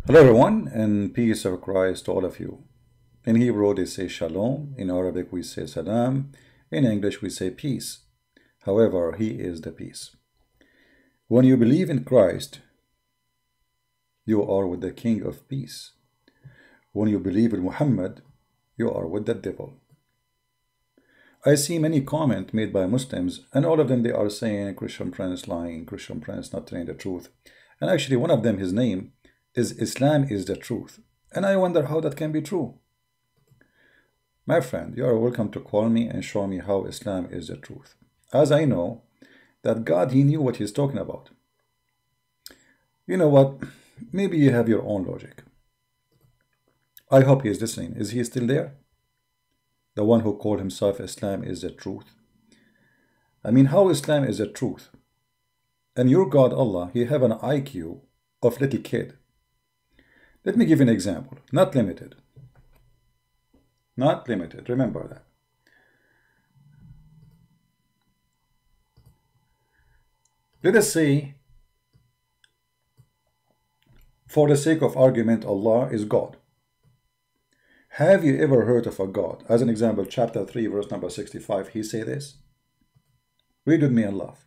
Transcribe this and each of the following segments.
Hello everyone, and peace of Christ to all of you. In Hebrew they say shalom, in Arabic we say salam, in English we say peace. However, He is the peace. When you believe in Christ, you are with the King of Peace. When you believe in Muhammad, you are with the devil. I see many comments made by Muslims, and all of them they are saying Christian friends lying, Christian friends not telling the truth. And actually one of them, his name is Islam is the truth. And I wonder how that can be true. My friend, you are welcome to call me and show me how Islam is the truth. As I know that God, He knew what He's talking about. You know what? Maybe you have your own logic. I hope He is listening. Is He still there? The one who called himself Islam is the truth. I mean, how Islam is the truth? And your God, Allah, He have an IQ of little kid. Let me give you an example. Not limited. Not limited. Remember that. Let us say, for the sake of argument, Allah is God. Have you ever heard of a God? As an example, chapter 3, verse number 65, He say this. Read with me and laugh.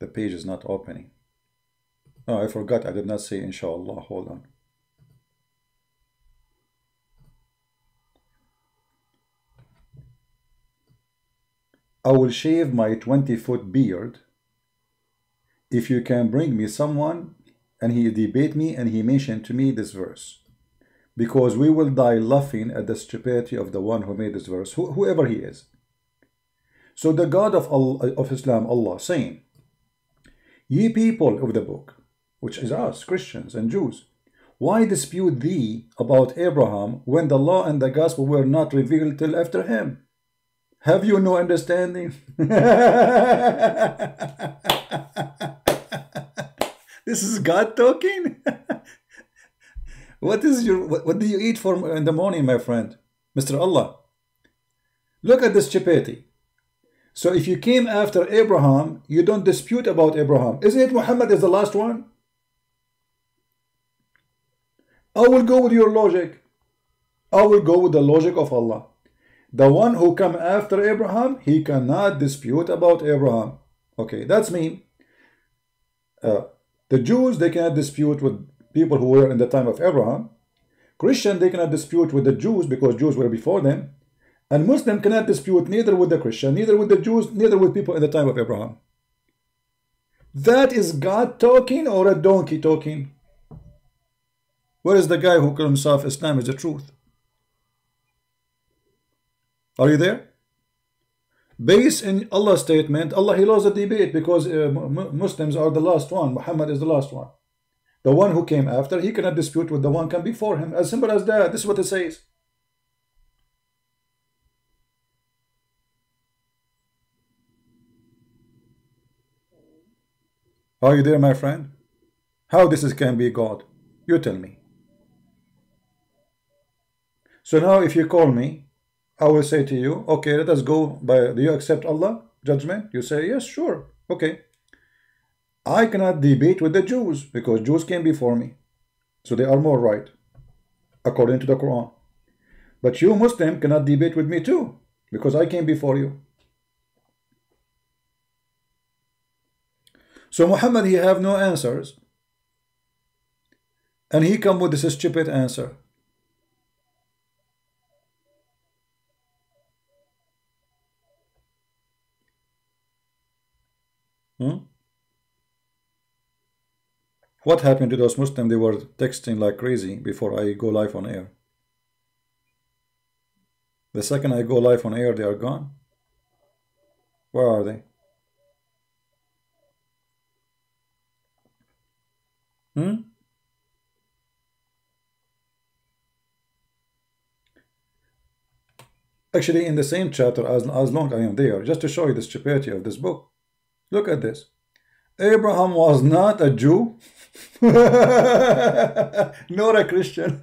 The page is not opening. Oh, I forgot. I did not say inshallah. Hold on. I will shave my 20-foot beard if you can bring me someone and he debate me and he mentioned to me this verse, because we will die laughing at the stupidity of the one who made this verse, whoever he is. So the God of Islam, Allah, saying, ye people of the book, which is us, Christians and Jews, why dispute thee about Abraham when the law and the gospel were not revealed till after him? Have you no understanding? This is God talking. What do you eat for in the morning, my friend? Mr. Allah, look at this stupidity. So if you came after Abraham, you don't dispute about Abraham. Isn't it Muhammad is the last one? I will go with your logic. I will go with the logic of Allah. The one who come after Abraham, he cannot dispute about Abraham. Okay, that's me. The Jews, they cannot dispute with people who were in the time of Abraham. Christian, they cannot dispute with the Jews because Jews were before them. And Muslim cannot dispute neither with the Christian, neither with the Jews, neither with people in the time of Abraham. That is God talking or a donkey talking? Where is the guy who called himself Islam is the truth? Are you there? Based in Allah's statement, Allah, He lost the debate because Muslims are the last one. Muhammad is the last one. The one who came after, he cannot dispute with the one come before him. As simple as that. This is what it says. Are you there, my friend? How this can be God? You tell me. So now if you call me, I will say to you, okay, let us go by, do you accept Allah judgment? You say, yes, sure. Okay. I cannot debate with the Jews because Jews came before me. So they are more right, according to the Quran. But you Muslim cannot debate with me too, because I came before you. So Muhammad, he have no answers. And he come with this stupid answer. What happened to those Muslims? They were texting like crazy before I go live on air. The second I go live on air, they are gone. Where are they? Actually, in the same chapter, as long I am there, just to show you the stupidity of this book. Look at this. Abraham was not a Jew, nor a Christian.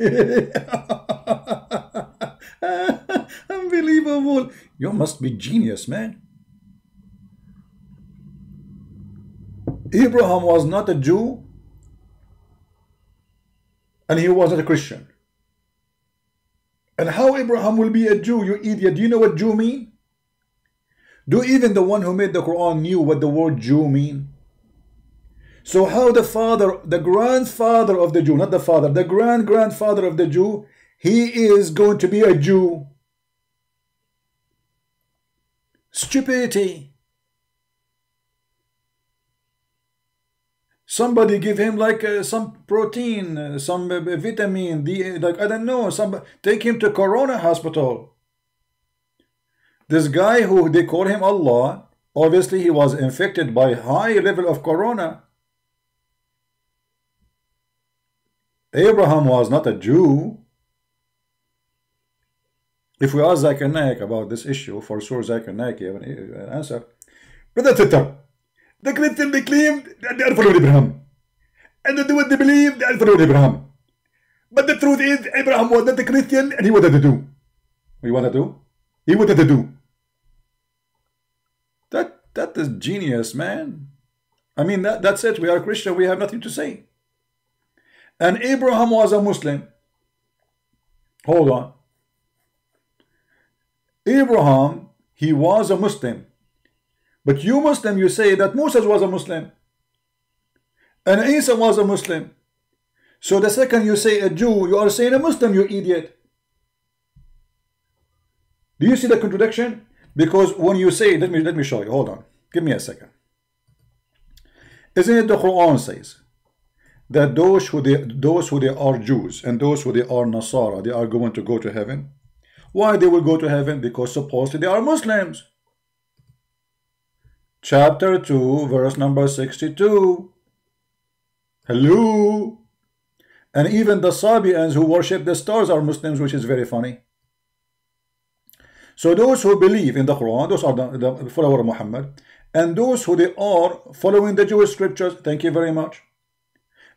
Unbelievable. You must be genius, man. Abraham was not a Jew and he was not a Christian. And how Abraham will be a Jew, you idiot? Do you know what Jew mean? Do even the one who made the Quran knew what the word Jew mean? So how the father, the grandfather of the Jew, not the father, the grandfather of the Jew, he is going to be a Jew? Stupidity. Somebody give him like some protein, some vitamin, like I don't know, take him to Corona hospital. This guy who they call him Allah, obviously he was infected by high level of Corona. Abraham was not a Jew. If we ask Zakir Naik about this issue, for sure Zakir Naik gave an answer. Brother Twitter, the Christians, they claimed that they are following Abraham. And they do what they believe, they are following Abraham. But the truth is, Abraham was not a Christian and he wanted to do. What he wanted to do? He wanted to do. That is genius, man. I mean, that's it. We are Christian, we have nothing to say. And Abraham was a Muslim. Hold on. Abraham, he was a Muslim. But you Muslim, you say that Moses was a Muslim. And Isa was a Muslim. So the second you say a Jew, you are saying a Muslim, you idiot. Do you see the contradiction? Because when you say, let me show you, hold on. Give me a second. Isn't it the Quran says that those who they are Jews and those who they are Nasara, they are going to go to heaven? Why they will go to heaven? Because supposedly they are Muslims. Chapter 2, verse number 62. Hello. And even the Sabians who worship the stars are Muslims, which is very funny. So those who believe in the Quran, those are the follower of Muhammad, and those who they are following the Jewish scriptures, thank you very much.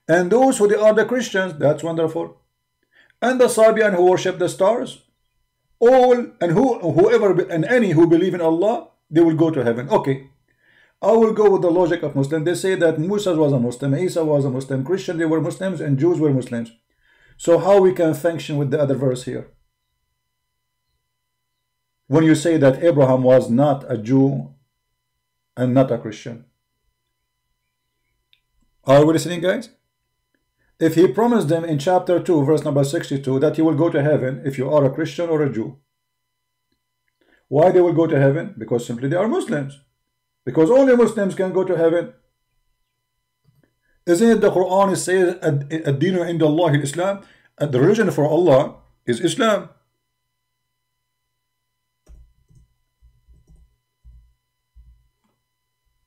And those who they are the Christians, that's wonderful. And the Sabian who worship the stars, all and whoever and any who believe in Allah, they will go to heaven. Okay, I will go with the logic of Muslim. They say that Moses was a Muslim, Isa was a Muslim, Christians they were Muslims, and Jews were Muslims. So how we can function with the other verse here? When you say that Abraham was not a Jew and not a Christian. Are we listening, guys? If he promised them in chapter 2, verse number 62, that he will go to heaven if you are a Christian or a Jew. Why they will go to heaven? Because simply they are Muslims. Because only Muslims can go to heaven. Isn't it the Quran says, Ad-Dinu inda Allah Islam? The religion for Allah is Islam.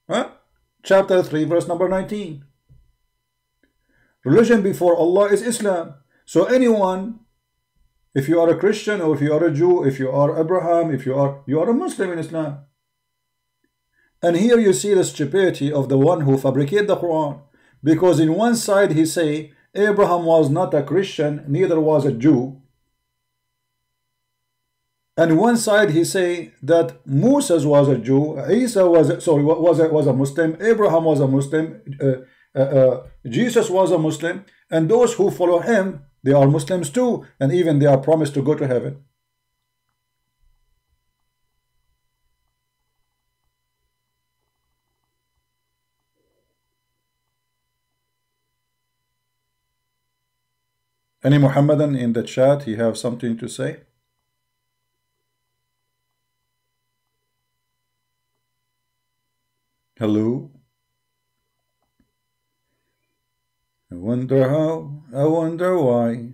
Huh? Chapter 3, verse number 19. Religion before Allah is Islam. So anyone, if you are a Christian or if you are a Jew, if you are Abraham, if you are a Muslim in Islam. And here you see the stupidity of the one who fabricated the Quran. Because in one side he say Abraham was not a Christian, neither was a Jew. And one side he say that Moses was a Jew, Isa was a Muslim, Abraham was a Muslim, Jesus was a Muslim, and those who follow him, they are Muslims too, and even they are promised to go to heaven. Any Muhammadan in the chat, you have something to say? Hello? I wonder how, I wonder why.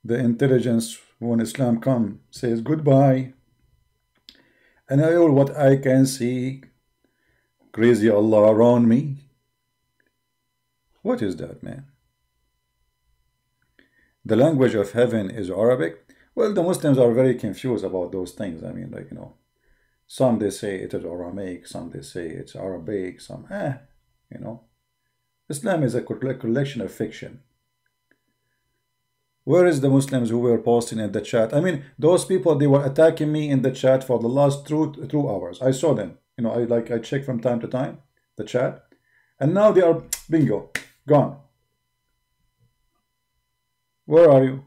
The intelligence when Islam comes says goodbye. And all what I can see, crazy Allah around me. What is that, man? The language of heaven is Arabic. Well, the Muslims are very confused about those things. I mean, like, you know, some they say it is Aramaic, some they say it's Arabic, some, you know. Islam is a collection of fiction. Where is the Muslims who were posting in the chat? I mean, those people, they were attacking me in the chat for the last two hours. I saw them. You know, I check from time to time. the chat, and now they are, bingo, gone. Where are you?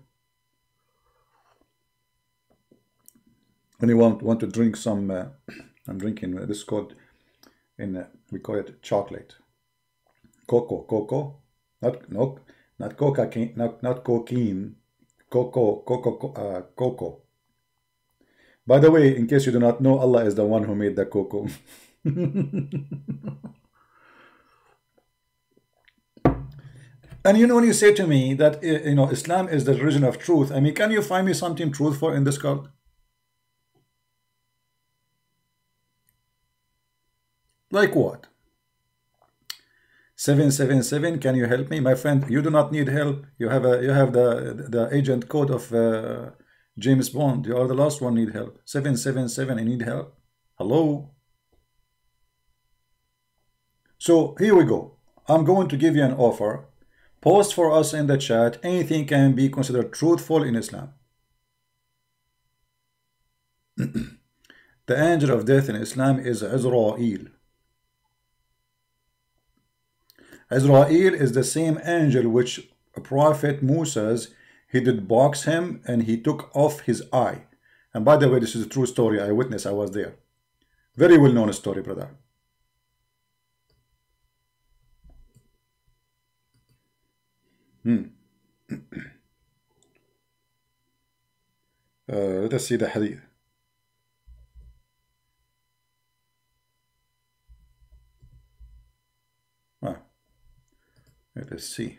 Anyone want to drink some? I'm drinking. This is called we call it chocolate. Cocoa. Not cocaine. Not cocaine. Cocoa. By the way, in case you do not know, Allah is the one who made the cocoa. And you know, when you say to me that Islam is the religion of truth, I mean, can you find me something truthful in this card? Like what? 777, can you help me? My friend, you do not need help. You have the agent code of James Bond. You are the last one need help. 777, I need help. Hello? So here we go. I'm going to give you an offer. Post for us in the chat. Anything can be considered truthful in Islam. The angel of death in Islam is Azrael. Azrael is the same angel which Prophet Moses, he did box him and he took off his eye. And by the way, this is a true story. I witnessed, I was there. Very well known story, brother. Let us see the hadith. Let us see.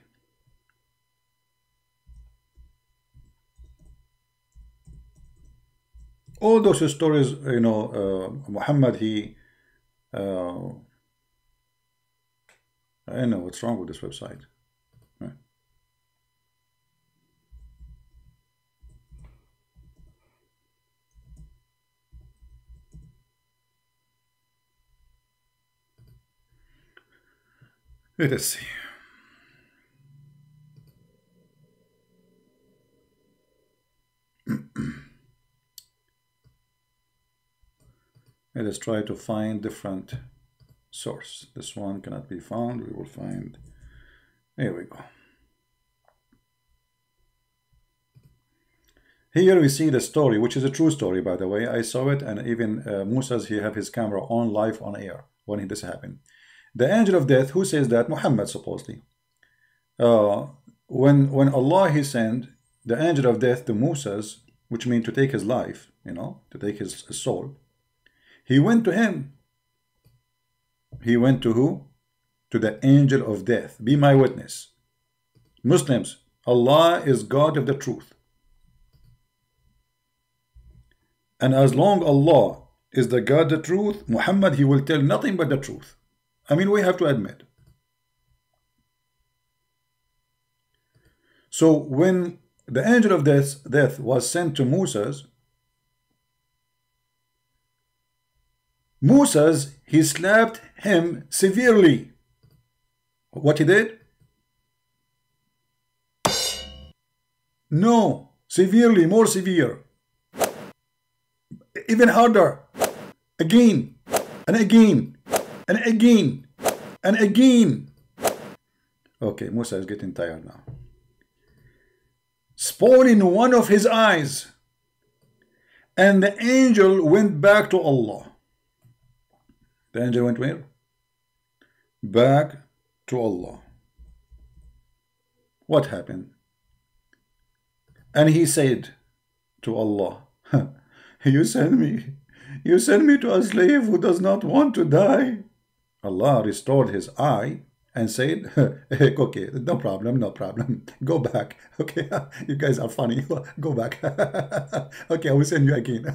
All those stories, Muhammad, I don't know what's wrong with this website. Let us see. Let us try to find different source. This one cannot be found. We will find. Here we go. Here we see the story, which is a true story, by the way. I saw it, and even Musa's, he have his camera on live on air when this happened. The angel of death, who says that? Muhammad, supposedly. When Allah, he sent the angel of death to Musa's, which means to take his life, to take his soul. He went to him. He went to who? To the angel of death. Be my witness. Muslims, Allah is God of the truth. And as long Allah is the God of the truth, Muhammad, he will tell nothing but the truth. I mean, we have to admit. So when the angel of death was sent to Moses, he slapped him severely. What he did? No, severely, more severe. Even harder. Again, and again, and again, and again. Okay, Musa is getting tired now. Spawning one of his eyes. And the angel went back to Allah. The angel went where? Back to Allah. What happened? And he said to Allah, you send me to a slave who does not want to die. Allah restored his eye and said, okay, no problem, go back. Okay, you guys are funny. Go back. Okay, I will send you again.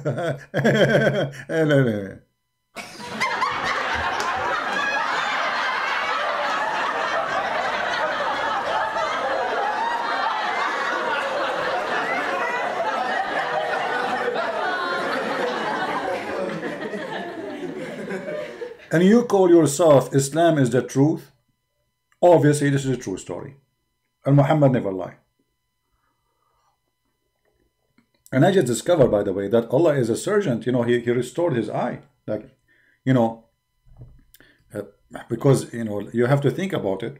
And you call yourself Islam is the truth? Obviously, this is a true story. And Muhammad never lied. And I just discovered, by the way, that Allah is a surgeon. He restored his eye. Like, Because, you know, you have to think about it.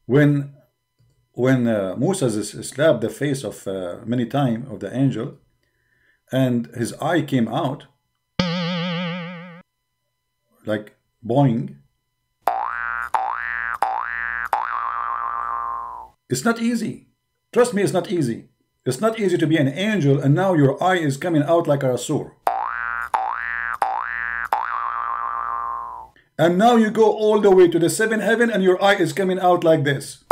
When Moses slapped the face of many times of the angel, and his eye came out like boing. It's not easy. Trust me, it's not easy. It's not easy to be an angel and now your eye is coming out like a rasur. And now you go all the way to the seventh heaven and your eye is coming out like this.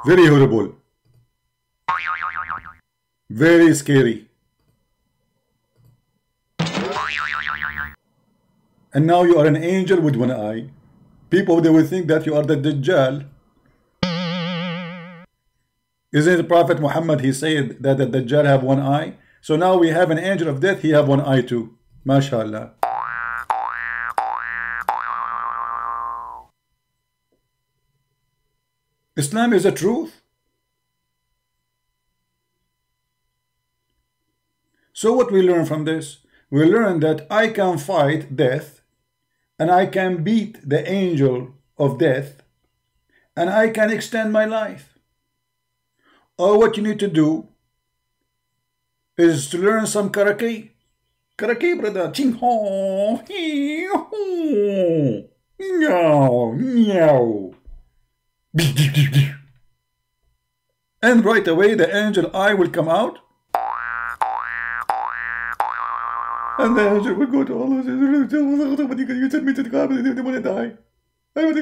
Very horrible. Very scary. And now you are an angel with one eye. People, they will think that you are the Dajjal. Isn't it Prophet Muhammad, he said that the Dajjal have one eye? So now we have an angel of death, he have one eye too. MashaAllah. Islam is the truth. So what we learn from this? We learn that I can fight death, and I can beat the angel of death, and I can extend my life. All what you need to do is to learn some karate. Karate, brother. Ching ho, hee ho, meow, meow. And right away the angel eye will come out. And the angel will go to Allah and say, you sent me to the Kaaba, I didn't want to die. He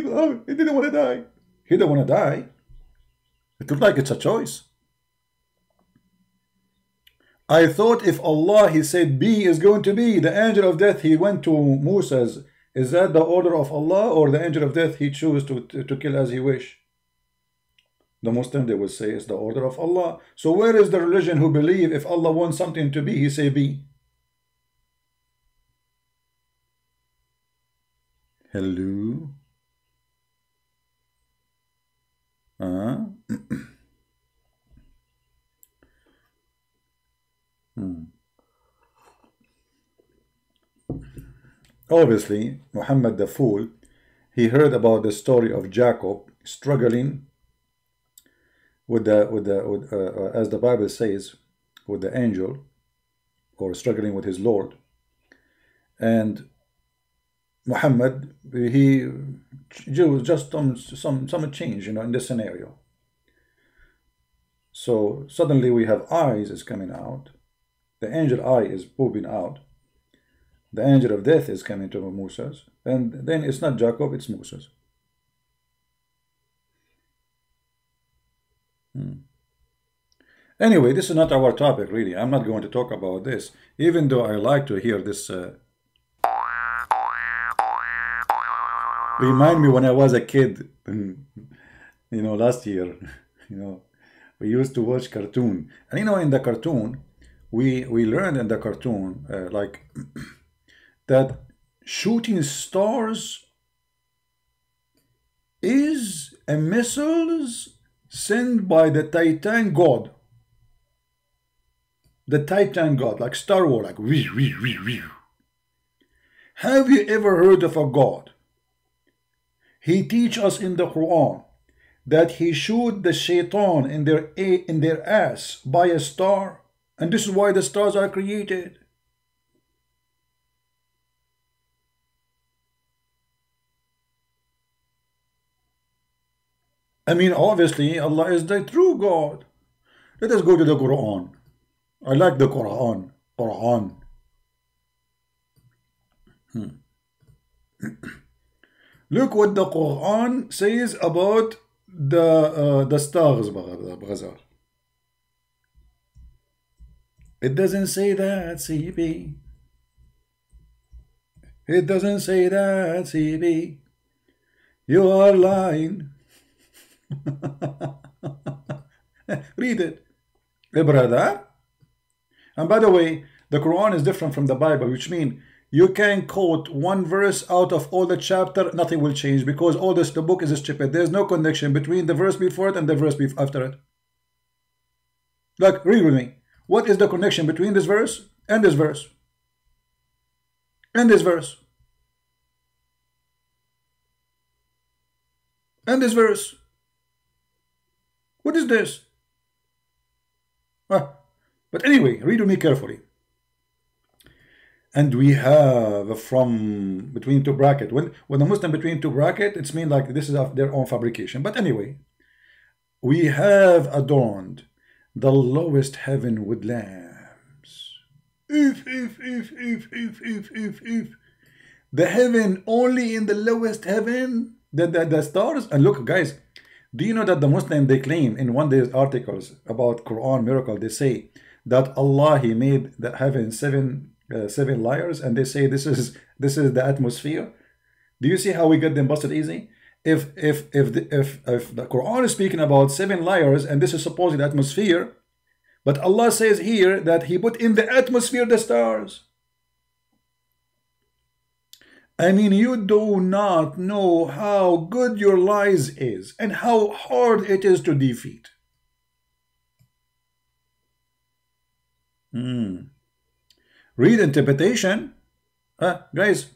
didn't want to die. He didn't want to die. It looks like it's a choice. I thought if Allah, he said B is going to be the angel of death, he went to Moses. Is that the order of Allah, or the angel of death he chose to kill as he wish? The Muslim, they will say it's the order of Allah. So where is the religion who believe if Allah wants something to be, he say be? Hello? Obviously, Muhammad the fool, he heard about the story of Jacob struggling with as the Bible says, with the angel, or struggling with his Lord. And Muhammad, he just some change, you know, in this scenario. So suddenly we have eyes is coming out. The angel eye is pooping out. The angel of death is coming to Moses. And then it's not Jacob, it's Moses. Anyway, this is not our topic, really. I'm not going to talk about this, even though I like to hear this. Remind me when I was a kid, you know, last year, you know, we used to watch cartoon. And, you know, in the cartoon, we learned in the cartoon, like, that shooting stars is a missiles sent by the Titan God. The Titan God, like Star Wars, like wee, wee, wee, wee. Have you ever heard of a God? He teach us in the Quran that he shoot the shaitan in their ass by a star, and this is why the stars are created. I mean, obviously, Allah is the true God. Let us go to the Quran. I like the Quran. Quran. Look what the Quran says about the stars, Baghazal. It doesn't say that, CB. It doesn't say that, CB. You are lying. Read it, brother. And by the way, the Quran is different from the Bible, which means you can quote one verse out of all the chapter, nothing will change, because all this, the book is stupid. There's no connection between the verse before it and the verse after it. Like, read with me. What is the connection between this verse And this verse. And this verse. And this verse. What is this? But anyway, read with me carefully. And we have from between two brackets. When a Muslim between two brackets, it's mean like this is of their own fabrication. But anyway, we have adorned the lowest heaven with lamps. If. The heaven, only in the lowest heaven, the stars. And look, guys, do you know that the Muslim, they claim in one day's articles about Quran miracle, they say that Allah, He made the heaven seven layers, and they say this is the atmosphere. Do you see how we get them busted easy? If the Quran is speaking about 7 layers and this is supposedly the atmosphere, but Allah says here that He put in the atmosphere the stars. I mean, you do not know how good your lies is and how hard it is to defeat. Read interpretation. Guys,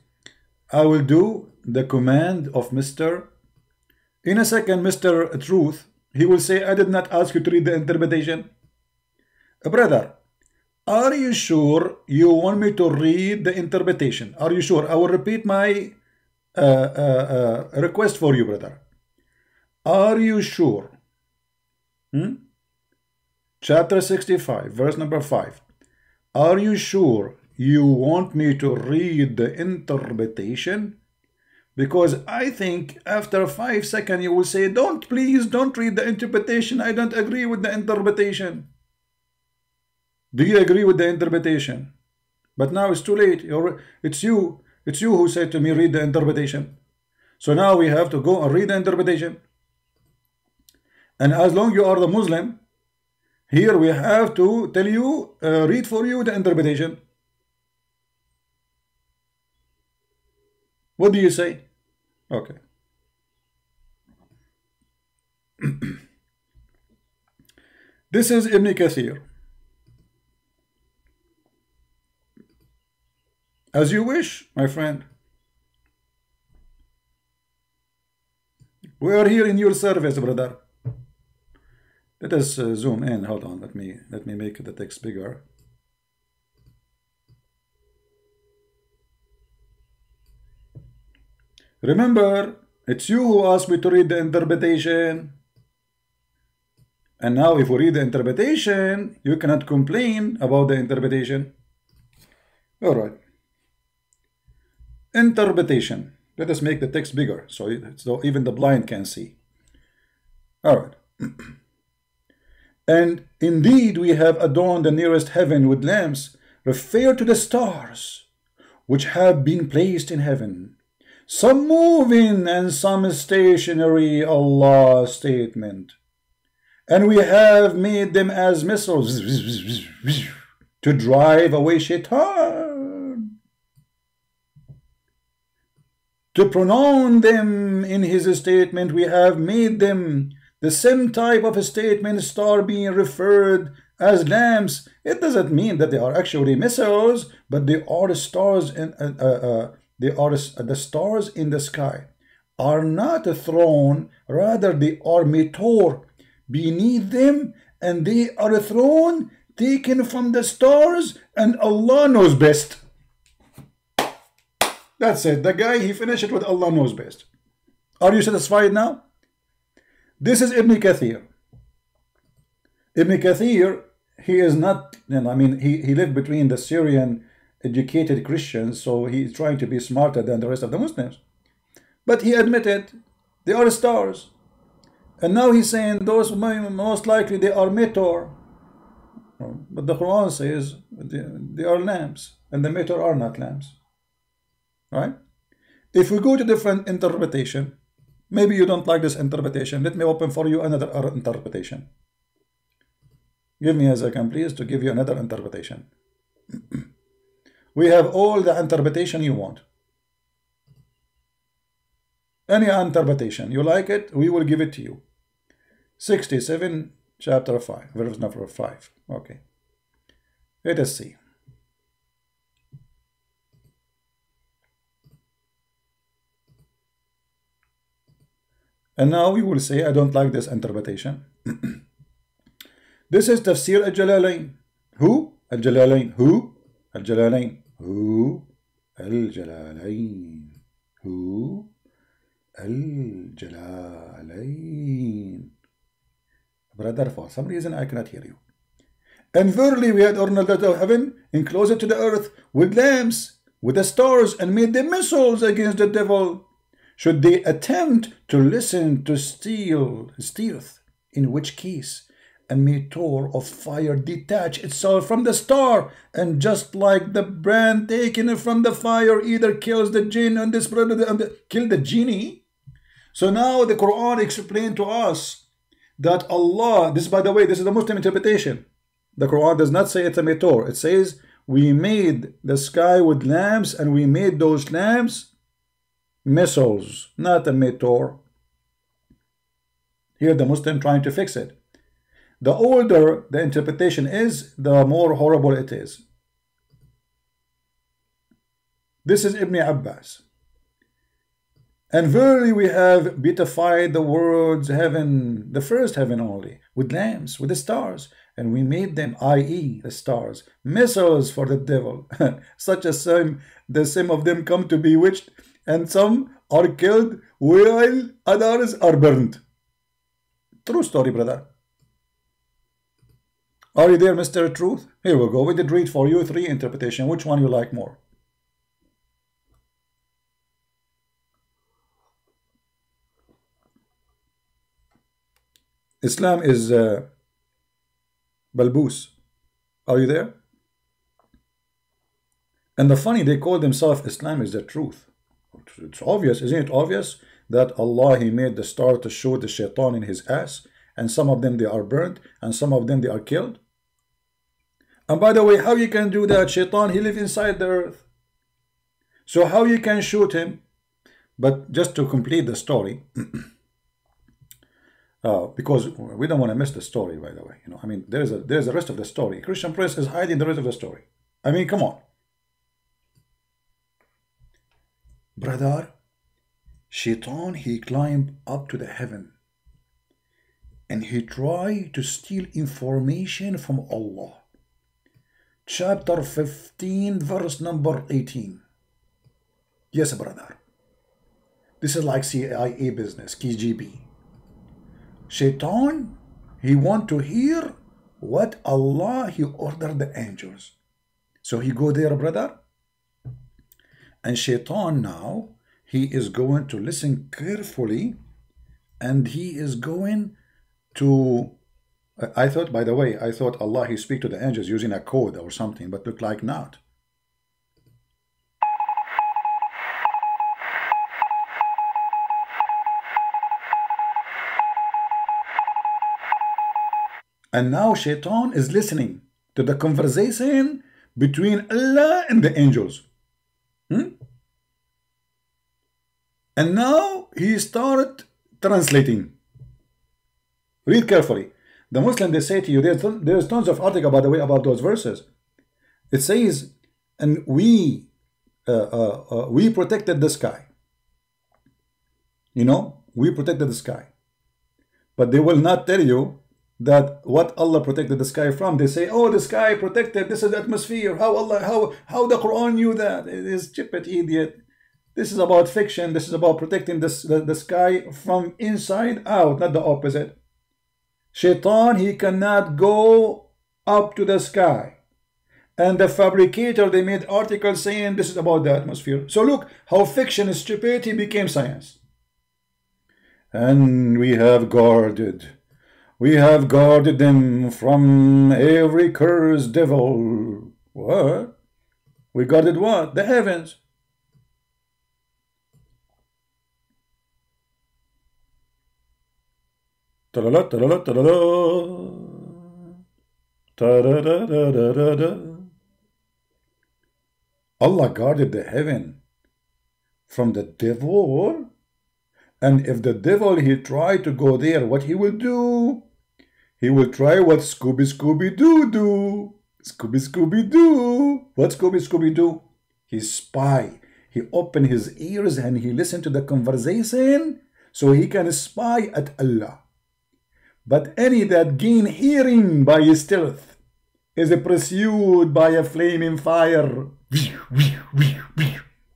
I will do the command of Mr. In a second, Mr. Truth, he will say, I did not ask you to read the interpretation. Brother, are you sure you want me to read the interpretation? Are you sure? I will repeat my request for you, brother. Are you sure? Chapter 65, verse number 5. Are you sure you want me to read the interpretation? Because I think after 5 seconds you will say, please don't read the interpretation. I don't agree with the interpretation. Do you agree with the interpretation? But now it's too late. It's you who said to me, read the interpretation. So now we have to go and read the interpretation. And as long as you are the Muslim, here we have to tell you, read for you the interpretation. What do you say? Okay. This is Ibn Kathir. As you wish, my friend. We are here in your service, brother. Let us zoom in. Hold on. Let me make the text bigger. Remember, it's you who asked me to read the interpretation. And now if we read the interpretation, you cannot complain about the interpretation. All right. Interpretation. Let us make the text bigger so even the blind can see. All right. And indeed we have adorned the nearest heaven with lamps, refer to the stars which have been placed in heaven, some moving and some stationary. Allah statement. And we have made them as missiles to drive away shaitan. To pronoun them in his statement, we have made them the same type of a statement, star being referred as lamps. It doesn't mean that they are actually missiles, but they are stars, and the stars in the sky are not a throne, rather they are meteor beneath them, and they are a throne taken from the stars, and Allah knows best. That's it. The guy, he finished it with Allah knows best. Are you satisfied now? This is Ibn Kathir. Ibn Kathir, he is not, I mean, he lived between the Syrian educated Christians, so he's trying to be smarter than the rest of the Muslims. But he admitted they are stars. And now he's saying those most likely they are meteor. But the Quran says they are lamps, and the meteor are not lamps. Right? If we go to different interpretation, maybe you don't like this interpretation. Let me open for you another interpretation. Give me a second, please, to give you another interpretation. We have all the interpretation you want. Any interpretation. You like it, we will give it to you. 67, chapter 5, verse number 5. Okay. Let us see. And now you will say, I don't like this interpretation. This is Tafsir al-Jalalain. Who? Al-Jalalain. Who? Al-Jalalain. Who? Al-Jalalain. Who? Al-Jalalain. Brother, for some reason I cannot hear you. And verily we had ordered that of heaven, enclosed it to the earth, with lamps, with the stars, and made them missiles against the devil, should they attempt to listen to stealth, in which case a meteor of fire detach itself from the star, and just like the brand taken from the fire either kills the jinn and this kill the genie. So now the Quran explained to us that Allah, this by the way, this is the Muslim interpretation. The Quran does not say it's a meteor. It says we made the sky with lamps, and we made those lamps missiles, not a meteor. Here the Muslim trying to fix it. The older the interpretation is, the more horrible it is. This is Ibn Abbas. And verily we have beatified the world's heaven, the first heaven only, with lamps, with the stars, and we made them, i.e. the stars, missiles for the devil, such as some of them come to be bewitched, and some are killed while others are burned. True story, brother. Are you there, Mr. Truth? Here we go. We did read for you 3 interpretation. Which one you like more? Islam is Balboos. Are you there? And the funny, they call themselves Islam is the truth. It's obvious, isn't it obvious that Allah, He made the star to show the shaitan in his ass, and some of them they are burnt, and some of them they are killed. And by the way, how you can do that? Shaitan, he lives inside the earth. So how you can shoot him? But just to complete the story, because we don't want to miss the story, by the way. You know, I mean, there's a rest of the story. Christian Prince is hiding the rest of the story. I mean, come on. Brother, Shaitan, he climbed up to the heaven, and he tried to steal information from Allah. Chapter 15, verse number 18. Yes, brother. This is like CIA business, KGB. Shaitan, he want to hear what Allah, he ordered the angels. So he go there, brother. And Shaitan now, he is going to listen carefully, and he is going to, I thought, by the way, I thought Allah, he speak to the angels using a code or something, but look like not. And now Shaitan is listening to the conversation between Allah and the angels. And now he started translating. Read carefully. The Muslim, they say to you, there's tons of article, by the way, about those verses. It says, and we protected the sky. You know, we protected the sky. But they will not tell you that what Allah protected the sky from. They say, oh, the sky protected, this is the atmosphere. How the Quran knew that? It is stupid idiot. This is about fiction. This is about protecting the sky from inside out, not the opposite. Shaitan, he cannot go up to the sky. And the fabricator, they made articles saying this is about the atmosphere. So look how fiction is stupidity became science. And we have guarded them from every cursed devil. What? We guarded what? The heavens. Allah guarded the heaven from the devil. And if the devil, he tried to go there, what he will do? He will try what Scooby-Doo do. Scooby-Doo. What Scooby-Doo do? He spy. He opened his ears and he listened to the conversation so he can spy at Allah. But any that gain hearing by stealth is pursued by a flaming fire.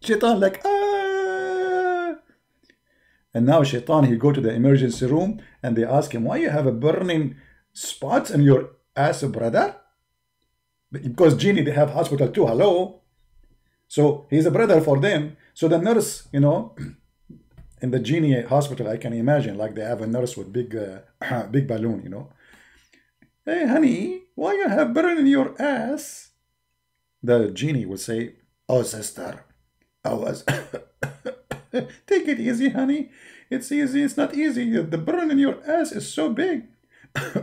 Shaitan like, ah. And now Shaitan, he go to the emergency room and they ask him, why you have a burning spots in your ass, brother? Because genie, they have hospital too, hello? So he's a brother for them. So the nurse, you know, in the genie hospital, I can imagine, like they have a nurse with big big balloon, you know. Hey, honey, why you have burn in your ass? The genie would say, oh, sister, I was... Take it easy, honey. It's easy. It's not easy. The burn in your ass is so big.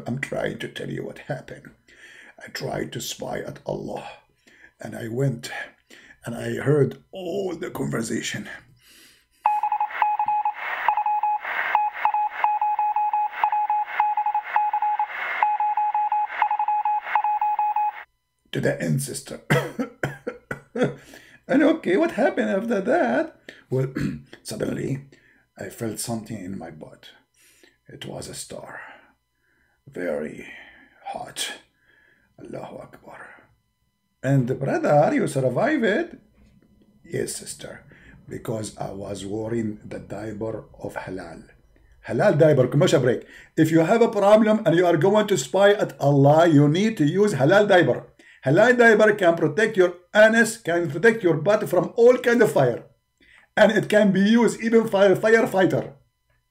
I'm trying to tell you what happened. I tried to spy at Allah. And I went and I heard all the conversation. To the ancestor. And okay, what happened after that? Well, suddenly I felt something in my butt. It was a star. Very hot. Allahu Akbar. And brother, you survived it? Yes, sister. Because I was wearing the diaper of halal. Halal diaper, commercial break. If you have a problem and you are going to spy at Allah, you need to use halal diaper. Halal diaper can protect your anus, can protect your butt from all kind of fire. And it can be used even for a firefighter.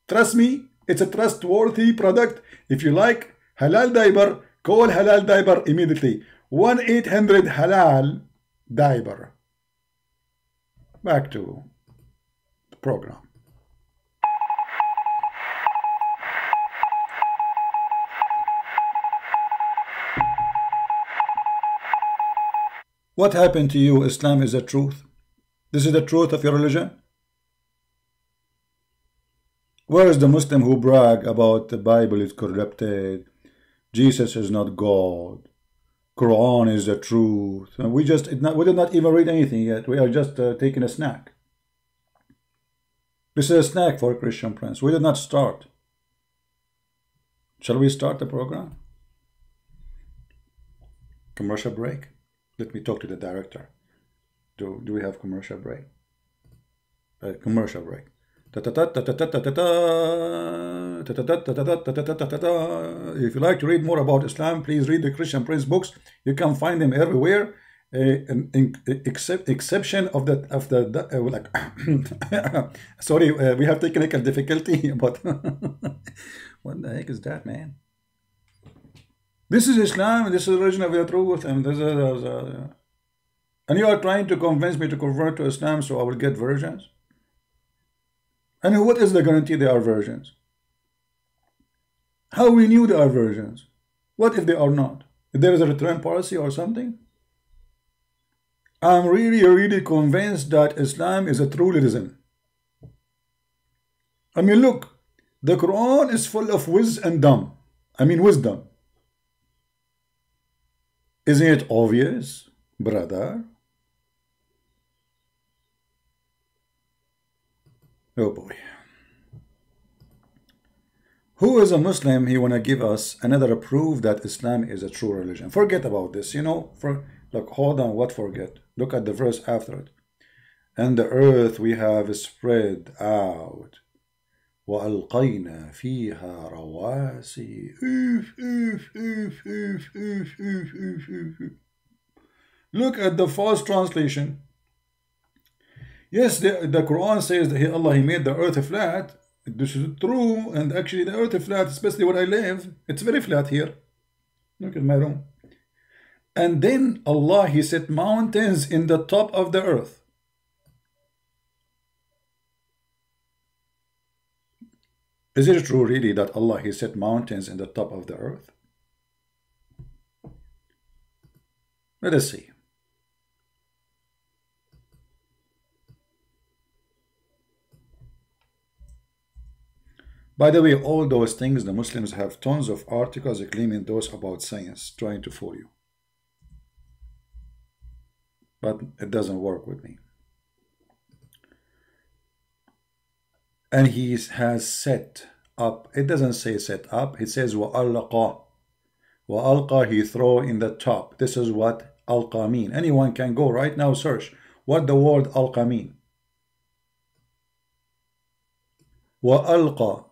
Trust me, it's a trustworthy product. If you like halal diaper, call halal diaper immediately. 1-800-HALAL diaper. Back to the program. What happened to you? Islam is the truth. This is the truth of your religion. Where is the Muslim who brag about the Bible is corrupted, Jesus is not God, Quran is the truth? And we did not even read anything yet. We are just taking a snack. This is a snack for Christian Prince. We did not start. Shall we start the program? Commercial break. Let me talk to the director. Do we have commercial break? Commercial break. If you like to read more about Islam, please read the Christian Prince books. You can find them everywhere, exception of the sorry, we have technical difficulty, but what the heck is that, man? This is Islam, this is the religion of the truth, and this is, and you are trying to convince me to convert to Islam so I will get virgins? And what is the guarantee they are virgins? How we knew they are virgins? What if they are not? If there is a return policy or something? I'm really convinced that Islam is a true religion. I mean, look, the Quran is full of wisdom. Isn't it obvious, brother? Oh boy. Who is a Muslim? He wanna give us another proof that Islam is a true religion. Forget about this, you know. Look, hold on, what forget? Look at the verse after it. And the earth we have spread out. وَأَلْقَيْنَا فِيهَا رَوَاسِي. Look at the false translation. Yes, the Quran says that Allah, He made the earth flat. This is true, and actually the earth is flat, especially where I live. It's very flat here. Look at my room. And then Allah, He set mountains in the top of the earth. Is it true really that Allah, He set mountains in the top of the earth? Let us see. By the way, all those things, the Muslims have tons of articles claiming those about science, trying to fool you. But it doesn't work with me. And he has set up. It doesn't say set up. It says وَأَلْقَى. وَأَلْقَى, he throw in the top. This is what alqa mean. Anyone can go right now search what the word alqa mean. وَأَلْقَى.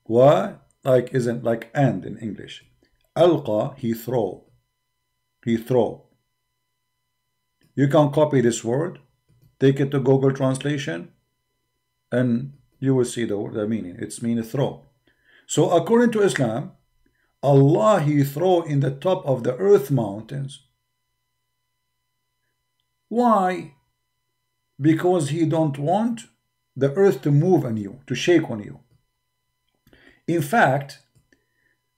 Wa like isn't like and in English. Alqa, he throw. He throw. You can copy this word, take it to Google Translation, and you will see the meaning. It's mean throw. So according to Islam, Allah, he throw in the top of the earth mountains. Why? Because he don't want the earth to move on you, to shake on you. In fact,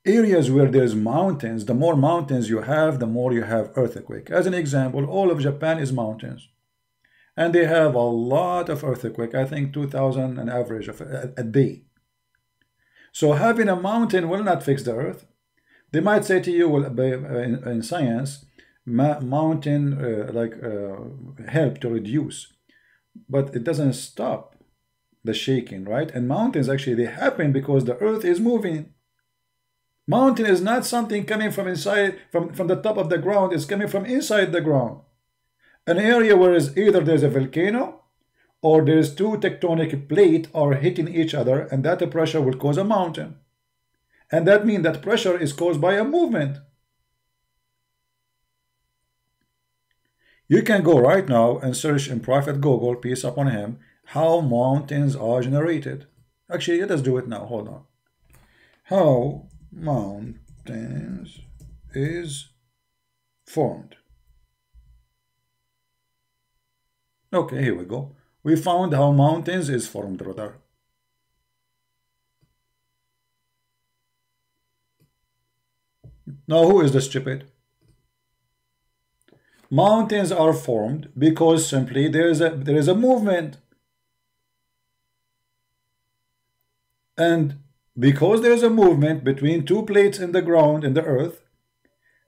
areas where there's mountains, the more mountains you have, the more you have earthquake. As an example, all of Japan is mountains. And they have a lot of earthquake. I think 2,000 an average of a day. So having a mountain will not fix the earth. They might say to you, well, in science, mountain help to reduce. But it doesn't stop the shaking, right? And mountains actually, they happen because the earth is moving. Mountain is not something coming from inside, from the top of the ground. It's coming from inside the ground. An area where is either there's a volcano or there's two tectonic plates are hitting each other, and that pressure will cause a mountain. And that means that pressure is caused by a movement. You can go right now and search in private Google, peace upon him, how mountains are generated. Actually, let us do it now. Hold on. How mountains is formed. Okay, here we go. We found how mountains is formed, brother. Now, who is the stupid? Mountains are formed because simply there is a movement. And because there is a movement between two plates in the ground, in the earth,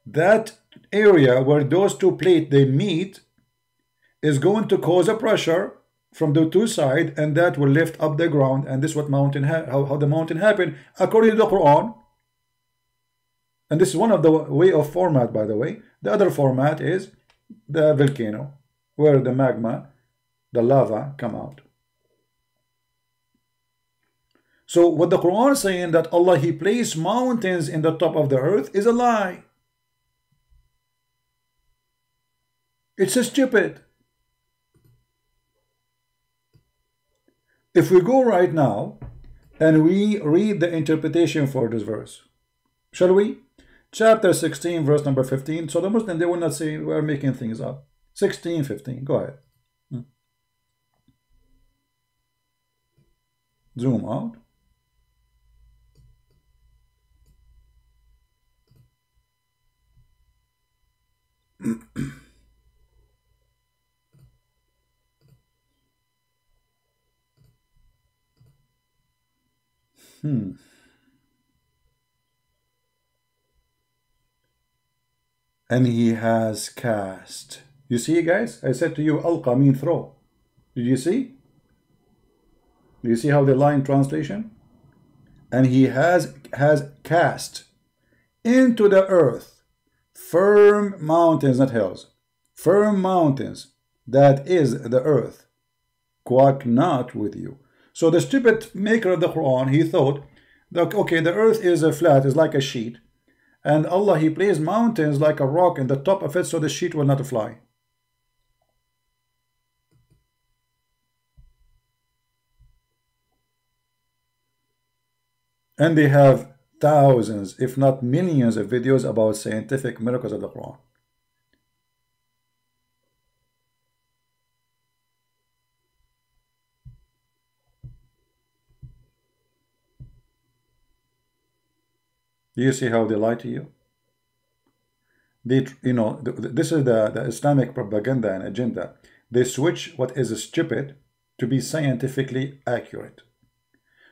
that area where those two plates they meet is going to cause a pressure from the two sides, and that will lift up the ground. And this is what mountain how the mountain happened according to the Quran. And this is one of the way of format, by the way. The other format is the volcano, where the magma, the lava come out. So what the Quran is saying that Allah, he placed mountains in the top of the earth is a lie. It's a stupid. If we go right now and we read the interpretation for this verse, shall we? Chapter 16, verse number 15. So the Muslim, they will not say we are making things up. 16, 15. Go ahead. Zoom out. And he has cast. You see, guys? I said to you, alqa mean throw. Did you see? Do you see how the line translation? And he has cast into the earth firm mountains, not hills, firm mountains, that is the earth. Quack not with you. So the stupid maker of the Quran, he thought that, okay, the earth is a flat, is like a sheet. And Allah, he placed mountains like a rock in the top of it so the sheet will not fly. And they have thousands, if not millions of videos about scientific miracles of the Quran. Do you see how they lie to you? They, this is the Islamic propaganda and agenda. They switch what is stupid to be scientifically accurate.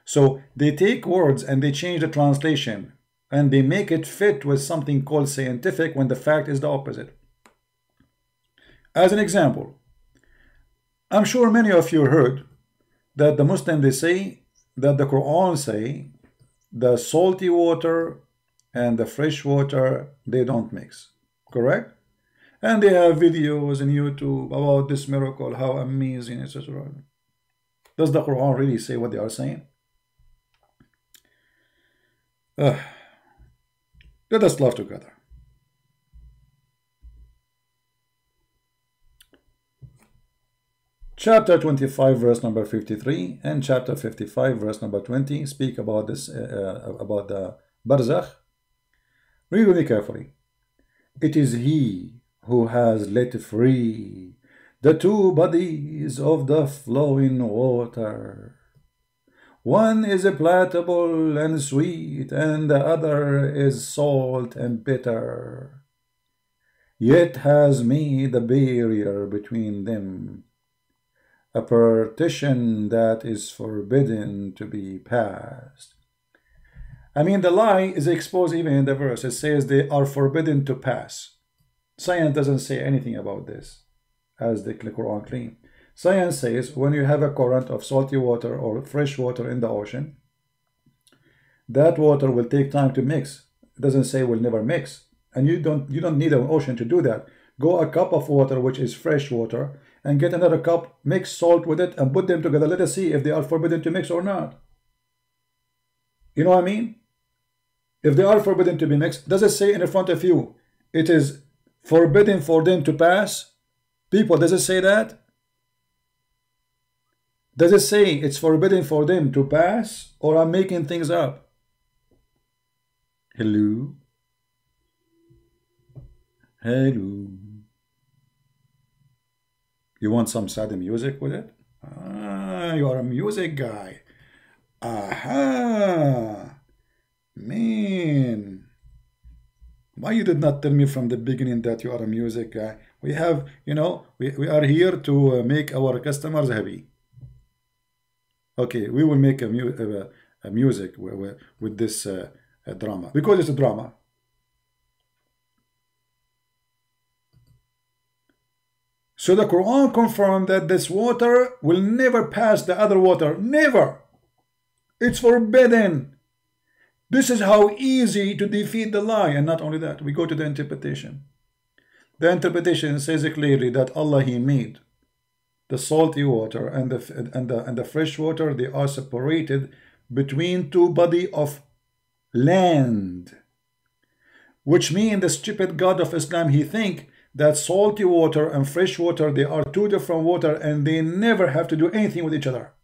So they take words and they change the translation and they make it fit with something called scientific when the fact is the opposite. As an example, I'm sure many of you heard that the Muslims, they say that the Quran say the salty water and the fresh water, they don't mix, correct? And they have videos on YouTube about this miracle, how amazing, etc. Does the Quran really say what they are saying? Let us laugh together. Chapter 25, verse number 53, and chapter 55, verse number 20 speak about this, about the barzakh. Read with me carefully. It is He who has let free the two bodies of the flowing water. One is palatable and sweet, and the other is salt and bitter. Yet has made a barrier between them, a partition that is forbidden to be passed. I mean, the lie is exposed even in the verse. It says they are forbidden to pass. Science doesn't say anything about this, as the Quran claims. Science says when you have a current of salty water or fresh water in the ocean, that water will take time to mix. It doesn't say will never mix. And you don't need an ocean to do that. Go a cup of water, which is fresh water, and get another cup, mix salt with it, and put them together. Let us see if they are forbidden to mix or not. You know what I mean? If they are forbidden to be mixed, does it say in front of you, it is forbidden for them to pass? People, does it say that? Does it say it's forbidden for them to pass? Or I'm making things up? Hello? Hello? You want some sad music with it? Ah, you are a music guy. Aha! Man. Why you did not tell me from the beginning that you are a music guy? We have, you know, we are here to make our customers happy. Okay, we will make a music with this drama, because it's a drama. So the Quran confirmed that this water will never pass the other water. Never. It's forbidden. This is how easy to defeat the lie. And not only that, we go to the interpretation. The interpretation says clearly that Allah, He made the salty water and the fresh water, they are separated between two bodies of land, which means the stupid God of Islam, he think that salty water and fresh water, they are two different water and they never have to do anything with each other.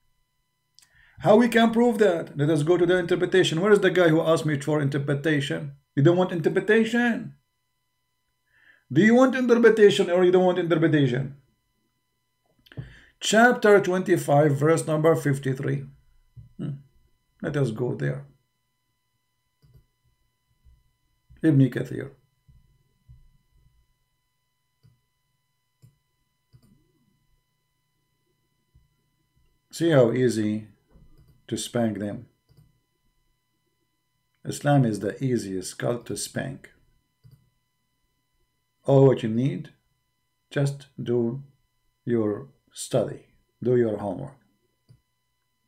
How we can prove that? Let us go to the interpretation. Where is the guy who asked me for interpretation? You don't want interpretation? Do you want interpretation or you don't want interpretation? Chapter 25, verse number 53. Let us go there. Ibn Kathir. See how easy to spank them. Islam is the easiest cult to spank. All what you need, just do your study, do your homework.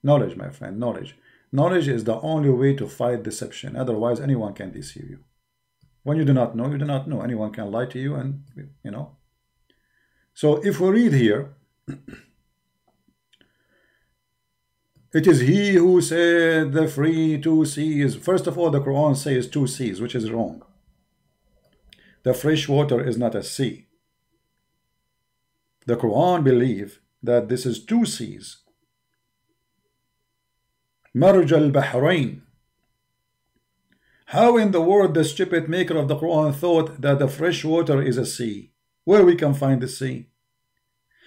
Knowledge, my friend, knowledge. Knowledge is the only way to fight deception. Otherwise, anyone can deceive you. When you do not know, you do not know. Anyone can lie to you, and you know. So if we read here, it is He who said the free two seas. First of all, the Quran says two seas, which is wrong. The fresh water is not a sea. The Quran believes that this is two seas. Marj al-Bahrain. How in the world the stupid maker of the Quran thought that the fresh water is a sea? Where we can find the sea?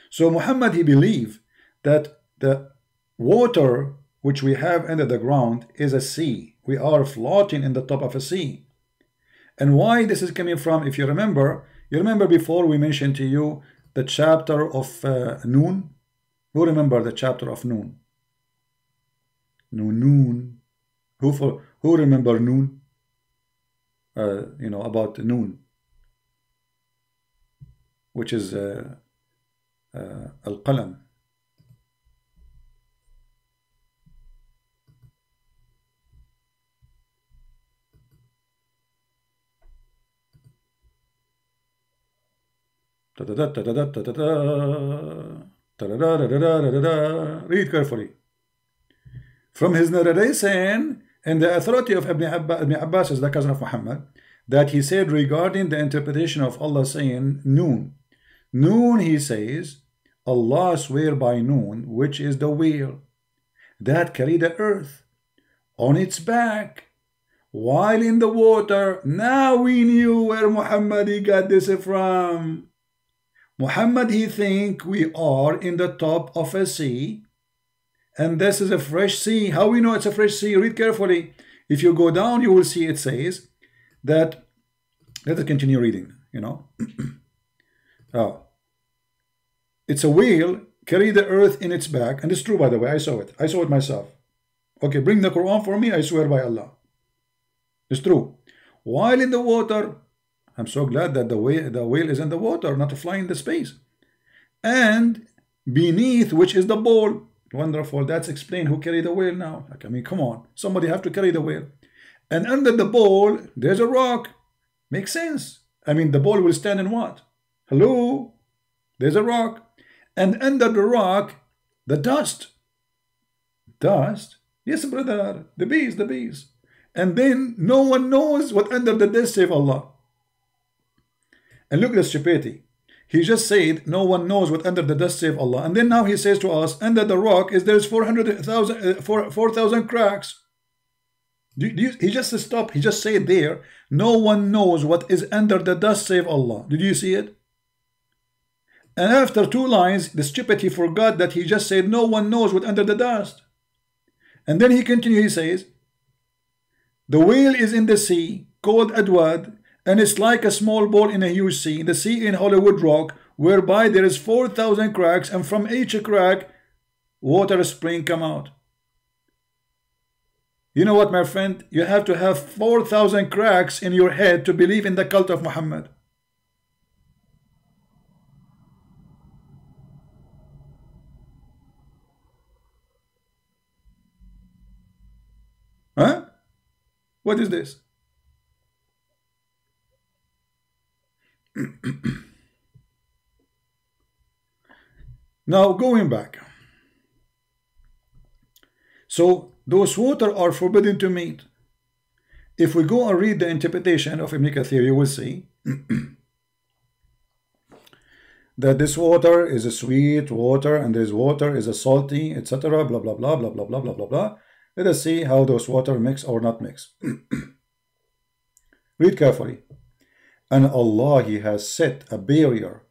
So Muhammad, he believed that the water which we have under the ground is a sea. We are floating in the top of a sea. And why this is coming from, if you remember before we mentioned to you the chapter of Noon. Who remember the chapter of Noon? Noon. Who remember Noon? You know about Noon, which is Al-Qalam. Read carefully. From his narration and the authority of Ibn Abbas is the cousin of Muhammad, that he said regarding the interpretation of Allah saying Noon. Noon, he says, Allah swear by Noon, which is the whale that carried the earth on its back while in the water. Now we knew where Muhammad he got this from. Muhammad he think we are in the top of a sea, and this is a fresh sea. How we know it's a fresh sea? Read carefully. If you go down, you will see it says that. Let us continue reading. Oh, it's a whale carry the earth in its back, and it's true, by the way. I saw it myself. Okay, bring the Quran for me. I swear by Allah, it's true. While in the water, I'm so glad that the whale is in the water, not flying in the space. And beneath, which is the bowl. Wonderful. That's explained who carried the whale now. Like, I mean, come on. Somebody have to carry the whale. And under the bowl, there's a rock. Makes sense. I mean, the bowl will stand in what? Hello? There's a rock. And under the rock, the dust. Dust? Yes, brother. The bees. And then no one knows what under the dust save Allah. And look at the stupidity. He just said no one knows what under the dust save Allah, and then now he says to us under the rock is there's 4,000 cracks. He just stopped. He just said there no one knows what is under the dust save Allah. Did you see it? And after 2 lines, the stupidity forgot that he just said no one knows what under the dust. And then he continues. He says the whale is in the sea called Adwad, and it's like a small ball in a huge sea, the sea in Hollywood Rock, whereby there is 4,000 cracks, and from each crack, water spring come out. You know what, my friend? You have to have 4,000 cracks in your head to believe in the cult of Muhammad. Huh? What is this? Now going back, so those water are forbidden to meet. If we go and read the interpretation of Ibn Kathir, you will see that this water is a sweet water and this water is a salty, etc. Blah blah blah blah blah blah blah blah blah. Let us see how those water mix or not mix. Read carefully. And Allah, he has set a barrier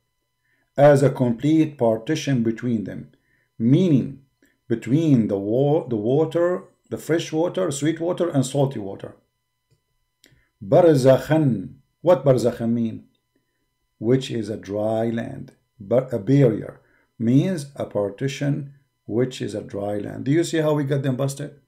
as a complete partition between them, meaning between the water, the fresh water, sweet water, and salty water. Barzakhan. What barzakhan mean? Which is a dry land. But a barrier means a partition, which is a dry land. Do you see how we got them busted?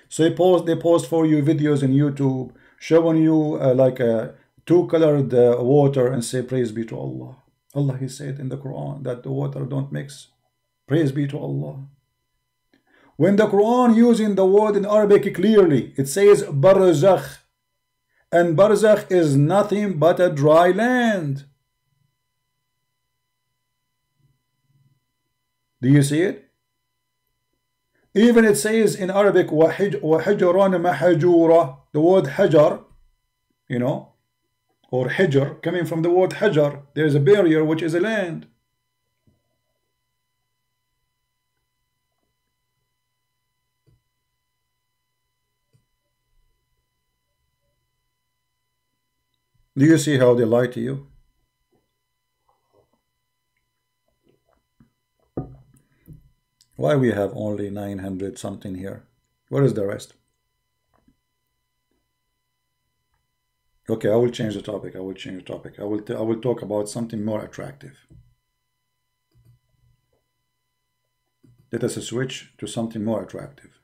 So they post for you videos on YouTube showing you like a 2-colored water and say praise be to Allah. Allah, he said in the Quran that the water don't mix. Praise be to Allah. When the Quran using the word in Arabic clearly, it says barzakh, and barzakh is nothing but a dry land. Do you see it? Even it says in Arabic وَحِجْرًا مَحَجُورًا, the word hajar, you know, or hijr, coming from the word hajar. There is a barrier which is a land. Do you see how they lie to you? Why we have only 900 something here? Where is the rest? Okay, I will change the topic. I will talk about something more attractive. Let us switch to something more attractive.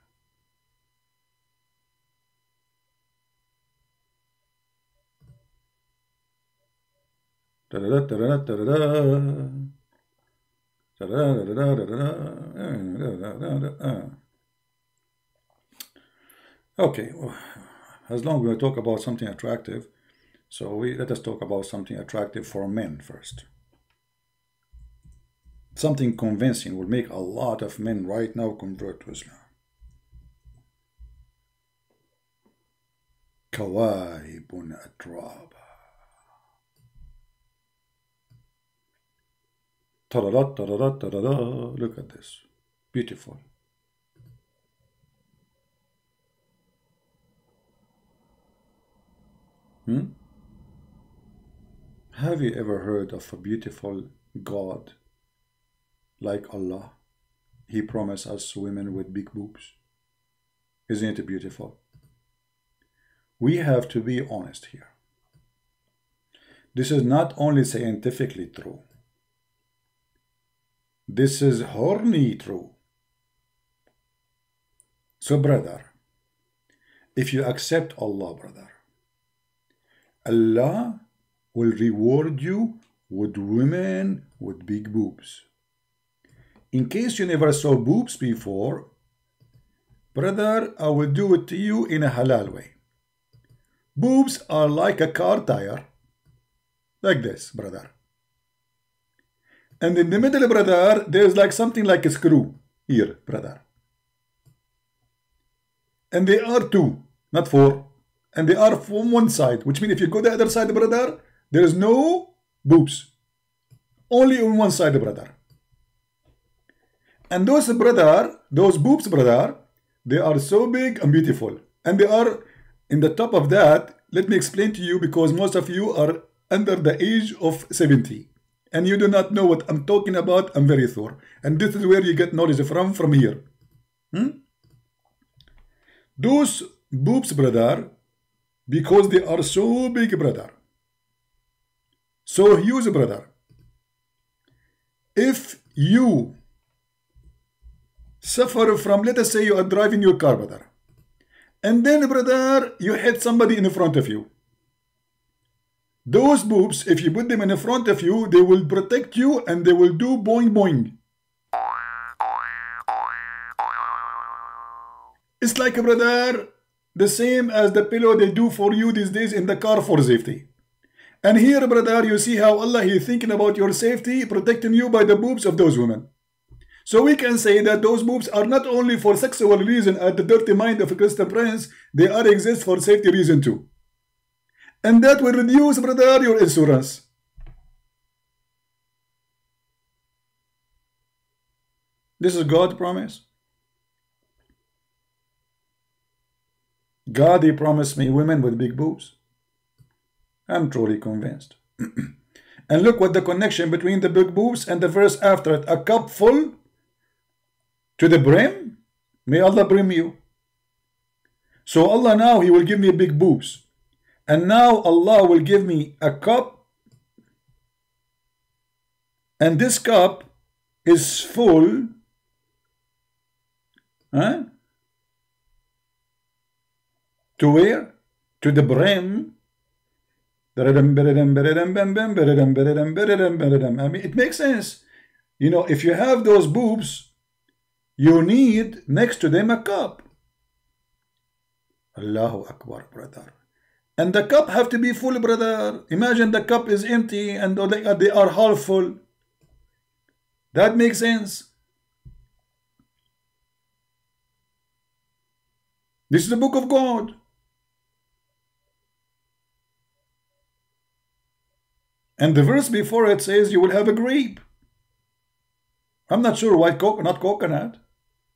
Okay, as long as we talk about something attractive, so let us talk about something attractive for men first. Something convincing will make a lot of men right now convert to Islam. كواهب أترابا. Look at this. Beautiful. Have you ever heard of a beautiful God like Allah? He promised us women with big boobs. Isn't it beautiful? We have to be honest here. This is not only scientifically true. This is horny true. So brother, if you accept Allah, brother, Allah will reward you with women with big boobs. In case you never saw boobs before, brother, I will do it to you in a halal way. Boobs are like a car tire. Like this, brother. And in the middle, brother, there's like something like a screw. Here, brother. And they are two, not four. And they are from one side, which means if you go the other side, brother, there is no boobs. Only on one side, brother. And those boobs, brother, they are so big and beautiful. And they are in the top of that. Let me explain to you, because most of you are under the age of 70. And you do not know what I'm talking about. I'm very sure. And this is where you get knowledge from here. Those boobs, brother, because they are so big, brother, so huge, brother, if you suffer from, let us say you are driving your car, brother, and then, brother, you hit somebody in front of you. Those boobs, if you put them in front of you, they will protect you and they will do boing boing. It's like, brother, the same as the pillow they do for you these days in the car for safety. And here, brother, you see how Allah is thinking about your safety, protecting you by the boobs of those women. So we can say that those boobs are not only for sexual reason at the dirty mind of a Christian prince, they are exist for safety reason too. And that will reduce, brother, your insurance. This is God's promise. God, He promised me women with big boobs. I'm truly convinced. And look what the connection between the big boobs and the verse after it. A cup full to the brim. May Allah brim you. So Allah now, He will give me big boobs. And now Allah will give me a cup. And this cup is full. To where? To the brim. I mean, it makes sense. You know, if you have those boobs, you need next to them a cup. Allahu Akbar, brother. And the cup have to be full, brother. Imagine the cup is empty and they are half full. That makes sense. This is the book of God. And the verse before it says you will have a grape. I'm not sure why not coconut.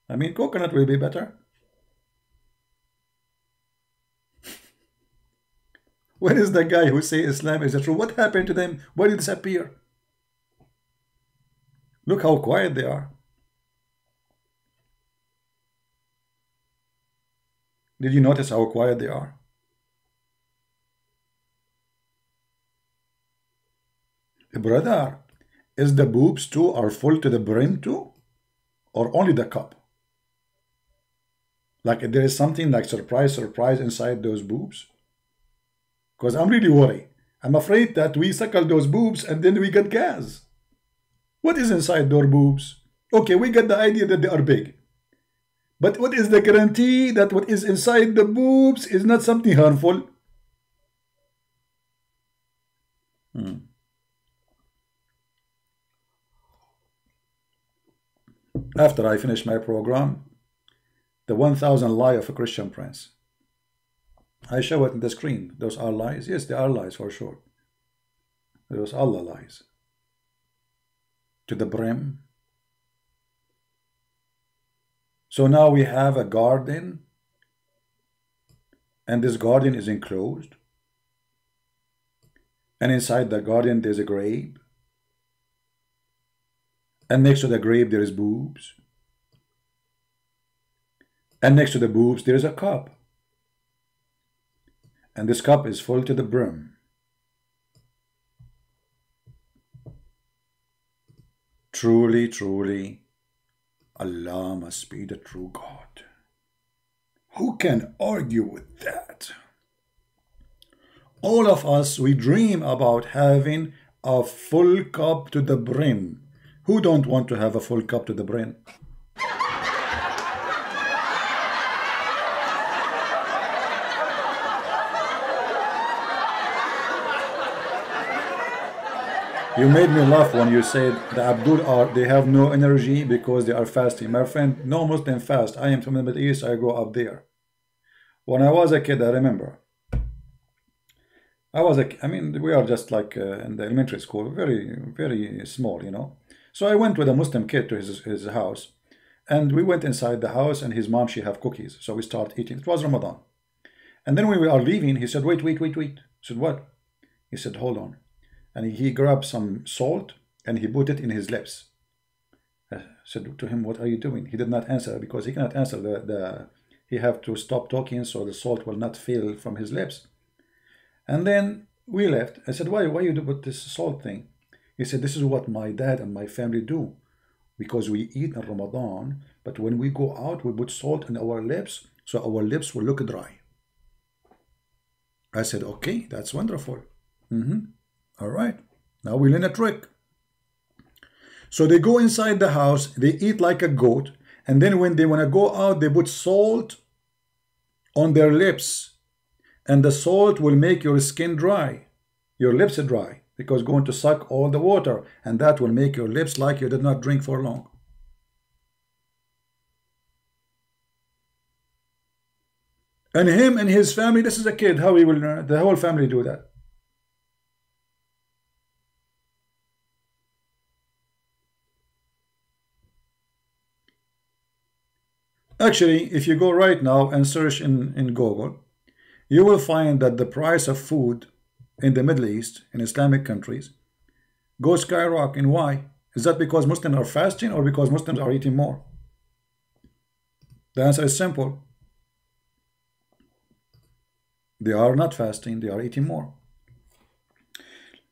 I mean, coconut will be better. Where is the guy who say Islam is true? What happened to them? Why did it disappear? Look how quiet they are. Did you notice how quiet they are? Brother, is the boobs too are full to the brim too? Or only the cup? Like there is something like surprise inside those boobs? Because I'm really worried. I'm afraid that we suckle those boobs and then we get gas. What is inside those boobs? Okay, we get the idea that they are big. But what is the guarantee that what is inside the boobs is not something harmful? after I finish my program, the 1000 lie of a Christian prince. I show it in the screen. Those are lies. Yes, they are lies for sure. Those Allah lies. To the brim. So now we have a garden, and this garden is enclosed, and inside the garden there's a grape, and next to the grape there is boobs, and next to the boobs there is a cup, and this cup is full to the brim. Truly, truly, Allah must be the true God. Who can argue with that? All of us, we dream about having a full cup to the brim. Who don't want to have a full cup to the brim? You made me laugh when you said the Abdul they have no energy because they are fasting. My friend, no Muslim fast. I am from the Middle East. I grew up there. When I was a kid, I remember. I mean, we are just like in the elementary school, very, very small, you know. So I went with a Muslim kid to his house, and we went inside the house, and his mom, she have cookies. So we start eating. It was Ramadan. And then when we are leaving, he said, wait. I said, what? He said, hold on. And he grabbed some salt and he put it in his lips. I said to him, what are you doing? He did not answer because he cannot answer. He have to stop talking so the salt will not fall from his lips. And then we left. I said, why you do with this salt thing? He said, this is what my dad and my family do. Because we eat in Ramadan, but when we go out, we put salt in our lips so our lips will look dry. I said, okay, that's wonderful. All right, now we learn a trick. So they go inside the house, they eat like a goat, and then when they want to go out, they put salt on their lips, and the salt will make your skin dry, your lips are dry, because it's going to suck all the water, and that will make your lips like you did not drink for long. And him and his family, this is a kid, how he will learn? The whole family do that. Actually, if you go right now and search in Google, you will find that the price of food in the Middle East, in Islamic countries, goes skyrocketing. Why? Is that because Muslims are fasting or because Muslims are eating more? The answer is simple. They are not fasting, they are eating more.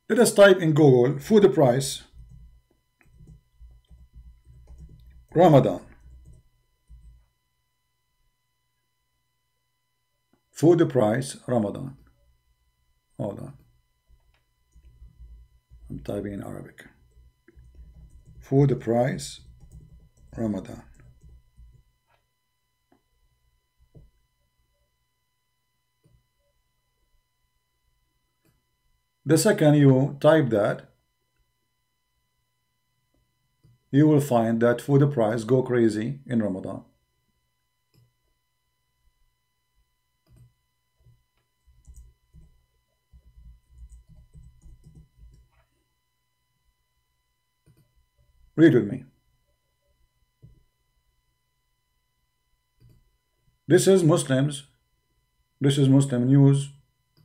Let us type in Google, food price, Ramadan. Food price, Ramadan. Hold on. I'm typing in Arabic. Food price, Ramadan. The second you type that, you will find that food price go crazy in Ramadan. Read with me. This is Muslims. This is Muslim news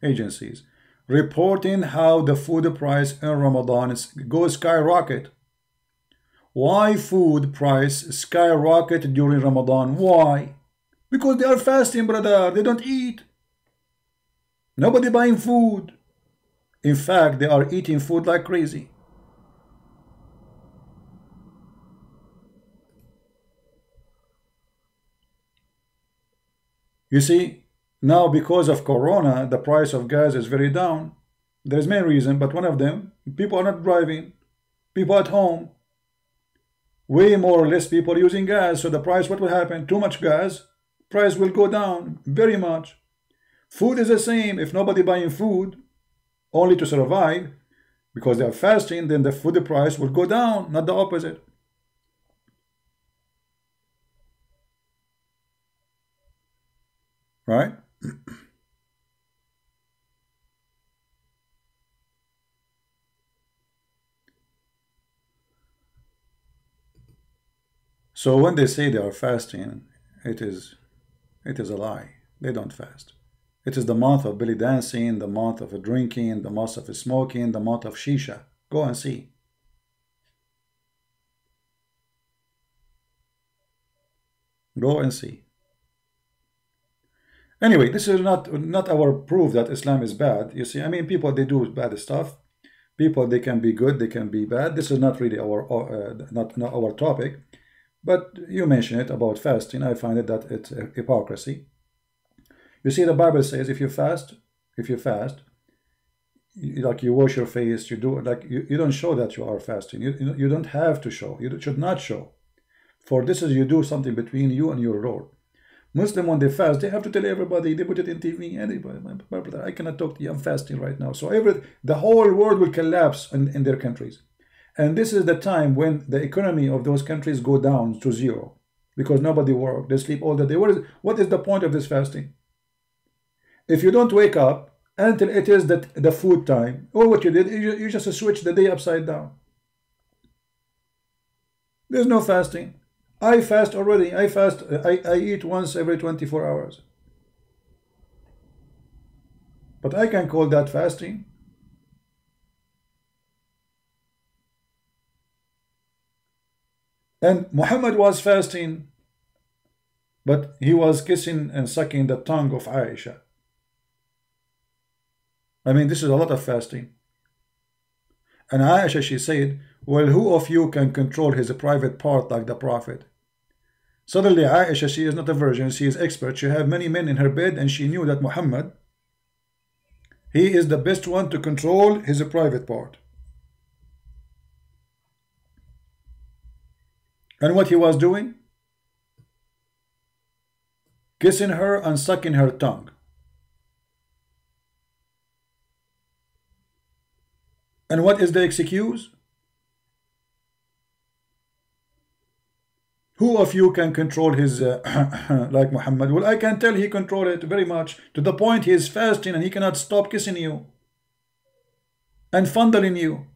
agencies reporting how the food price in Ramadan goes skyrocket. Why food price skyrocket during Ramadan? Why? Because they are fasting, brother. They don't eat. Nobody buying food. In fact, they are eating food like crazy. You see, now because of Corona, the price of gas is very down. There is many reasons, but one of them, people are not driving. People at home. Way more or less people using gas. So the price, what will happen? Too much gas, price will go down very much. Food is the same. If nobody buying food only to survive, because they are fasting, then the food price will go down, not the opposite. right? So when they say they are fasting, it is a lie. They don't fast. It is the month of belly dancing, the month of drinking, the month of smoking, the month of shisha. Go and see. Go and see. Anyway, this is not our proof that Islam is bad. You see, I mean, people, they do bad stuff. People, they can be good, they can be bad. This is not really our not our topic. But you mention it about fasting. I find it that it's a hypocrisy. You see, the Bible says if you fast, like you wash your face, you do like you don't show that you are fasting. You don't have to show. You should not show. For this is you do something between you and your Lord. Muslim, when they fast, they have to tell everybody. They put it in TV. Anybody, my brother, I cannot talk to you. I'm fasting right now. So the whole world will collapse in their countries. And this is the time when the economy of those countries go down to zero because nobody works. They sleep all the day. What is the point of this fasting? If you don't wake up until it is the food time, or what you did, you just switch the day upside down. There's no fasting. I fast already. I eat once every 24 hours. But I can call that fasting. And Muhammad was fasting, but he was kissing and sucking the tongue of Aisha. I mean, this is a lot of fasting. And Aisha, she said, well, who of you can control his private part like the Prophet? Suddenly, Aisha, she is not a virgin, she is expert. She had many men in her bed, and she knew that Muhammad, he is the best one to control his private part. And what he was doing? Kissing her and sucking her tongue. And what is the excuse? Who of you can control his like Muhammad? Well, I can tell he controlled it very much, to the point he is fasting and he cannot stop kissing you and fondling you.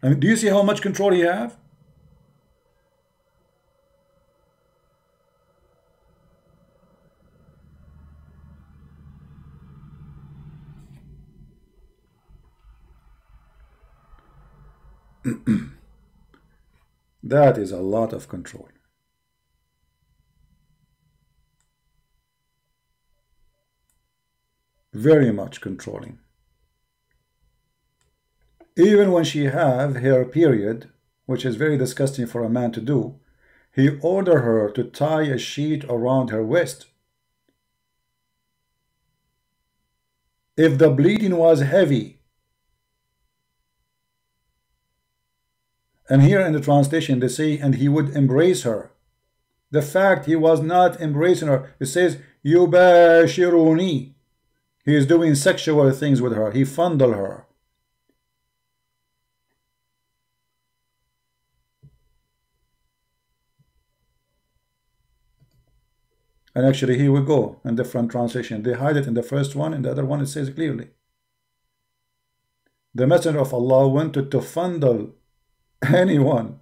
And do you see how much control he have? That is a lot of control. Very much controlling. Even when she have her period, which is very disgusting for a man to do, he ordered her to tie a sheet around her waist. If the bleeding was heavy, and here in the translation they say, and he would embrace her. The fact he was not embracing her, it says, yubashiruni. He is doing sexual things with her. He fondled her. And actually here we go in different translation. They hide it in the first one, in the other one it says clearly. The Messenger of Allah wanted to fondle any one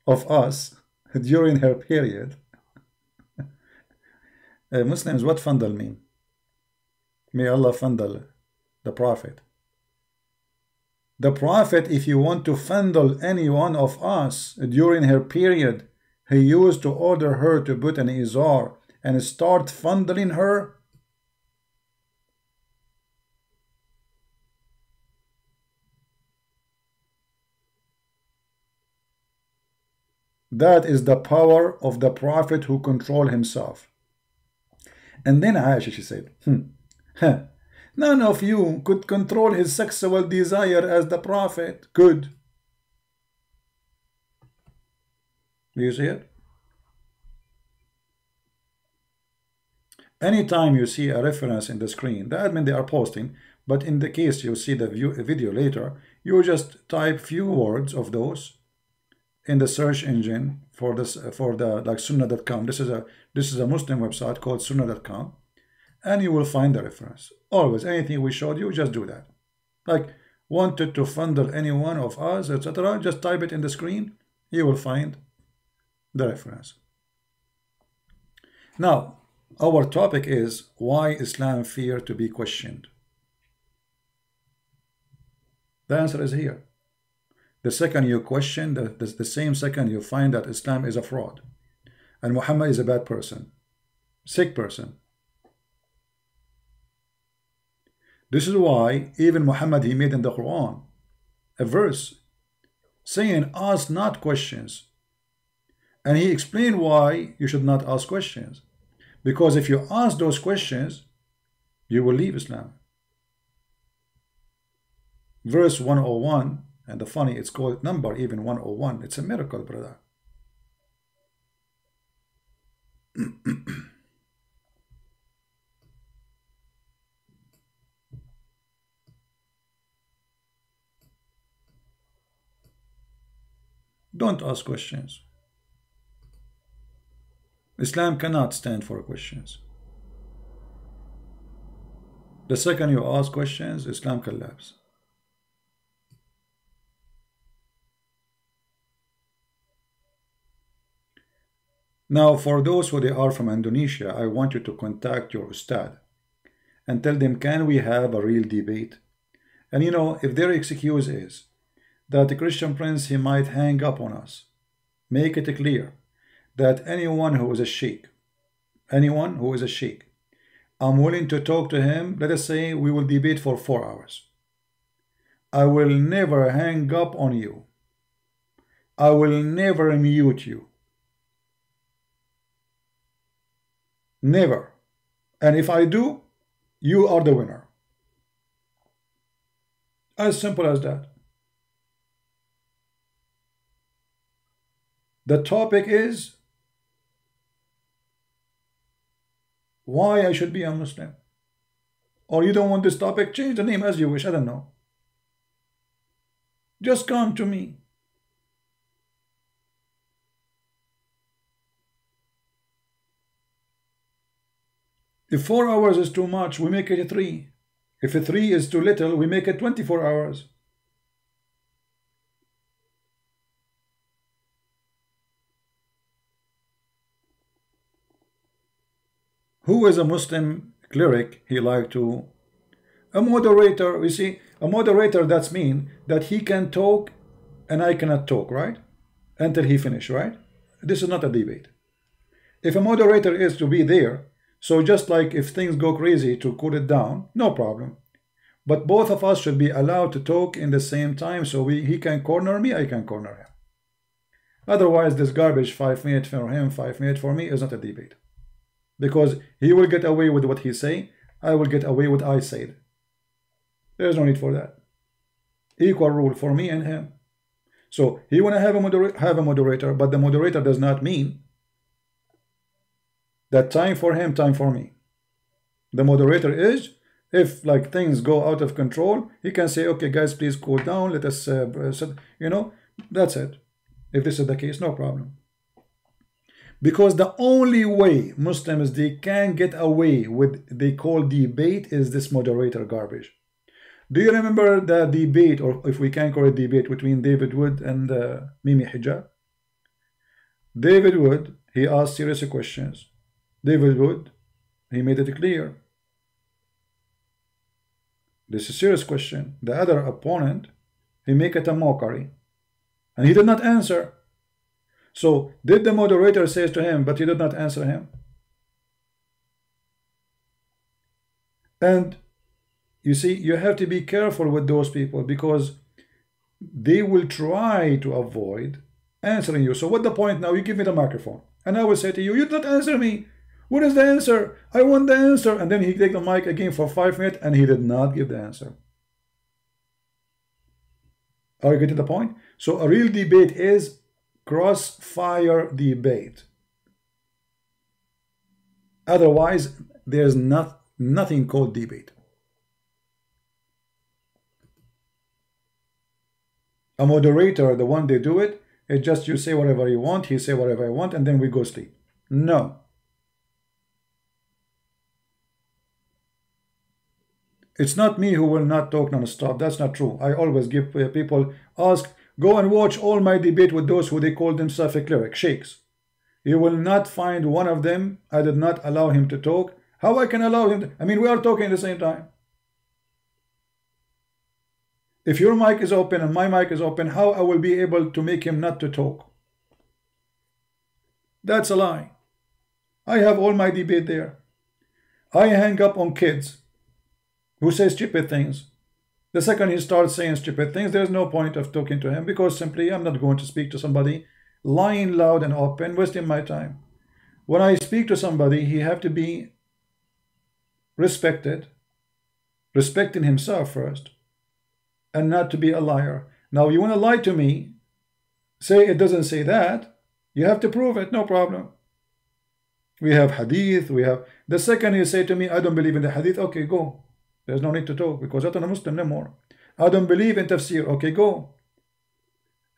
of us during her period. Muslims, what fondle mean? May Allah fondle the Prophet. The Prophet, if you want to fondle any one of us during her period, he used to order her to put an izar and start fondling her. That is the power of the Prophet who controlled himself. And then Aisha, she said, none of you could control his sexual desire as the Prophet could. Do you see it? Anytime you see a reference in the screen, the admin, they are posting, but in the case you see the video later, you just type few words of those, in the search engine for this for the like sunnah.com. This is a Muslim website called sunnah.com, and you will find the reference. Always, anything we showed you, just do that. Like, wanted to fundle any one of us, etc., just type it in the screen, you will find the reference. Now, our topic is why Islam fear to be questioned. The answer is here. The second you question, the same second you find that Islam is a fraud and Muhammad is a bad person, sick person. This is why even Muhammad, he made in the Quran a verse saying, ask not questions. And he explained why you should not ask questions. Because if you ask those questions, you will leave Islam. Verse 101, and the funny, it's called number even 101. It's a miracle, brother. Don't ask questions. Islam cannot stand for questions. The second you ask questions, Islam collapses. Now, for those who they are from Indonesia, I want you to contact your ustad and tell them, can we have a real debate? And you know, if their excuse is that the Christian prince, he might hang up on us, make it clear that anyone who is a sheikh, I'm willing to talk to him. Let us say we will debate for 4 hours. I will never hang up on you. I will never mute you. Never. And if I do, you are the winner. As simple as that. The topic is why I should be a Muslim. Or you don't want this topic, change the name as you wish, I don't know. Just come to me. If 4 hours is too much, we make it 3. If 3 is too little, we make it 24 hours. Who is a Muslim cleric? He like to a moderator. You see, a moderator, that's mean that he can talk and I cannot talk, right? Until he finish, right? This is not a debate. If a moderator is to be there, so just like if things go crazy to cool it down, no problem. But both of us should be allowed to talk in the same time, so he can corner me, I can corner him. Otherwise, this garbage, 5 minutes for him, 5 minutes for me, is not a debate. Because he will get away with what he say, I will get away with what I said. There's no need for that. Equal rule for me and him. So he want to have a moderator, but the moderator does not mean that time for him, time for me. The moderator is, if like things go out of control, he can say, okay guys, please cool down, let us you know, that's it. If this is the case, no problem. Because the only way Muslims, they can get away with they call debate is this moderator garbage. Do you remember the debate, or if we can call it debate, between David Wood and Mimi Hijab? David Wood, he asked serious questions. David Wood, he made it clear. This is a serious question. The other opponent, he make it a mockery. And he did not answer. So, did the moderator say to him, but he did not answer him? And you see, you have to be careful with those people because they will try to avoid answering you. So, what's the point now? You give me the microphone. And I will say to you, you did not answer me. What is the answer? I want the answer. And then he take the mic again for 5 minutes and he did not give the answer. Are you getting the point? So, a real debate is crossfire debate. Otherwise, there's nothing called debate. A moderator, the one they do it, It's just you say whatever you want, he say whatever I want, and then we go sleep. No. It's not me who will not talk non-stop. That's not true. I always give people, go and watch all my debate with those who they call themselves a cleric, sheikhs. You will not find one of them. I did not allow him to talk. How I can allow him I mean, we are talking at the same time. If your mic is open and my mic is open, how I will be able to make him not to talk? That's a lie. I have all my debate there. I hang up on kids who say stupid things. The second he starts saying stupid things, there's no point of talking to him, because simply I'm not going to speak to somebody lying loud and open, wasting my time. When I speak to somebody, he have to be respected, respecting himself first, and not to be a liar. Now, you want to lie to me, say it doesn't say that, you have to prove it, no problem. We have hadith, we have... The second you say to me, I don't believe in the hadith, okay, go. There's no need to talk, because I'm not a Muslim no more. I don't believe in tafsir, okay, go.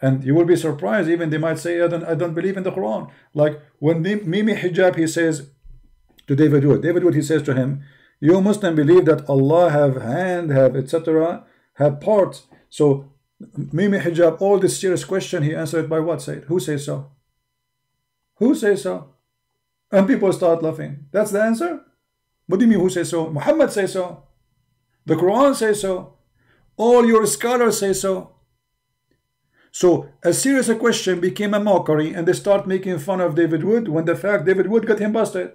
And you will be surprised, even they might say, I don't believe in the Quran. Like when Mimi Hijab, he says to David Wood, he says to him, you Muslim believe that Allah have hand, have etc., have parts. So Mimi Hijab, all this serious question, he answered it by what? Said, who says so? Who says so? And people start laughing. That's the answer? What do you mean, who says so? Muhammad says so. The Quran says so. All your scholars say so. So a serious question became a mockery, and they start making fun of David Wood, when the fact David Wood got him busted.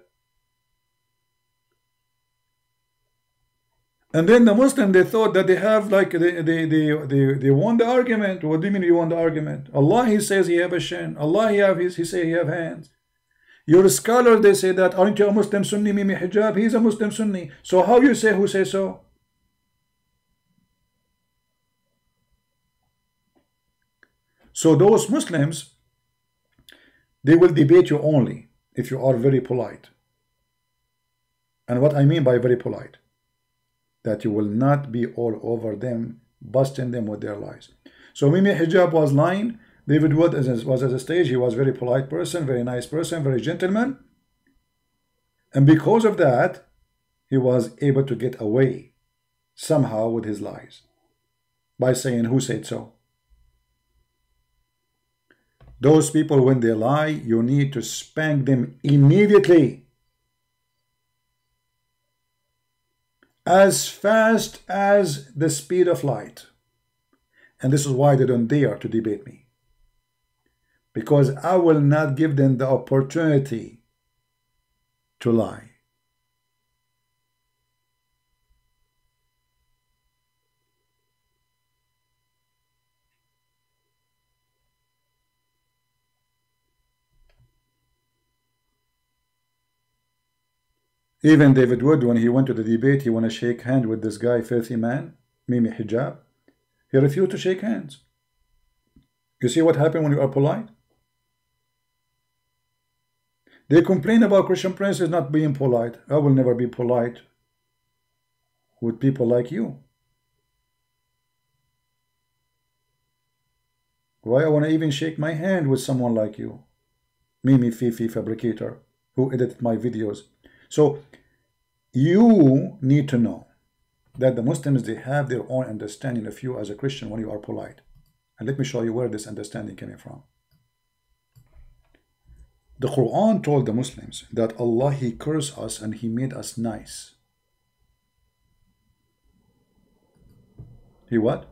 And then the Muslim, they thought that they have like they won the argument. What do you mean you won the argument? Allah, he says he have a shin. Allah, he say he have hands. Your scholar, they say that, aren't you a Muslim Sunni, Mimi Hijab? He's a Muslim Sunni. So how you say who say so? So those Muslims, they will debate you only if you are very polite. And what I mean by very polite, that you will not be all over them, busting them with their lies. So Mimi Hijab was lying. David Wood was at a stage, he was a very polite person, very nice person, very gentleman. And because of that, he was able to get away somehow with his lies by saying, who said so? Those people, when they lie, you need to spank them immediately, as fast as the speed of light. And this is why they don't dare to debate me, because I will not give them the opportunity to lie. Even David Wood, when he went to the debate, he wanted to shake hands with this guy, filthy man, Mimi Hijab. He refused to shake hands. You see what happened when you are polite? They complain about Christian princes not being polite. I will never be polite with people like you. Why I want to even shake my hand with someone like you, Mimi Fifi Fabricator, who edited my videos. So you need to know that the Muslims, they have their own understanding of you as a Christian when you are polite. And let me show you where this understanding came from. The Quran told the Muslims that Allah, he cursed us and he made us nice. He what?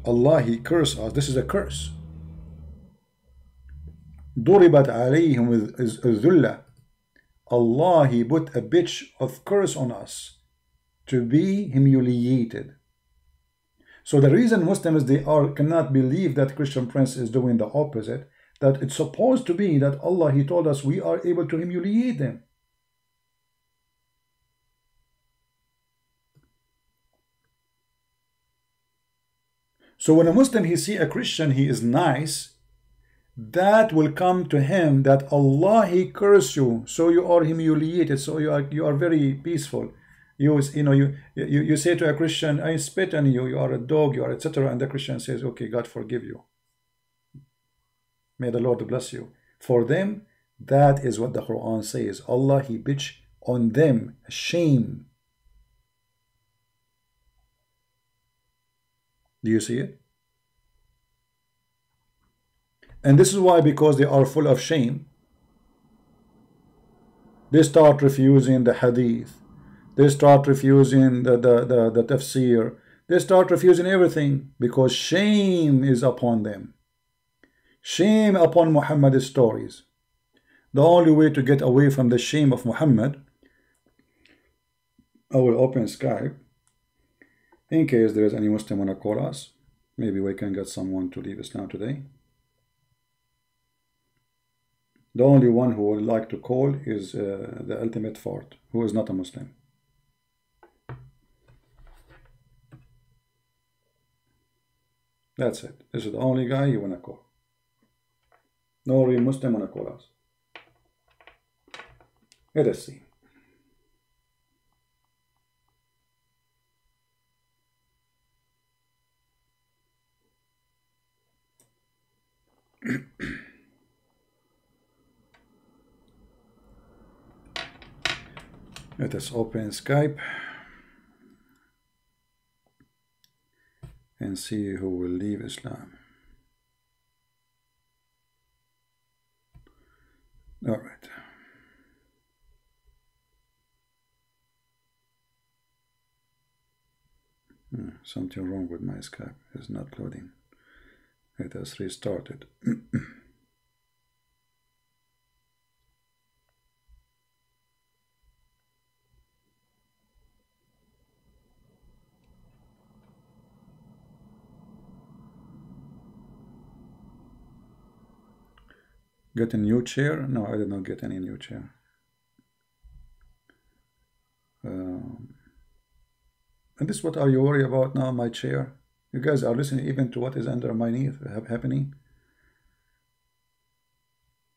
Allah, he cursed us. This is a curse. ضربت عليهم الذلة. Allah, he put a bitch of curse on us to be humiliated. So the reason Muslims, they cannot believe that Christian prince is doing the opposite, that it's supposed to be that Allah, he told us we are able to humiliate them. So when a Muslim, he see a Christian, he is nice, that will come to him that Allah, he curse you, so you are humiliated, so you are very peaceful. You say to a Christian, I spit on you, you are a dog, you are etc., and the Christian says, okay, God forgive you. May the Lord bless you. For them, that is what the Quran says. Allah, He pitch on them shame. Do you see it? And this is why, because they are full of shame, they start refusing the hadith. They start refusing the tafsir. They start refusing everything because shame is upon them. Shame upon Muhammad's stories. The only way to get away from the shame of Muhammad, I will open Skype in case there is any Muslim want to call us. Maybe we can get someone to leave Islam today. The only one who would like to call is the ultimate fort, who is not a Muslim. That's it. This is the only guy you want to call. No real Muslim want to call us. Let us see. Let us open Skype and see who will leave Islam. All right. Something wrong with my Skype. It's not loading. Let us restart it. Get a new chair? No, I did not get any new chair. And this, what are you worried about now, my chair? You guys are listening even to what is under my knee happening.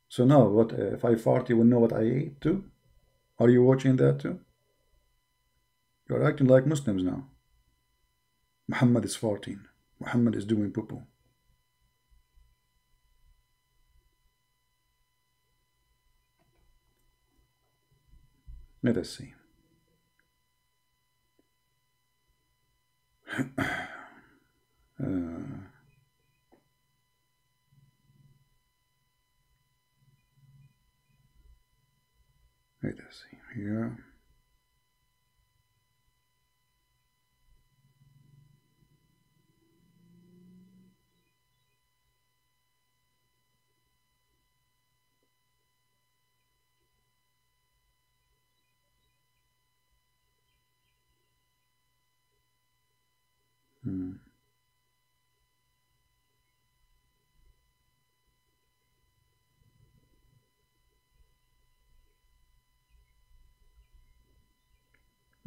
So now, what if I fart, you will know what I ate too? Are you watching that too? You're acting like Muslims now. Muhammad is farting. Muhammad is doing poo-poo. Let us see. Let us see here.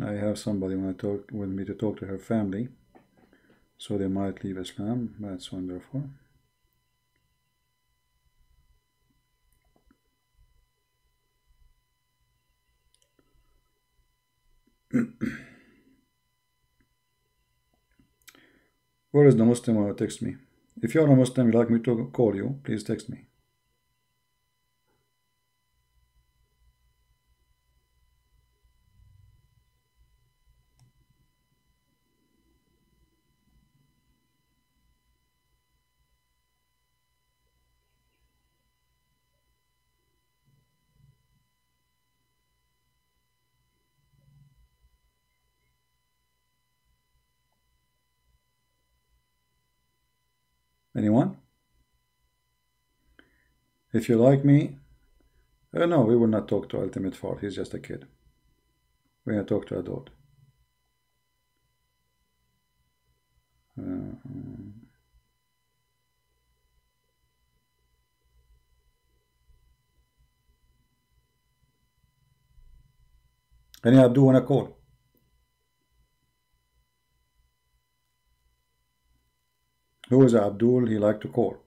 I have somebody want to talk with me to talk to her family, so they might leave Islam. That's wonderful. Where is the Muslim who text me? If you're a Muslim, you'd like me to call you, please text me. Anyone? If you like me, no, we will not talk to Ultimate Fort. He's just a kid. We're going to talk to adult. Any Abdul want to call? Who is Abdul? He like to call.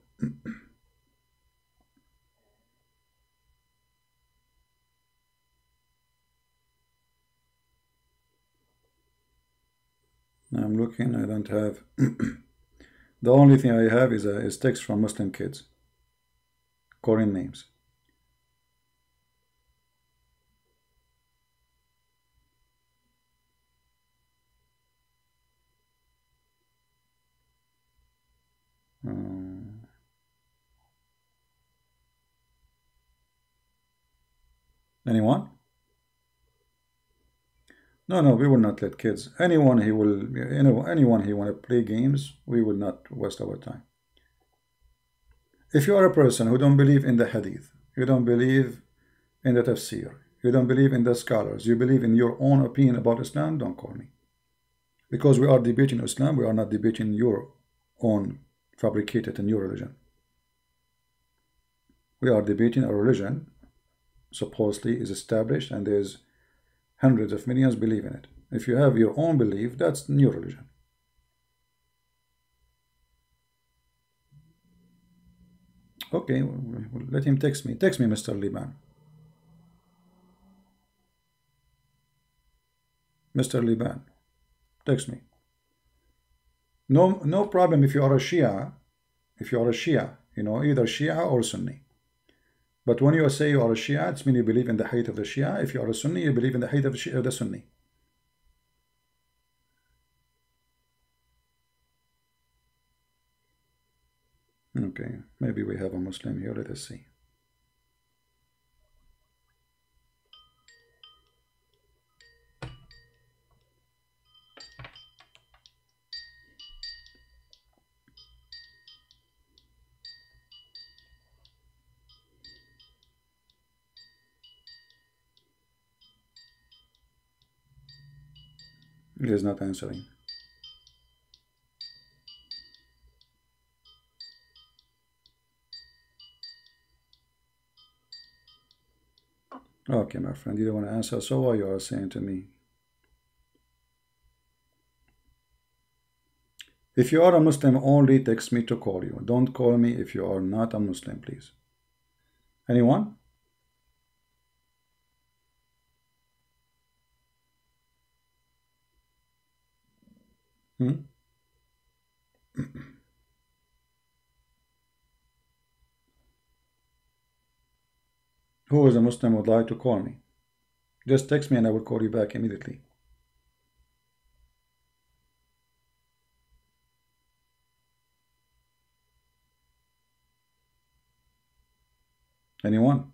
I'm looking. I don't have. The only thing I have is text from Muslim kids. Korean names. Anyone? No, no, we will not let kids. Anyone he will, anyone he want to play games, we will not waste our time. If you are a person who don't believe in the hadith, you don't believe in the tafsir, you don't believe in the scholars, you believe in your own opinion about Islam, don't call me. Because we are debating Islam, we are not debating your own fabricated and your religion. We are debating a religion supposedly is established and there's hundreds of millions believe in it. If you have your own belief, that's your religion. Okay, let him text me. Text me, Mr. Liban. Mr. Liban, text me. No problem if you are a Shia. If you are a Shia, either Shia or Sunni. But when you say you are a Shia, it means you believe in the height of the Shia. If you are a Sunni, you believe in the height of the Sunni. Okay, maybe we have a Muslim here. Let us see. He is not answering. Okay, my friend, you don't want to answer, so what you are saying to me? If you are a Muslim, only text me to call you. Don't call me if you are not a Muslim, please. Anyone? Who is a Muslim would like to call me? Just text me and I will call you back immediately. Anyone?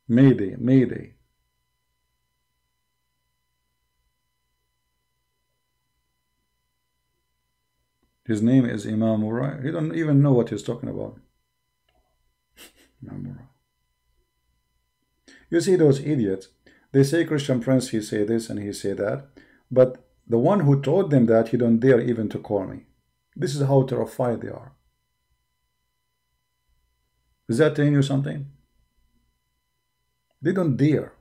Mayday, Mayday. His name is Imam Mura. He don't even know what he's talking about. Imam Mura. You see those idiots, they say Christian Prince, he say this and he say that, but the one who told them that, he don't dare even to call me. This is how terrified they are. Is that telling you something? They don't dare.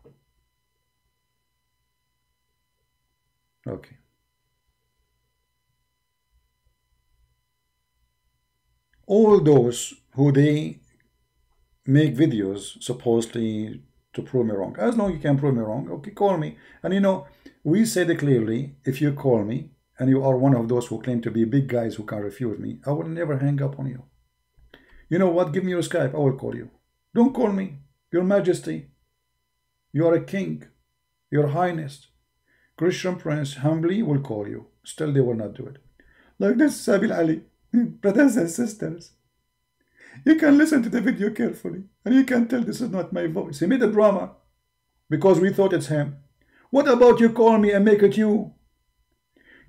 Okay. All those who they make videos supposedly to prove me wrong. As long as you can prove me wrong, okay, call me. And we said it clearly, if you call me and you are one of those who claim to be big guys who can refute me, I will never hang up on you. You know what? Give me your Skype. I will call you. Don't call me. Your Majesty. You are a king. Your Highness. Christian Prince humbly will call you. Still, they will not do it. Like this, Sabil Ali. Brothers and sisters, you can listen to the video carefully and you can tell this is not my voice. He made a drama because we thought it's him. What about you call me and make it you?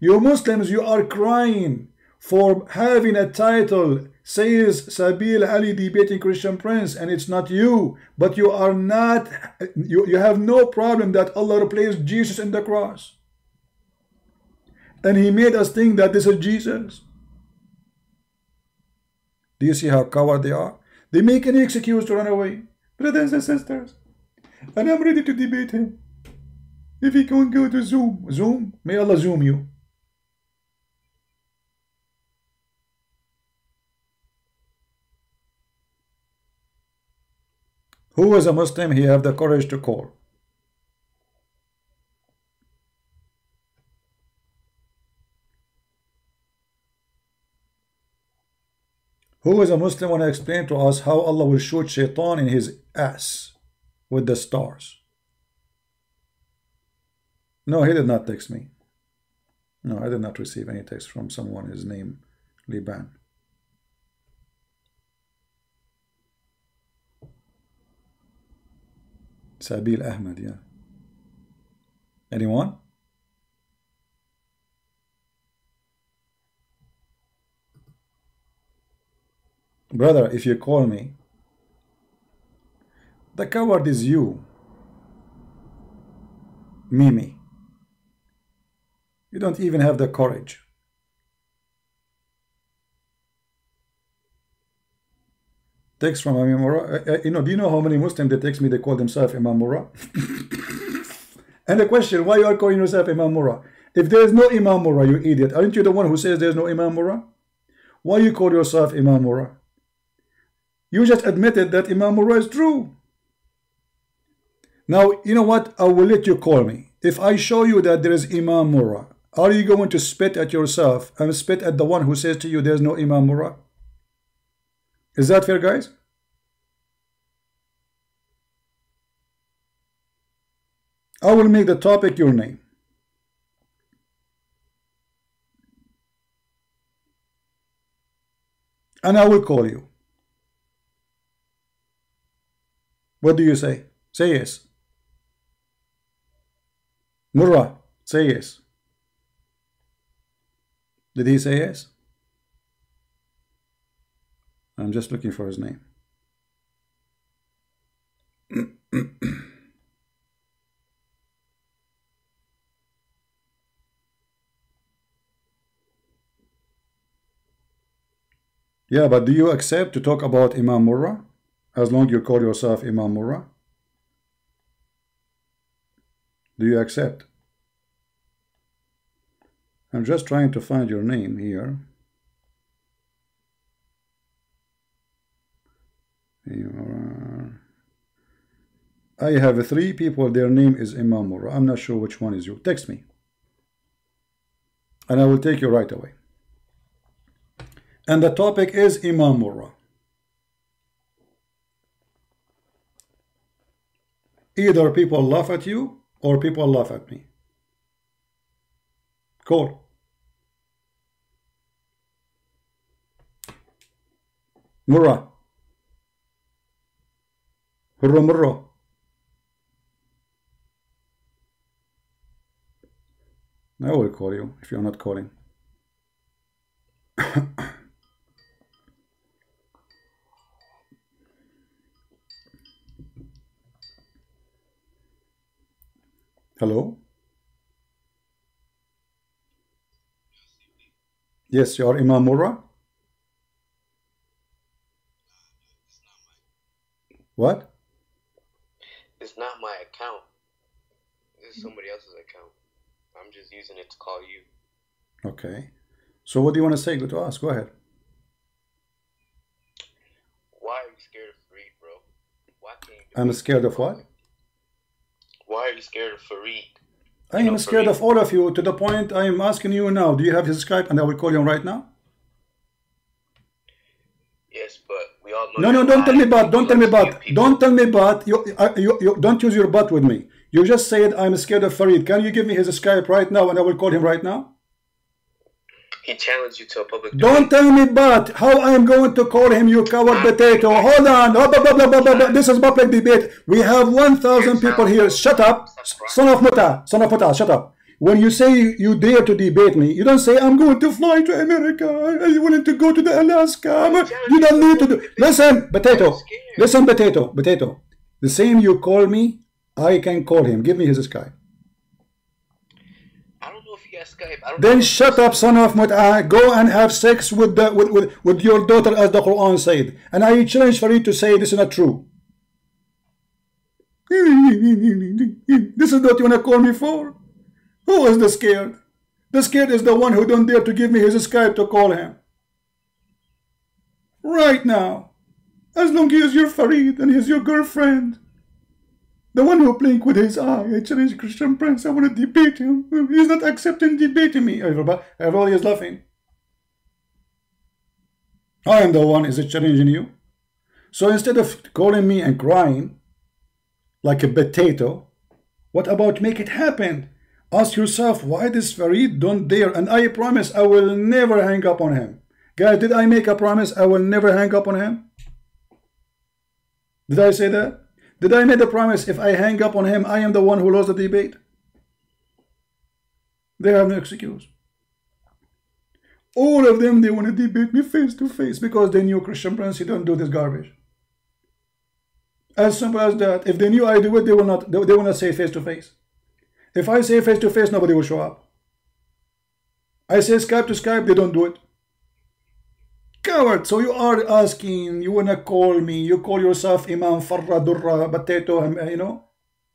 You Muslims, you are crying for having a title says Sabil Ali debating Christian Prince and it's not you, but you are not, you have no problem that Allah replaced Jesus in the cross. And he made us think that this is Jesus. Do you see how coward they are? They make any excuse to run away. Brothers and sisters, and I'm ready to debate him. If he can go to Zoom, may Allah Zoom you. Who is a Muslim, he have the courage to call. Who is a Muslim want to explain to us how Allah will shoot shaitan in his ass with the stars? No, he did not text me. No, I did not receive any text from someone, his name Liban. Sabil Ahmed, yeah. Anyone? Brother, if you call me, the coward is you, Mimi. You don't even have the courage. Text from Imam Murrah. Do you know how many Muslims they text me, they call themselves Imam Murrah? And the question, why you are calling yourself Imam Murrah? If there is no Imam Murrah, you idiot. Aren't you the one who says there is no Imam Murrah? Why you call yourself Imam Murrah? You just admitted that Imam Murrah is true. Now, you know what? I will let you call me. If I show you that there is Imam Murrah, are you going to spit at yourself and spit at the one who says to you there is no Imam Murrah? Is that fair, guys? I will make the topic your name. And I will call you. What do you say? Say yes. Murrah, say yes. Did he say yes? I'm just looking for his name. Yeah, but do you accept to talk about Imam Murrah? As long as you call yourself Imam Murrah? Do you accept? I'm just trying to find your name here. I have 3 people, their name is Imam Murrah. I'm not sure which one is you. Text me. And I will take you right away. And the topic is Imam Murrah. Either people laugh at you or people laugh at me. Call. Murrah. Hurra Murrah. I will call you if you're not calling. Hello? Yes, you are Imam Murrah? What? It's not my account. This is somebody else's account. I'm just using it to call you. Okay. So what do you want to say? Go to us. Go ahead. Why are you scared of Fareed, bro? Why can't you I'm scared of what? Why are you scared of Fareed? I am scared of all of you to the point I am asking you now. Do you have his Skype? And I will call you right now. Yes, but we all know. No, don't tell me but. Don't tell me but. Don't tell me but. You don't use your butt with me. You just said I'm scared of Fareed. Can you give me his Skype right now and I will call him right now? He challenged you to a public debate. Don't tell me but. How I am going to call him, you coward potato? Hold on. This is public debate. We have 1,000 people here. Shut up. Son of Muta. Son of Muta. Shut up. When you say you dare to debate me, you don't say I'm going to fly to America. Are you willing to go to the Alaska? You don't need to do. Listen, potato. Listen, potato. Potato. The same you call me, I can call him. Give me his Skype. I don't know if he has Skype. I don't Then know shut up, son of Mut'ah. Go and have sex with your daughter, as the Quran said. And I challenge for you to say this is not true. This is what you want to call me for? Who is the scared? The scared is the one who don't dare to give me his Skype to call him. Right now. As long as he's your Fareed and he's your girlfriend. The one who blinked with his eye. I challenge Christian Prince. I want to debate him. He's not accepting debating me. Everybody is laughing. I am the one is challenging you. So instead of calling me and crying like a potato, what about make it happen? Ask yourself why this Farid don't dare, and I promise I will never hang up on him. Guys, did I make a promise I will never hang up on him? Did I say that? Did I make a promise if I hang up on him, I am the one who lost the debate? They have no excuse. All of them, they want to debate me face to face because they knew Christian Prince, he don't do this garbage. As simple as that. If they knew I do it, they will not say face to face. If I say face to face, nobody will show up. I say Skype to Skype, they don't do it. Coward. So you are asking, you wanna call me, you call yourself Imam Farra Durra Potato, you know,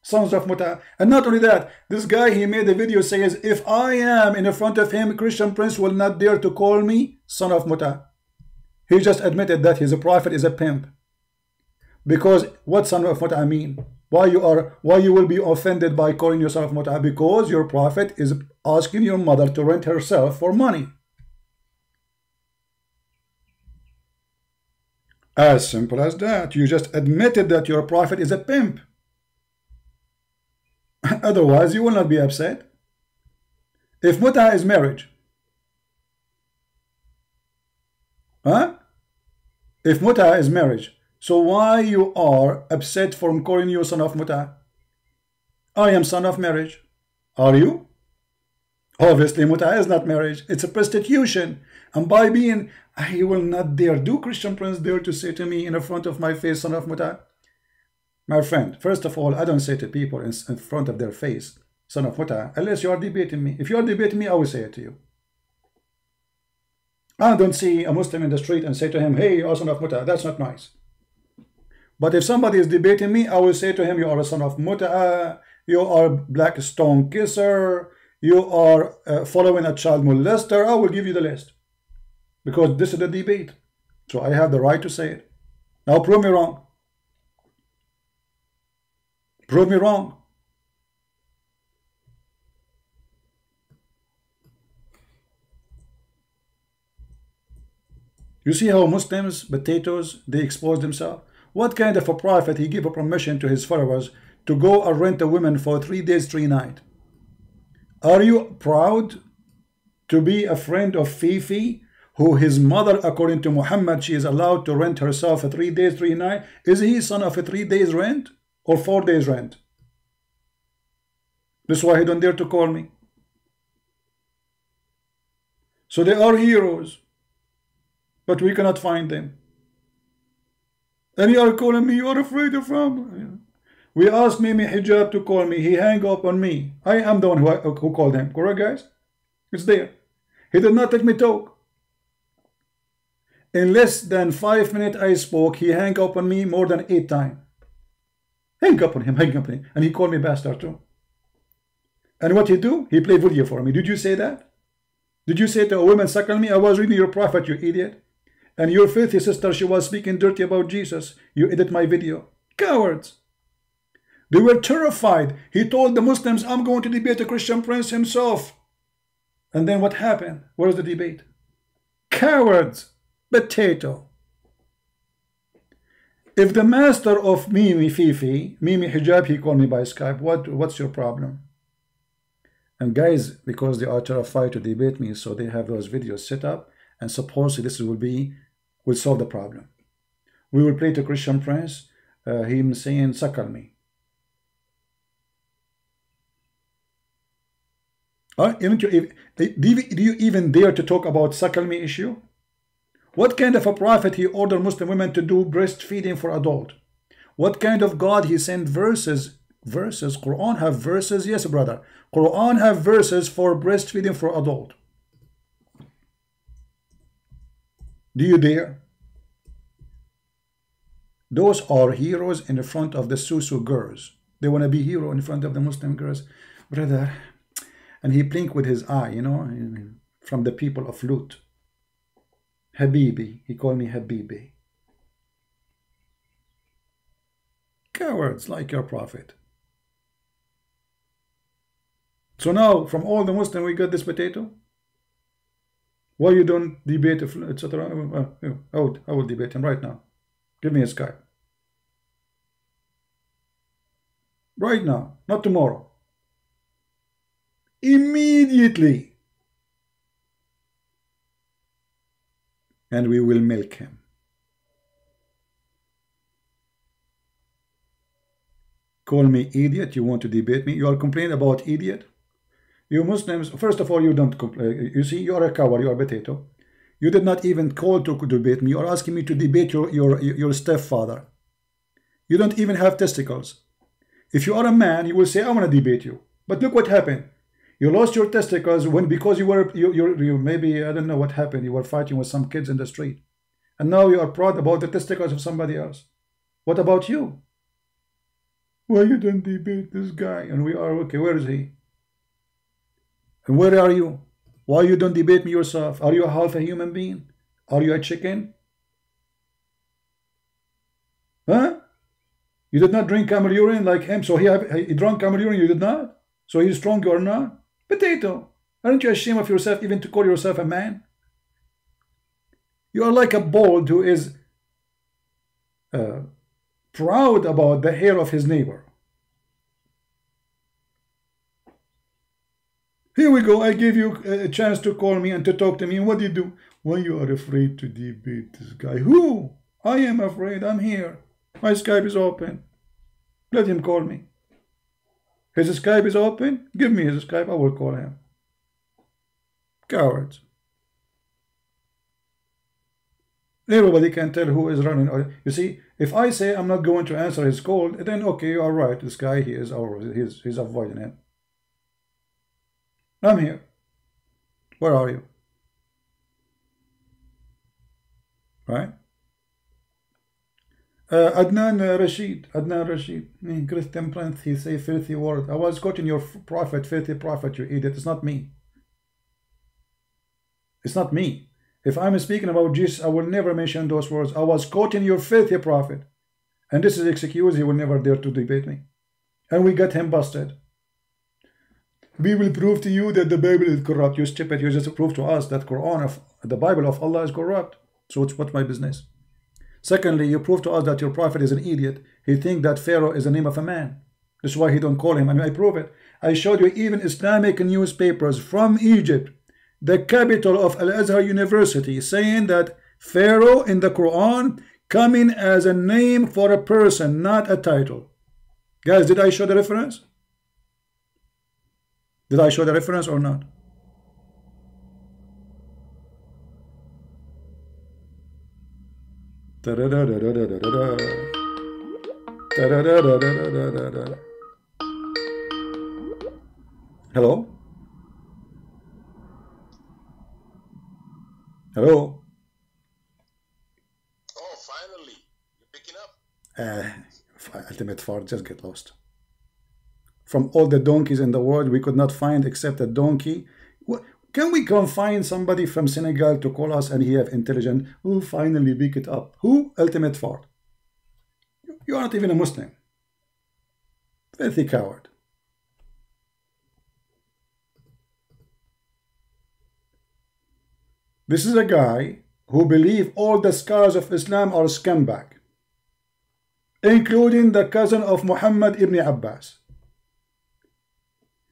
sons of Muta. And not only that, this guy, he made a video says, if I am in front of him, Christian Prince will not dare to call me son of Muta. He just admitted that his prophet is a pimp. Because what son of Muta mean? Why you will be offended by calling yourself Muta? Because your prophet is asking your mother to rent herself for money. As simple as that. You just admitted that your prophet is a pimp. Otherwise, you will not be upset. If Muta is marriage, huh? If Muta is marriage, so why you are upset from calling you son of Muta? I am son of marriage. Are you? Obviously, Muta is not marriage. It's a prostitution. And by being, I will not dare. Do Christian Prince dare to say to me in front of my face, son of Muta? My friend, first of all, I don't say to people in front of their face, son of Muta, unless you are debating me. If you are debating me, I will say it to you. I don't see a Muslim in the street and say to him, hey, you are son of Muta. That's not nice. But if somebody is debating me, I will say to him, you are a son of Muta, you are black stone kisser, you are following a child molester. I will give you the list. Because this is a debate. So I have the right to say it. Now prove me wrong. Prove me wrong. You see how Muslims, potatoes, they expose themselves? What kind of a prophet he give a permission to his followers to go and rent a woman for 3 days, 3 nights? Are you proud to be a friend of Fifi, who his mother, according to Muhammad, she is allowed to rent herself for 3 days, 3 nights? Is he son of a 3 days rent or 4 days rent? That's why he don't dare to call me. So they are heroes, but we cannot find them. And you are calling me, you are afraid of him. We asked Mimi Hijab to call me. He hang up on me. I am the one who called him. Correct, guys? It's there. He did not let me talk. In less than 5 minutes I spoke. He hang up on me more than 8 times. Hang up on him, hang up on him. And he called me bastard too. And what he do? He played video for me. Did you say that? Did you say to a woman, suckle me? I was reading your prophet, you idiot. And your filthy sister, she was speaking dirty about Jesus. You edit my video. Cowards. They were terrified. He told the Muslims, I'm going to debate the Christian Prince himself. And then what happened? Where's the debate? Cowards. Potato. If the master of Mimi Fifi, Mimi Hijab, he called me by Skype, what's your problem? And guys, because they are terrified to debate me, so they have those videos set up, and supposedly this will solve the problem. We will play to Christian Prince, him saying, suckle me. Do you even dare to talk about suckle me issue? What kind of a prophet he ordered Muslim women to do breastfeeding for adult? What kind of God he sent verses? Quran have verses? Yes, brother. Quran have verses for breastfeeding for adult. Do you dare? Those are heroes in front of the Susu girls. They want to be hero in front of the Muslim girls. Brother. And he blinked with his eye, you know, from the people of Lut. Habibi. He called me Habibi. Cowards like your prophet. So now, from all the Muslims, we got this potato. Why you don't debate, etc.? I will debate him right now. Give me a Skype. Right now, not tomorrow. Immediately. And we will milk him. Call me idiot. You want to debate me? You are complaining about idiot? You Muslims, first of all, you don't complain. You see, you are a coward. You are a potato. You did not even call to debate me. You are asking me to debate your stepfather. You don't even have testicles. If you are a man, you will say, I want to debate you. But look what happened. You lost your testicles because you maybe, I don't know what happened. You were fighting with some kids in the street. And now you are proud about the testicles of somebody else. What about you? Why you don't debate this guy? And we are, okay, where is he? And where are you? Why you don't debate me yourself? Are you half a human being? Are you a chicken? Huh? You did not drink camel urine like him, so he drank camel urine, you did not? So he's strong, you are not? Potato. Aren't you ashamed of yourself even to call yourself a man? You are like a bald who is proud about the hair of his neighbor. Here we go. I gave you a chance to call me and to talk to me. And what do you do? Why you are afraid to debate this guy? Who? I am afraid. I'm here. My Skype is open. Let him call me. His Skype is open. Give me his Skype. I will call him. Cowards. Everybody can tell who is running. You see, if I say I'm not going to answer his call, then okay, you are right. This guy, he's avoiding him. I'm here. Where are you? Right? Adnan Rashid. Christian Prince, he say filthy word. I was quoting your prophet, filthy prophet, you idiot. It's not me. It's not me. If I'm speaking about Jesus, I will never mention those words. I was quoting your filthy prophet. And this is excuse, he will never dare to debate me. And we got him busted. We will prove to you that the Bible is corrupt. You stupid, you just prove to us that the Bible of Allah is corrupt. So it's what's my business? Secondly, you prove to us that your prophet is an idiot. He thinks that Pharaoh is the name of a man. That's why he don't call him. And I prove it. I showed you even Islamic newspapers from Egypt, the capital of Al-Azhar University, saying that Pharaoh in the Quran coming as a name for a person, not a title. Guys, did I show the reference? Did I show the reference or not? Hello? Hello? Oh, finally. You're picking up. Ultimate fart, just get lost. From all the donkeys in the world, we could not find except a donkey. Can we come find somebody from Senegal to call us and he have intelligent? Who finally pick it up? Who? Ultimate fart. You are not even a Muslim. Filthy coward. This is a guy who believes all the scholars of Islam are scumbag, including the cousin of Muhammad ibn Abbas.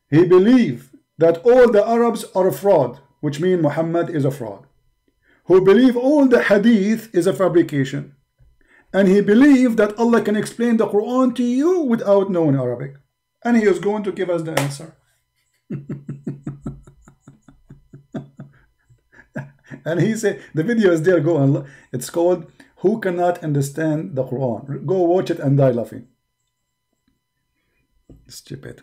He believes that all the Arabs are a fraud, which means Muhammad is a fraud. Who believe all the hadith is a fabrication. And he believes that Allah can explain the Quran to you without knowing Arabic. And he is going to give us the answer. And he said, the video is there, go and look. It's called, Who Cannot Understand the Quran? Go watch it and die laughing. Stupid.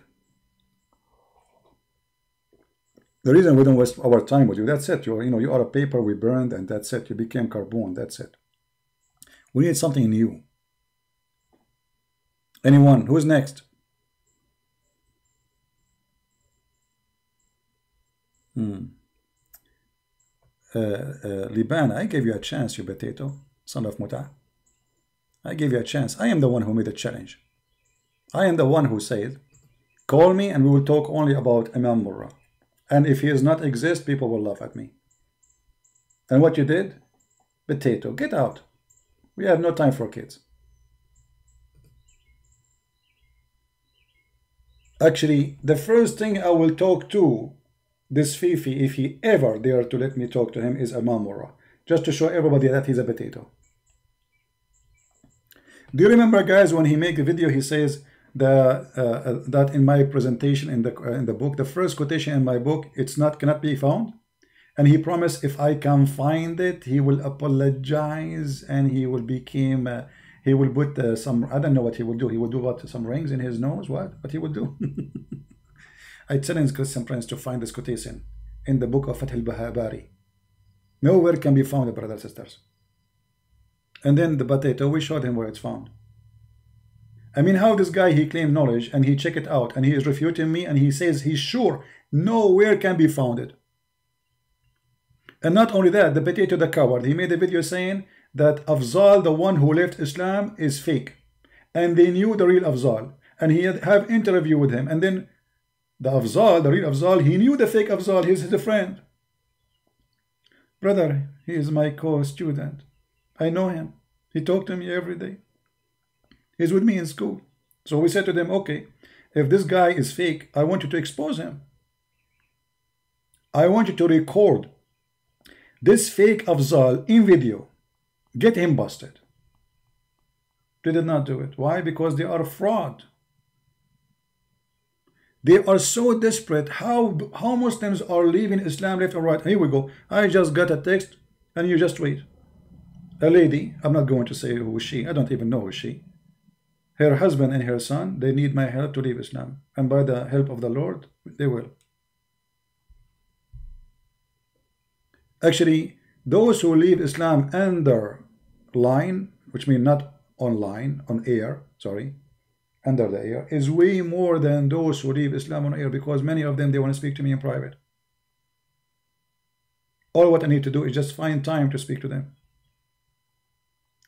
The reason we don't waste our time with you, that's it. You are a paper we burned and that's it. You became carbon, that's it. We need something new. Anyone? Who's next? Liban, I gave you a chance, you potato, son of Muta. I gave you a chance. I am the one who made the challenge. I am the one who said, call me and we will talk only about Imam Murrah. And if he does not exist, people will laugh at me. And what you did? Potato. Get out. We have no time for kids. Actually, the first thing I will talk to this Fifi, if he ever dare to let me talk to him, is Amamura. Just to show everybody that he's a potato. Do you remember, guys, when he made a video, he says that in my presentation in the book, the first quotation in my book, it's not cannot be found, and he promised if I can find it, he will apologize and he will become he will put some, I don't know what he will do. He will do what, some rings in his nose? What he will do? I challenge Christian Prince to find this quotation in the book of Fath al-Bari. Nowhere can be found, brothers and sisters. And then the potato, we showed him where it's found. I mean, how this guy, he claimed knowledge and he checked it out and he is refuting me and he says he's sure nowhere can be founded. And not only that, the potato, the coward, he made a video saying that Afzal, the one who left Islam, is fake. And they knew the real Afzal. And he had have interview with him. And then the Afzal, the real Afzal, he knew the fake Afzal. He's his friend. Brother, he is my co-student. I know him. He talked to me every day. He's with me in school. So we said to them, okay, if this guy is fake, I want you to expose him. I want you to record this fake Afzal in video. Get him busted. They did not do it. Why? Because they are fraud. They are so desperate. How Muslims are leaving Islam left and right. Here we go. I just got a text and you just wait. A lady, I'm not going to say who is she. I don't even know who is she. Her husband and her son, they need my help to leave Islam. And by the help of the Lord, they will. Actually, those who leave Islam under line, which means not online, on air, sorry, under the air, is way more than those who leave Islam on air, because many of them, they want to speak to me in private. All what I need to do is just find time to speak to them.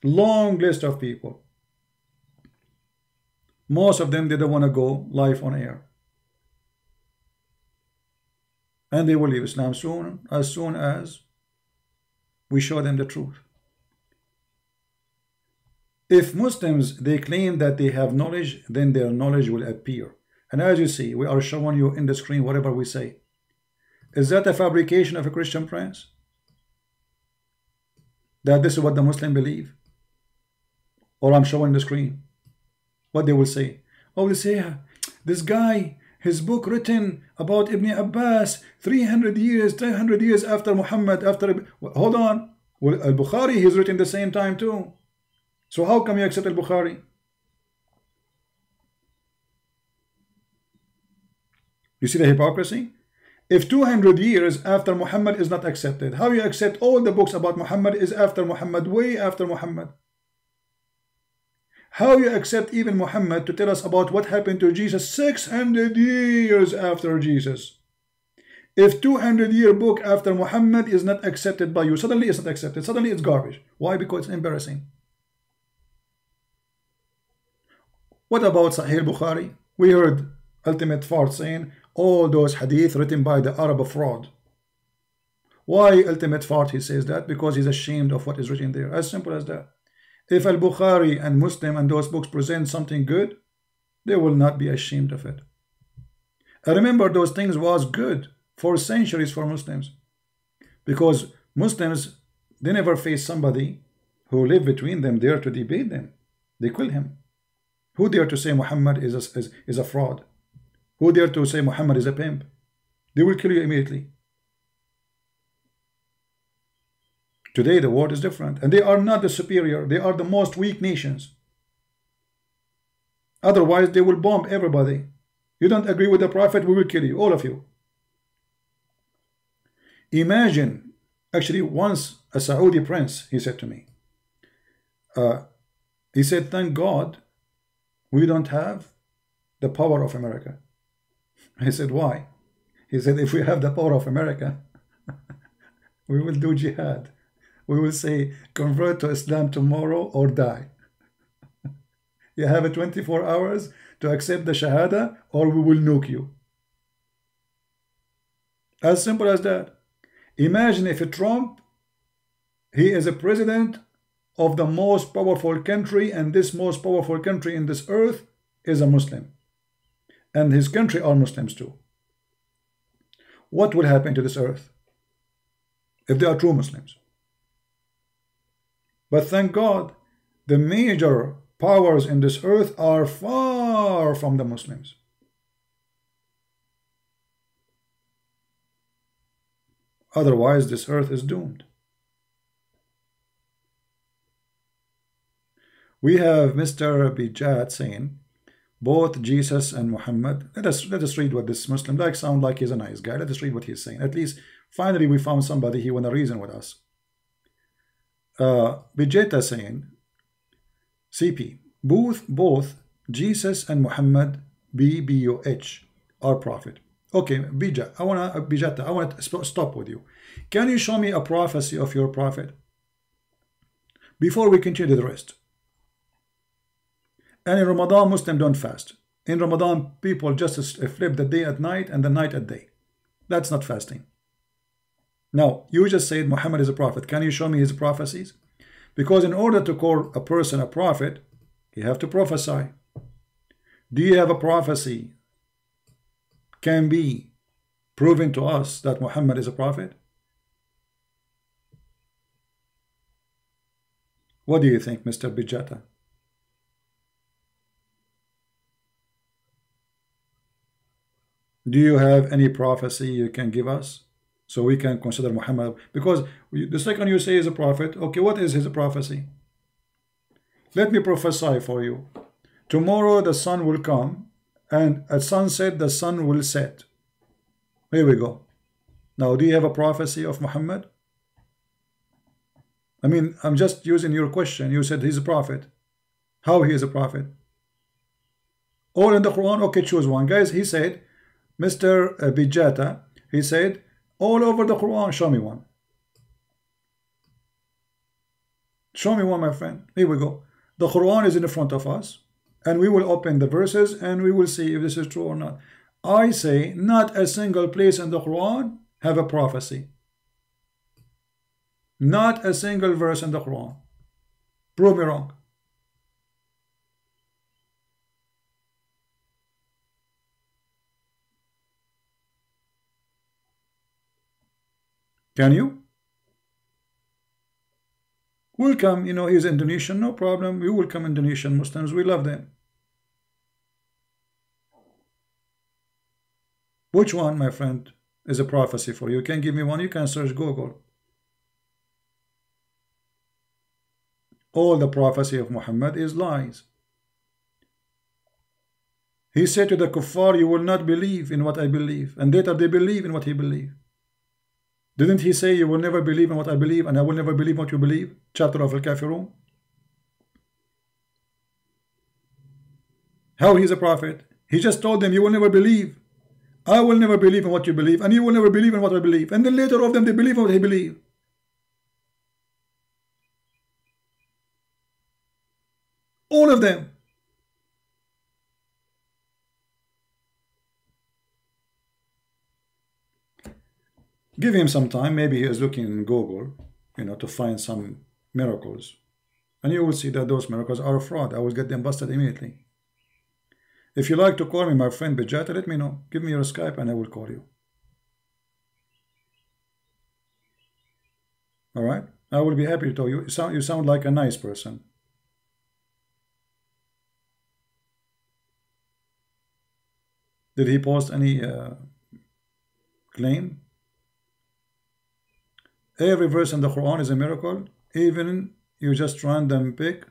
Long list of people. Most of them, they don't want to go live on air. And they will leave Islam soon as we show them the truth. If Muslims, they claim that they have knowledge, then their knowledge will appear. And as you see, we are showing you in the screen whatever we say. Is that a fabrication of a Christian Prince? That this is what the Muslim believe? Or I'm showing the screen what they will say. Oh, they say, this guy, his book written about Ibn Abbas 300 years after Muhammad, hold on. Well, Al-Bukhari, he's written the same time too. So how come you accept Al-Bukhari? You see the hypocrisy? If 200 years after Muhammad is not accepted, how you accept all the books about Muhammad is after Muhammad, way after Muhammad? How you accept even Muhammad to tell us about what happened to Jesus 600 years after Jesus? If 200-year book after Muhammad is not accepted by you, suddenly it's not accepted. Suddenly it's garbage. Why? Because it's embarrassing. What about Sahih Bukhari? We heard Ultimate Fart saying all those hadith written by the Arab fraud. Why Ultimate Fart he says that? Because he's ashamed of what is written there. As simple as that. If Al-Bukhari and Muslim and those books present something good, they will not be ashamed of it. I remember those things was good for centuries for Muslims. Because Muslims, they never face somebody who live between them there to debate them. They kill him. Who dare to say Muhammad is a fraud? Who dare to say Muhammad is a pimp? They will kill you immediately. Today the world is different, and they are not the superior. They are the most weak nations. Otherwise they will bomb everybody. You don't agree with the Prophet, we will kill you, all of you. Imagine, actually once a Saudi prince, he said to me, he said, thank God we don't have the power of America. I said, why? He said, if we have the power of America, we will do jihad. We will say, convert to Islam tomorrow or die. You have 24 hours to accept the Shahada, or we will nuke you. As simple as that. Imagine if Trump He is a president of the most powerful country, and this most powerful country in this earth is a Muslim. And his country are Muslims too. What will happen to this earth if they are true Muslims? But thank God, the major powers in this earth are far from the Muslims. Otherwise, this earth is doomed. We have Mr. Bijat saying, both Jesus and Muhammad. Let us read what this Muslim sound like he's a nice guy. Let us read what he's saying. At least finally we found somebody he want to reason with us. Bijata saying, CP, both Jesus and Muhammad BBUH are prophet. Okay, Bijata, I want to stop with you. Can you show me a prophecy of your prophet before we continue the rest? And in Ramadan, Muslims don't fast. In Ramadan, people just flip the day at night and the night at day. That's not fasting. Now, you just said Muhammad is a prophet. Can you show me his prophecies? Because in order to call a person a prophet, you have to prophesy. Do you have a prophecy can be proven to us that Muhammad is a prophet? What do you think, Mr. Bijata? Do you have any prophecy you can give us so we can consider Muhammad? Because the second you say is a prophet, okay, what is his prophecy? Let me prophesy for you. Tomorrow the sun will come, and at sunset the sun will set. Here we go. Now, do you have a prophecy of Muhammad? I mean, I'm just using your question. You said he's a prophet. How he is a prophet? All in the Quran? Okay, choose one. Guys, he said, Mr. Bijata, he said, all over the Quran, show me one. Show me one, my friend. Here we go. The Quran is in front of us, and we will open the verses and we will see if this is true or not. I say not a single place in the Quran have a prophecy. Not a single verse in the Quran. Prove me wrong. Can you? Welcome, he's Indonesian, no problem. We welcome Indonesian Muslims, we love them. Which one, my friend, is a prophecy for you? You can give me one, you can search Google. All the prophecy of Muhammad is lies. He said to the kuffar, you will not believe in what I believe. And later they believe in what he believed. Didn't he say you will never believe in what I believe and I will never believe what you believe? Chapter of Al-Kafirun. How he's a prophet? He just told them you will never believe. I will never believe in what you believe and you will never believe in what I believe. And then later of them they believe what he believed. All of them. Give him some time. Maybe he is looking in Google, to find some miracles. And you will see that those miracles are a fraud. I will get them busted immediately. If you like to call me my friend Bijata, let me know. Give me your Skype and I will call you. Alright? I will be happy to tell you. You sound like a nice person. Did he post any claim? Every verse in the Quran is a miracle. Even you just random pick.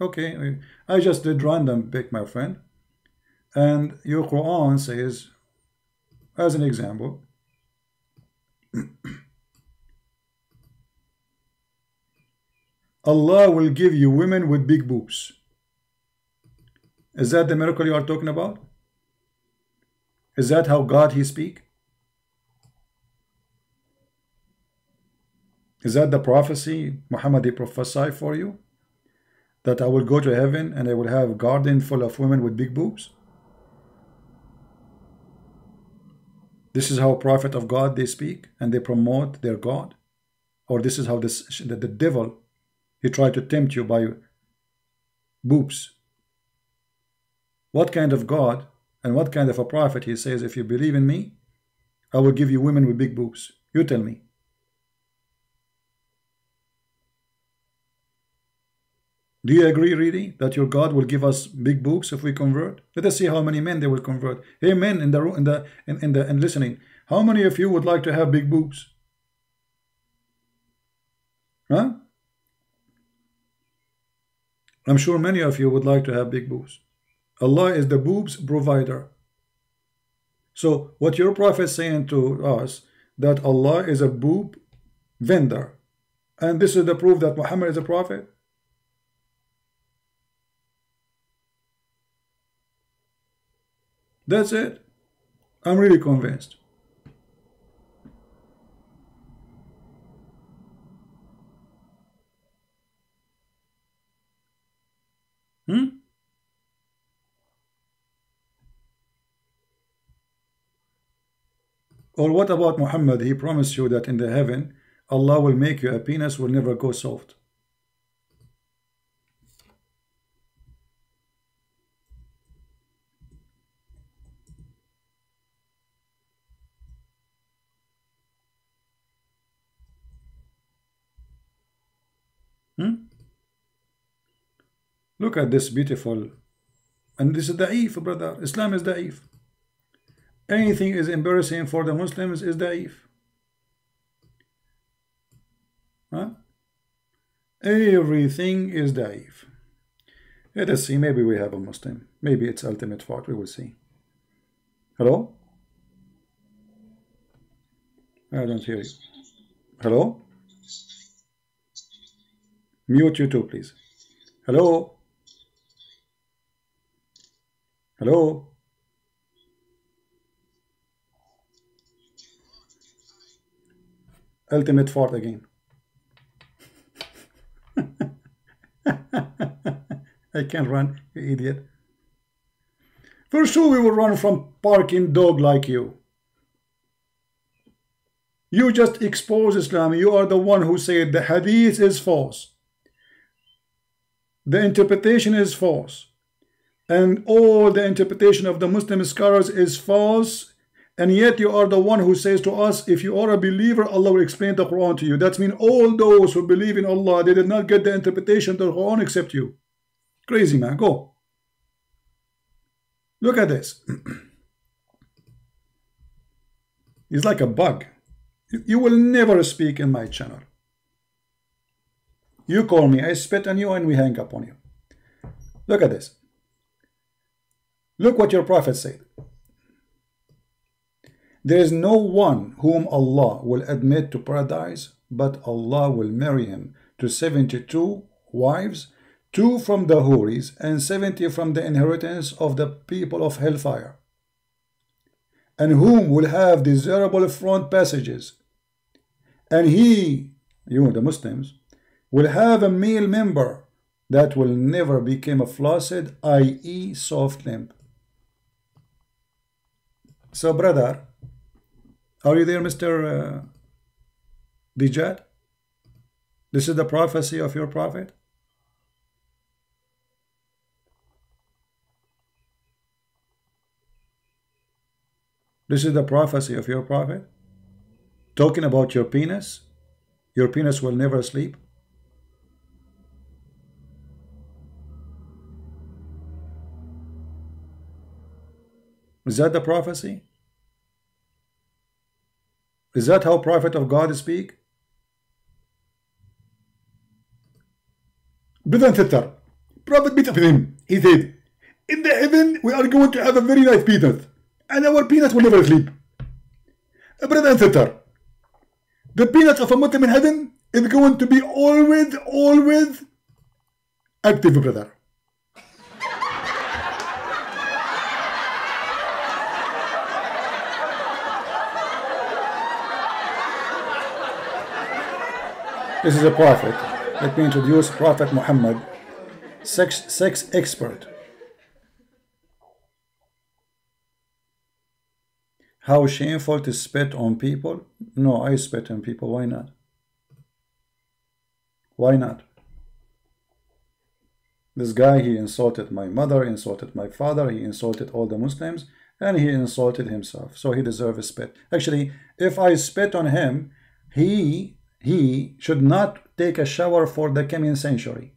Okay, I just did random pick, my friend. And your Quran says, as an example, Allah will give you women with big boobs. Is that the miracle you are talking about? Is that how God he speak? Is that the prophecy Muhammad prophesied for you? That I will go to heaven and I will have a garden full of women with big boobs? This is how prophet of God they speak and they promote their God? or this is how the devil, he tried to tempt you by boobs. What kind of God and what kind of a prophet he says, if you believe in me, I will give you women with big boobs? You tell me. Do you agree, really, that your God will give us big boobs if we convert? Let us see how many men they will convert. Hey, men in the room, in listening, how many of you would like to have big boobs? Huh? I'm sure many of you would like to have big boobs. Allah is the boobs provider. So what your prophet is saying to us, that Allah is a boob vendor, and this is the proof that Muhammad is a prophet? That's it. I'm really convinced. Or what about Muhammad? He promised you that in the heaven, Allah will make you a penis, will never go soft. Look at this beautiful, and this is da'if, brother. Islam is da'if. Anything is embarrassing for the Muslims is da'if. Huh? Everything is da'if. Let us see, maybe we have a Muslim. Maybe it's ultimate fact, we will see. Hello? I don't hear you. Hello? Mute you too, please. Hello? Hello? Ultimate fart again. I can't run, you idiot. For sure we will run from barking dog like you. You just expose Islam. You are the one who said the hadith is false. The interpretation is false. And all the interpretation of the Muslim scholars is false. And yet you are the one who says to us, if you are a believer, Allah will explain the Quran to you. That means all those who believe in Allah, they did not get the interpretation of the Quran except you. Crazy, man. Go. Look at this. He's like a bug. You will never speak in my channel. You call me, I spit on you, and we hang up on you. Look at this. Look what your prophet said. There is no one whom Allah will admit to paradise, but Allah will marry him to 72 wives, 2 from the Houris and 70 from the inheritance of the people of hellfire, and whom will have desirable front passages. And he, you the Muslims, will have a male member that will never become a flaccid, i.e. soft limb. So brother, are you there, Mr. Dijat? This is the prophecy of your prophet? This is the prophecy of your prophet? Talking about your penis? Your penis will never sleep? Is that the prophecy? Is that how prophet of God speak? Brother and sister, prophet beat up him. He said, in the heaven we are going to have a very nice penis, and our penis will never sleep. Brother and sister, the penis of a Muslim in heaven is going to be always active, brother. This is a prophet. Let me introduce Prophet Muhammad, sex expert. How shameful to spit on people? No, I spit on people. Why not? Why not? This guy, he insulted my mother, insulted my father, he insulted all the Muslims, and he insulted himself. So he deserves a spit. Actually, if I spit on him, he should not take a shower for the coming century.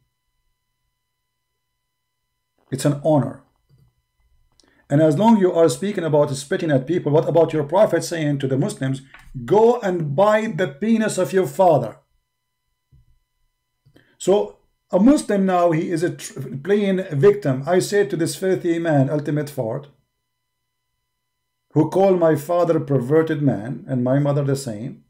It's an honor. And as long you are speaking about spitting at people, what about your prophet saying to the Muslims, go and bite the penis of your father? So a Muslim now, he is playing victim. I say to this filthy man, ultimate fart, who called my father a perverted man and my mother the same.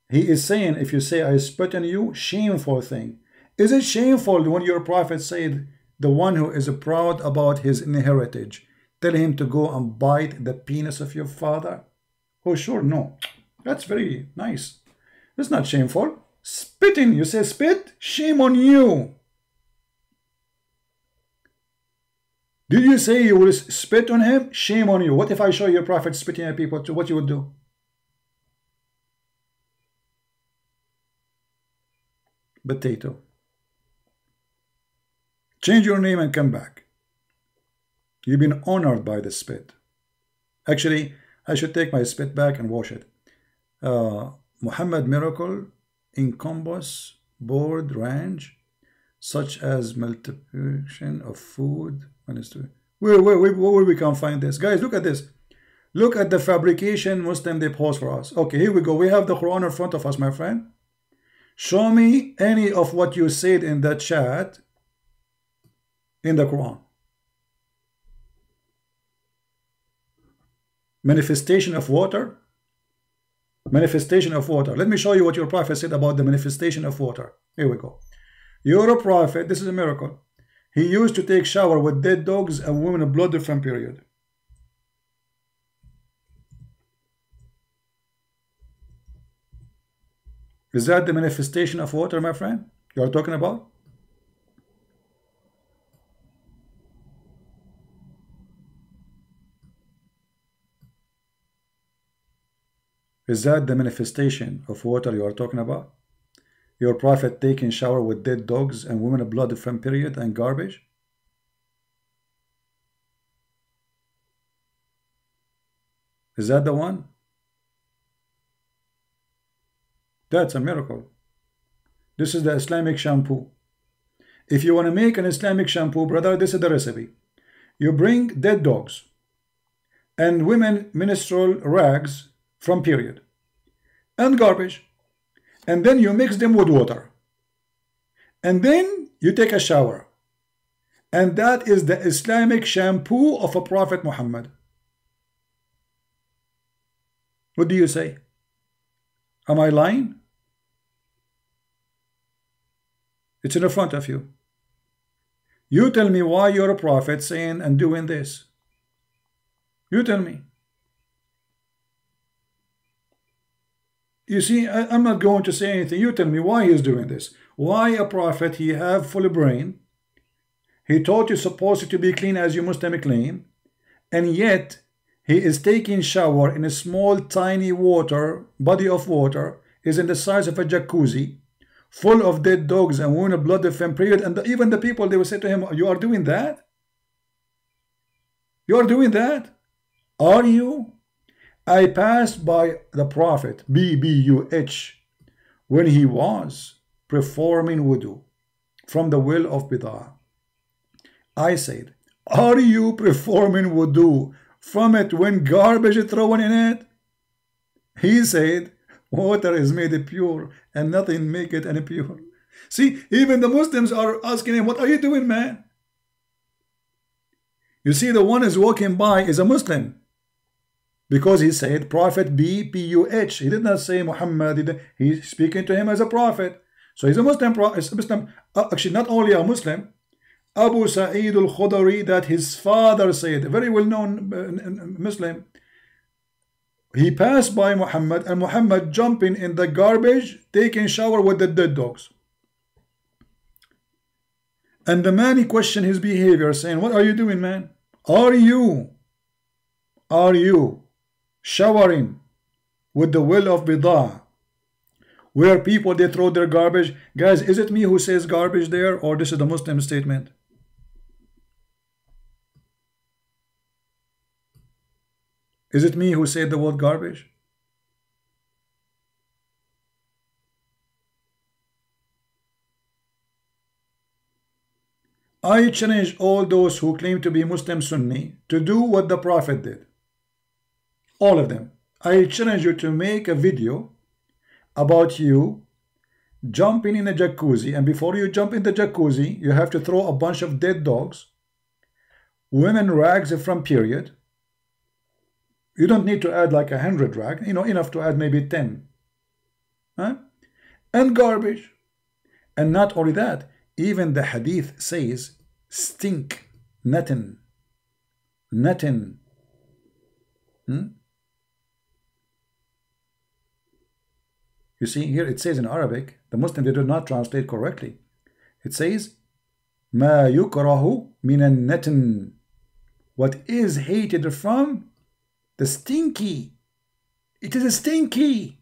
He is saying, if you say I spit on you, shameful thing. Is it shameful when your prophet said, the one who is proud about his heritage, tell him to go and bite the penis of your father? Oh, sure, no. That's very nice. It's not shameful. Spitting, you say spit? Shame on you. Did you say you will spit on him? Shame on you. What if I show your prophet spitting at people too? What you would do? Potato. Change your name and come back. You've been honored by the spit. Actually, I should take my spit back and wash it. Muhammad miracle encompass broad range, such as multiplication of food. Where we can find this? Guys, look at this. Look at the fabrication Muslim they pose for us. Okay, here we go. We have the Quran in front of us, my friend. Show me any of what you said in the chat in the Quran. Manifestation of water. Manifestation of water. Let me show you what your prophet said about the manifestation of water. Here we go. Your prophet, this is a miracle. He used to take shower with dead dogs and women of blood from period. Is that the manifestation of water, my friend, you are talking about? Is that the manifestation of water you are talking about? Your prophet taking shower with dead dogs and women of blood from period and garbage? Is that the one? That's a miracle. This is the Islamic shampoo. If you want to make an Islamic shampoo, brother, this is the recipe. You bring dead dogs and women menstrual rags from period and garbage, and then you mix them with water, and then you take a shower, and that is the Islamic shampoo of a Prophet Muhammad. What do you say? Am I lying? It's in the front of you. You tell me why you're a prophet saying and doing this. You tell me. You see, I'm not going to say anything. You tell me why he's doing this. Why a prophet? He have full brain. He taught you supposed to be clean as you Muslim claim. And yet, he is taking shower in a small, tiny body of water, is in the size of a jacuzzi, full of dead dogs and women of blood from period. And even the people, they will say to him, you are doing that? You are doing that? Are you? I passed by the Prophet, B-B-U-H, when he was performing wudu from the well of Bid'ah. I said, are you performing wudu from it when garbage is thrown in it? He said, water is made pure and nothing make it impure. See, even the Muslims are asking him, what are you doing, man? You see, the one who's walking by is a Muslim. Because he said Prophet B-P-U-H. He did not say Muhammad. He's speaking to him as a prophet. So he's a Muslim. Actually, not only a Muslim. Abu Sa'id al-Khudri, that his father said, a very well-known Muslim. He passed by Muhammad, and Muhammad jumping in the garbage, taking shower with the dead dogs. And the man, he questioned his behavior, saying, what are you doing, man? Are you showering with the well of Bid'ah where people they throw their garbage. Guys, is it me who says garbage there, or this is the Muslim statement? Is it me who said the word garbage? I challenge all those who claim to be Muslim Sunni to do what the Prophet did. All of them. I challenge you to make a video about you jumping in a jacuzzi, and before you jump in the jacuzzi, you have to throw a bunch of dead dogs, women rags from period. You don't need to add like 100 rags, you know, enough to add maybe 10. Huh? And garbage. And not only that, even the hadith says stink, natin. Natin. You see here it says in Arabic, the Muslim they do not translate correctly. It says ma yukrahu minan natin. What is hated from the stinky. It is a stinky.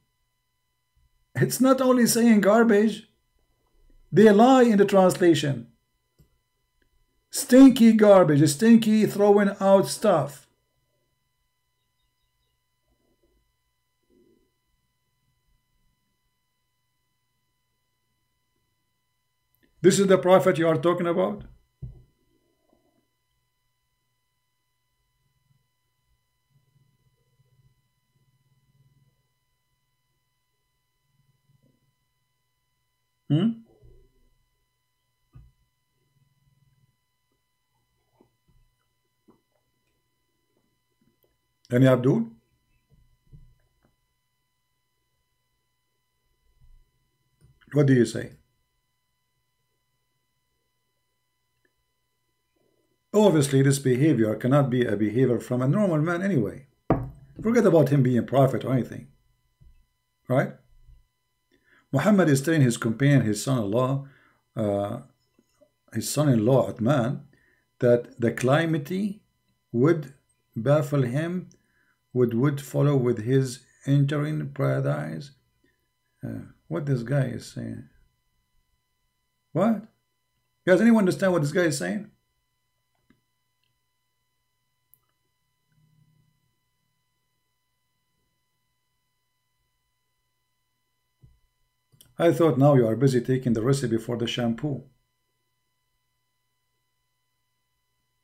It's not only saying garbage. They lie in the translation. Stinky garbage, stinky throwing out stuff. This is the prophet you are talking about? Any Abdul? What do you say? Obviously, this behavior cannot be a behavior from a normal man anyway. Forget about him being a prophet or anything. Right? Muhammad is telling his companion, his son-in-law, Atman, that the calamity would baffle him, would follow with his entering paradise. What this guy is saying? What? Does anyone understand what this guy is saying? I thought now you are busy taking the recipe for the shampoo.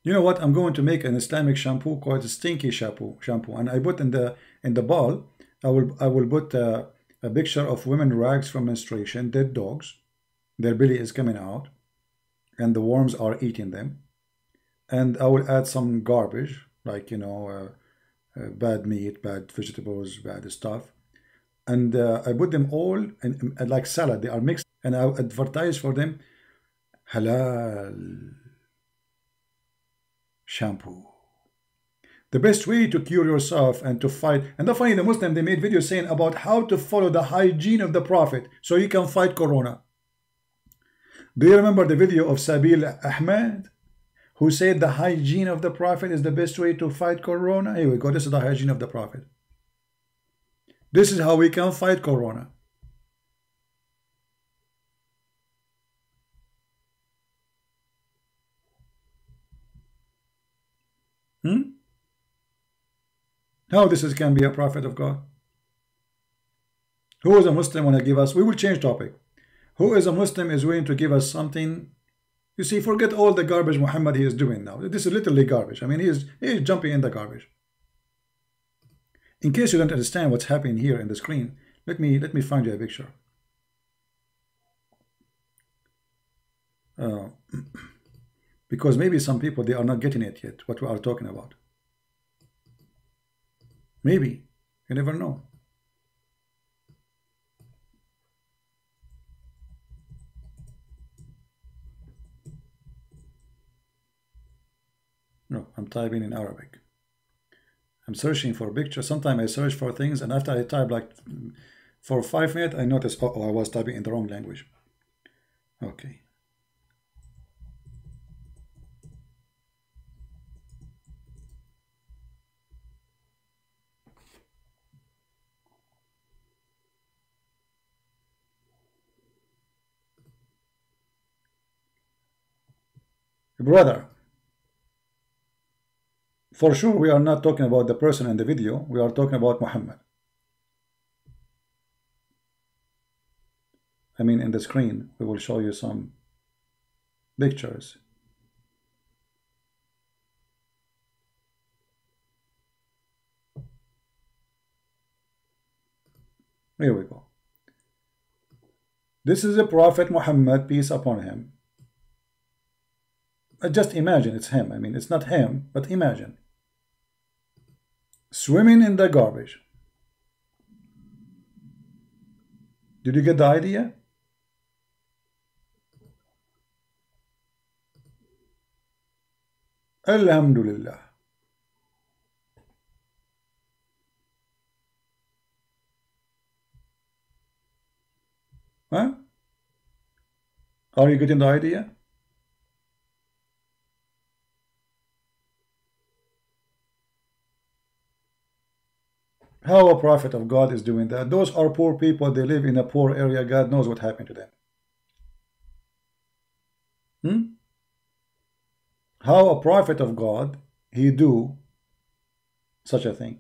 You know what? I'm going to make an Islamic shampoo called stinky shampoo. And I put in the bowl, I will put a picture of women rags from menstruation, dead dogs. Their belly is coming out, and the worms are eating them. And I will add some garbage, like, you know, bad meat, bad vegetables, bad stuff. And I put them all in like salad. They are mixed, and I advertise for them halal shampoo. The best way to cure yourself and to fight. And the funny, the Muslim, they made videos saying about how to follow the hygiene of the Prophet so you can fight Corona. Do you remember the video of Sabil Ahmed, who said the hygiene of the Prophet is the best way to fight Corona? Here we go. This is the hygiene of the Prophet. This is how we can fight Corona. How this can be a prophet of God? Who is a Muslim want to give us? We will change topic. Who is a Muslim is willing to give us something? You see, forget all the garbage Muhammad he is doing now. This is literally garbage. I mean, he is jumping in the garbage. In case you don't understand what's happening here in the screen, let me find you a picture. Because maybe some people, they are not getting it yet, what we are talking about. Maybe. You never know. No, I'm typing in Arabic. I'm searching for pictures. Sometimes I search for things, and after I type like for 5 minutes, I notice, oh, I was typing in the wrong language. Okay. Brother, for sure we are not talking about the person in the video, we are talking about Muhammad. I mean, in the screen we will show you some pictures. Here we go. This is the Prophet Muhammad, peace upon him. Just imagine it's him. I mean, it's not him, but imagine. Swimming in the garbage. Did you get the idea? Alhamdulillah. Huh? Are you getting the idea? How a prophet of God is doing that? Those are poor people. They live in a poor area. God knows what happened to them. How a prophet of God, he do such a thing?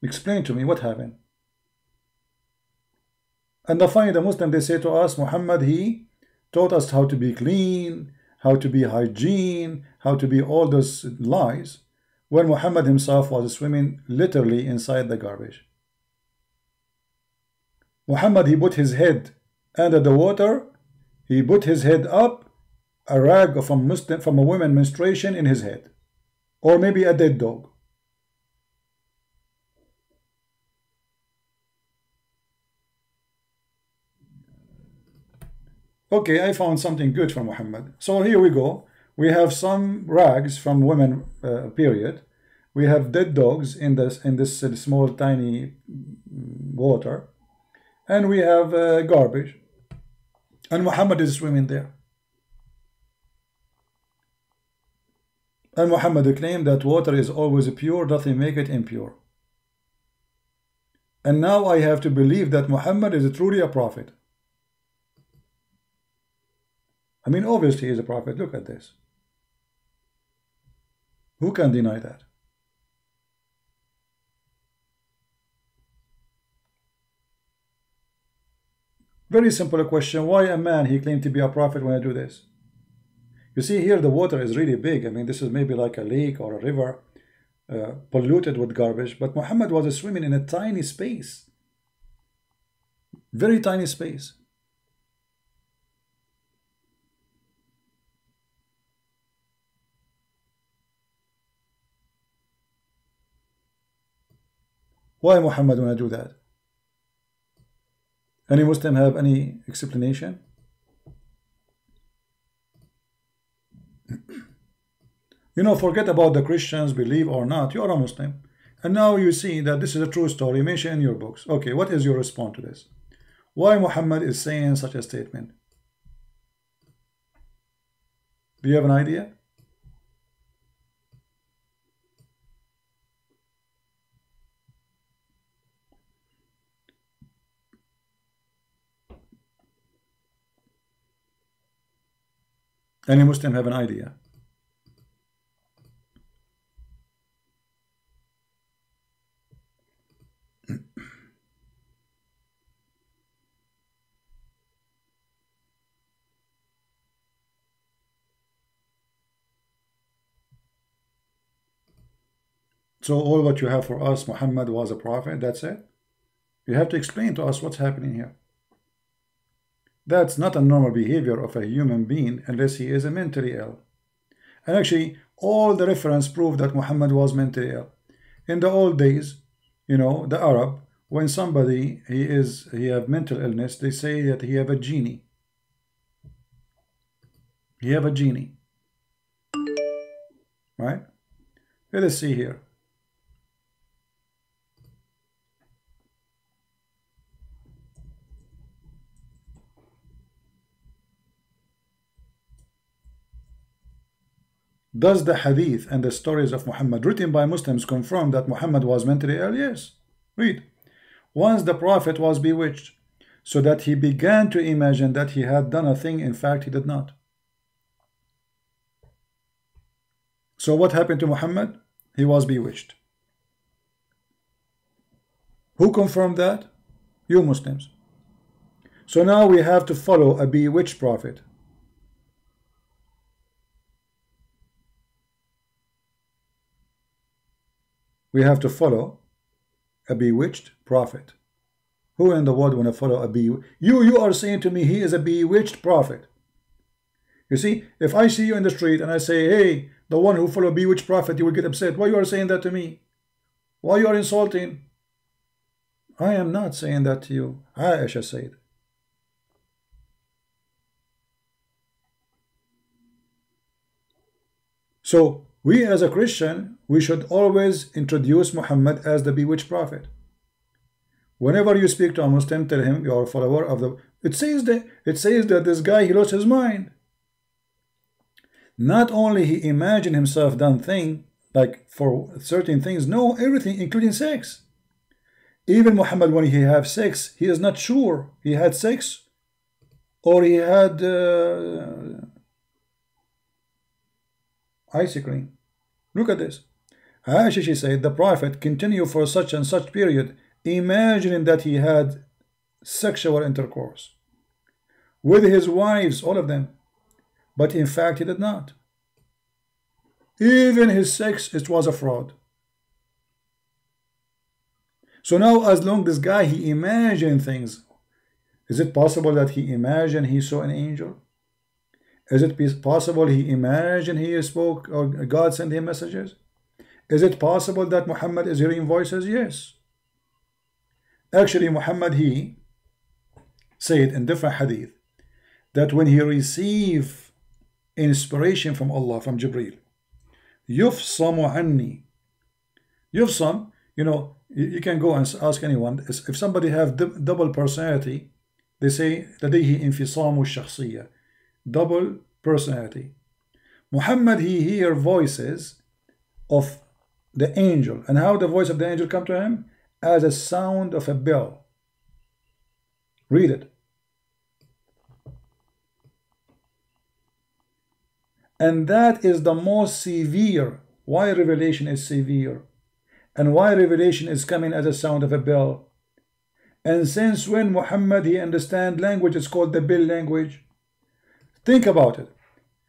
Explain to me what happened. And finally, the Muslim, they say to us, Muhammad, he taught us how to be clean, how to be hygiene, how to be all those lies, when Muhammad himself was swimming literally inside the garbage. Muhammad, he put his head under the water, he put his head up, a rag from a woman menstruation in his head, or maybe a dead dog. Okay, I found something good for Muhammad. So here we go. We have some rags from women period. We have dead dogs in this small tiny water, and we have garbage. And Muhammad is swimming there. And Muhammad claimed that water is always pure, nothing make it impure. And now I have to believe that Muhammad is truly a prophet. I mean, obviously he is a prophet. Look at this. Who can deny that? Very simple question. Why a man, he claimed to be a prophet when I do this? You see here the water is really big. I mean, this is maybe like a lake or a river polluted with garbage. But Muhammad was swimming in a tiny space. Very tiny space. Why Muhammad wanna do that? Any Muslim have any explanation? You know, forget about the Christians, believe or not, you are a Muslim. And now you see that this is a true story mentioned in your books. Okay, what is your response to this? Why Muhammad is saying such a statement? Do you have an idea? Any Muslim have an idea? So all what you have for us, Muhammad was a prophet, that's it? You have to explain to us what's happening here. That's not a normal behavior of a human being unless he is mentally ill. And actually, all the reference prove that Muhammad was mentally ill. In the old days, you know, the Arab, when somebody he have mental illness, they say that he have a genie. He have a genie. Right? Let us see here. Does the hadith and the stories of Muhammad written by Muslims confirm that Muhammad was mentally ill? Yes. Read. once the prophet was bewitched, so that he began to imagine that he had done a thing, in fact he did not. So what happened to Muhammad? He was bewitched. Who confirmed that? You Muslims. So now we have to follow a bewitched prophet. We have to follow a bewitched prophet. Who in the world want to follow a bewitched? You are saying to me he is a bewitched prophet. You see, if I see you in the street and I say, hey, the one who follow bewitched prophet, you will get upset. Why you are saying that to me? Why you are insulting? I am not saying that to you. Aisha said. So we as a Christian, we should always introduce Muhammad as the bewitched prophet. Whenever you speak to a Muslim, tell him you are a follower of the. It says that this guy, he lost his mind. Not only he imagined himself done thing like for certain things, no, everything, including sex. Even Muhammad, when he have sex, he is not sure he had sex or he had ice cream. Look at this. Aisha, she said, the prophet continued for such and such period, imagining that he had sexual intercourse with his wives, all of them. But in fact, he did not. Even his sex, it was a fraud. So now, as long as this guy, he imagined things, is it possible that he imagined he saw an angel? Is it possible he imagined he spoke or God sent him messages? Is it possible that Muhammad is hearing voices? Yes. Actually, Muhammad, he said in different hadith that when he received inspiration from Allah, from Jibreel, yufsamu anni. Yufsam, you know, you can go and ask anyone. If somebody have double personality, they say لديه انفصام الشخصية, double personality. Muhammad, he hear voices of the angel. And how the voice of the angel come to him? As a sound of a bell. Read it. And that is the most severe. Why revelation is severe? And why revelation is coming as a sound of a bell? And since when Muhammad, he understand language, it's called the bell language. Think about it.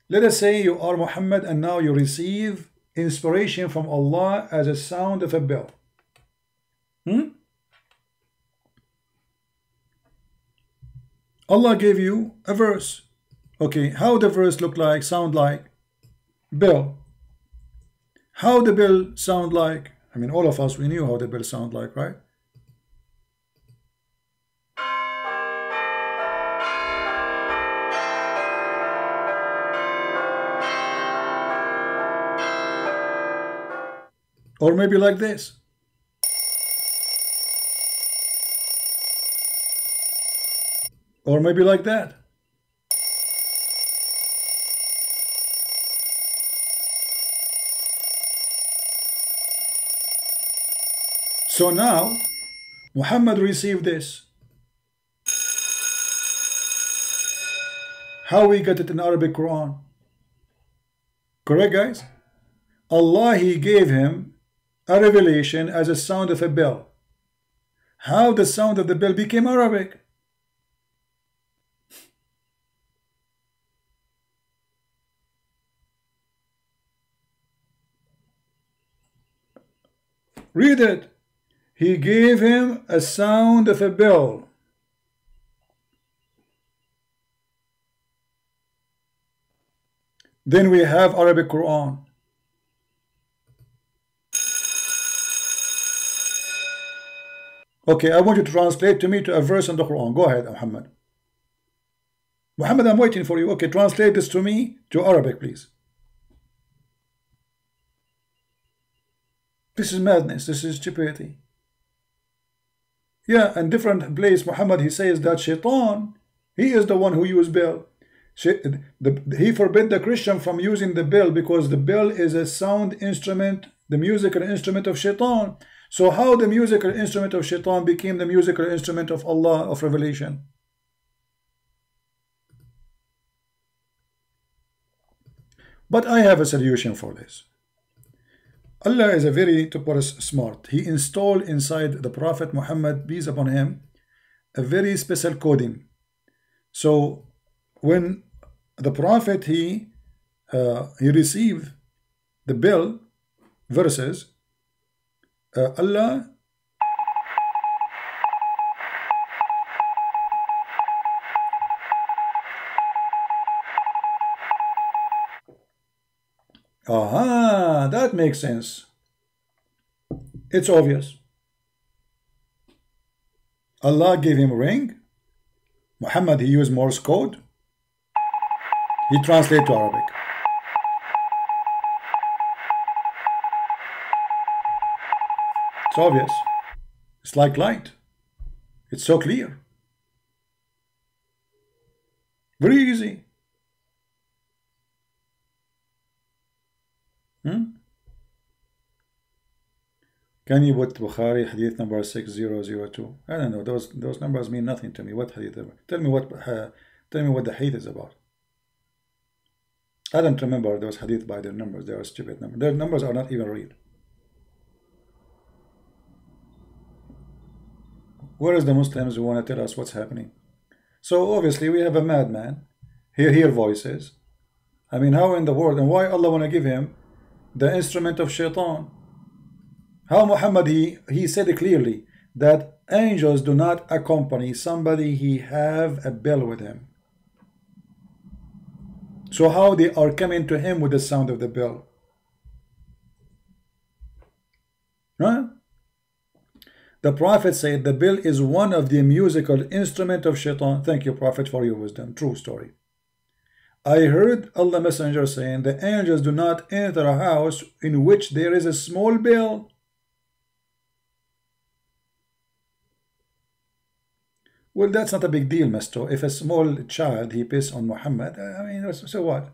Let us say you are Muhammad and now you receive inspiration from Allah as a sound of a bell. Allah gave you a verse. Okay, how the verse look like, sound like? Bell. How the bell sound like? I mean, all of us, we knew how the bell sound like, right? Or maybe like this. Or maybe like that. So now, Muhammad received this. How we get it in Arabic Quran? Correct, guys? Allah, he gave him a revelation as a sound of a bell. How the sound of the bell became Arabic? Read it. He gave him a sound of a bell. Then we have Arabic Quran. Okay, I want you to translate to me to a verse in the Quran. Go ahead, Muhammad. Muhammad, I'm waiting for you. Okay, translate this to me to Arabic, please. This is madness. This is stupidity. Yeah, and different place, Muhammad, he says that Shaitan, he is the one who used bell. He forbid the Christian from using the bell because the bell is a sound instrument, the musical instrument of Shaitan. So how the musical instrument of shaitan became the musical instrument of Allah of revelation? But I have a solution for this. Allah is a very, to put us, smart. He installed inside the Prophet Muhammad, peace upon him, a very special coding. So when the Prophet he received the bell verses, Allah aha, that makes sense. It's obvious. Allah gave him a ring. Muhammad, he used Morse code. He translated to Arabic. It's obvious. It's like light. It's so clear. Very easy. Can you put Bukhari hadith number 6002? I don't know. Those numbers mean nothing to me. What hadith? Tell me what the hadith is about. I don't remember those hadith by their numbers. They are stupid numbers. Their numbers are not even real. Where is the Muslims who want to tell us what's happening? So obviously we have a madman. Hear voices. I mean, how in the world, and why Allah want to give him the instrument of shaitan? How Muhammad, he said clearly that angels do not accompany somebody he have a bell with him. So how they are coming to him with the sound of the bell? Huh? The Prophet said the bell is one of the musical instrument of shaitan. Thank you, Prophet, for your wisdom. True story. I heard Allah Messenger saying the angels do not enter a house in which there is a small bell. Well, that's not a big deal, Master. If a small child, he piss on Muhammad, I mean, so what?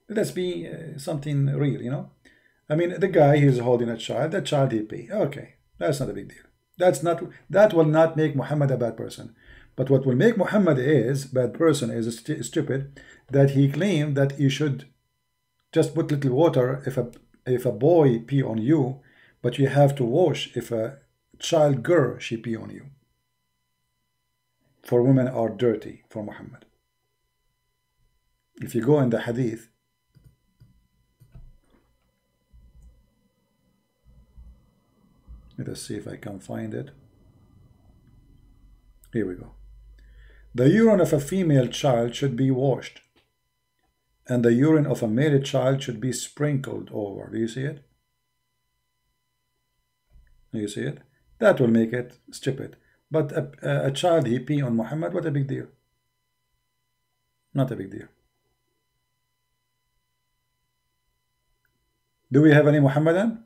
Let's be something real, you know? I mean, the guy, he's holding a child, that child he pee. Okay, that's not a big deal. That will not make Muhammad a bad person. But what will make Muhammad is bad person is stupid, that he claimed that you should just put little water if a boy pee on you, but you have to wash if a child girl she pee on you. For women are dirty for Muhammad. If you go in the hadith, let us see if I can find it. Here we go. The urine of a female child should be washed, and the urine of a male child should be sprinkled over. Do you see it? Do you see it? That will make it stupid. But a child he pee on Muhammad, what a big deal. Not a big deal. Do we have any Muhammadan?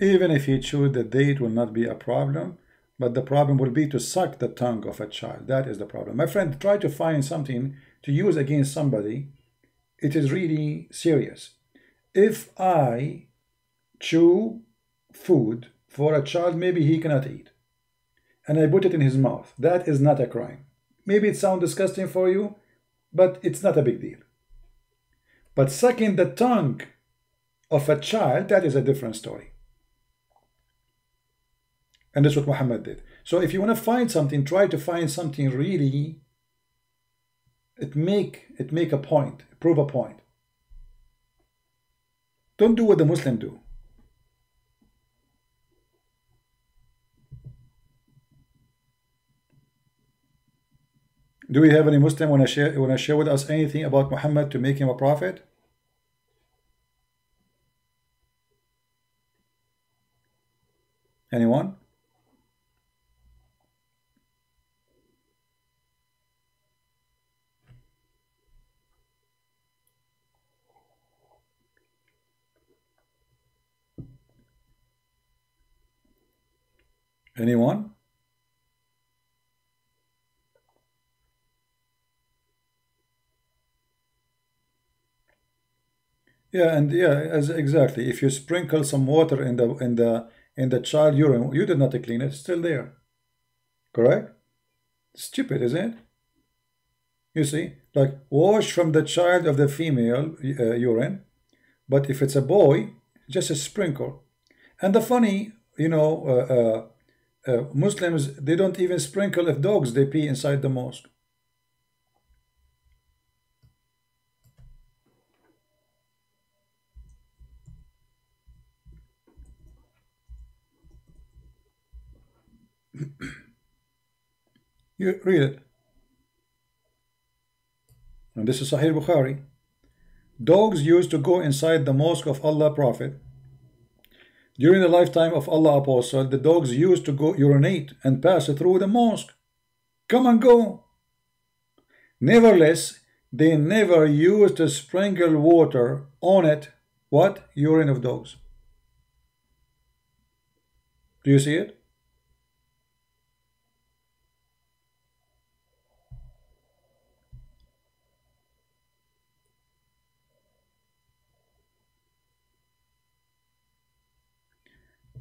Even if he chews the date will not be a problem, but the problem will be to suck the tongue of a child. That is the problem. My friend, try to find something to use against somebody. It is really serious. If I chew food for a child maybe he cannot eat, and I put it in his mouth, that is not a crime. Maybe it sounds disgusting for you, but it's not a big deal. But sucking the tongue of a child, that is a different story. And that's what Muhammad did. So if you want to find something, try to find something really, it make a point, prove a point. Don't do what the Muslims do. Do we have any Muslim want to share with us anything about Muhammad to make him a prophet? Anyone? Anyone? Yeah, and yeah, as exactly. If you sprinkle some water in the child urine, you did not clean it, it's still there. Correct? Stupid, isn't it? You see, like wash from the child of the female urine, but if it's a boy, just a sprinkle. And the funny, Muslims, they don't even sprinkle if dogs they pee inside the mosque. You read it. And this is Sahih Bukhari. Dogs used to go inside the mosque of Allah Prophet. During the lifetime of Allah Apostle, the dogs used to go urinate and pass through the mosque. Come and go. Nevertheless, they never used to sprinkle water on it. What? Urine of dogs. Do you see it?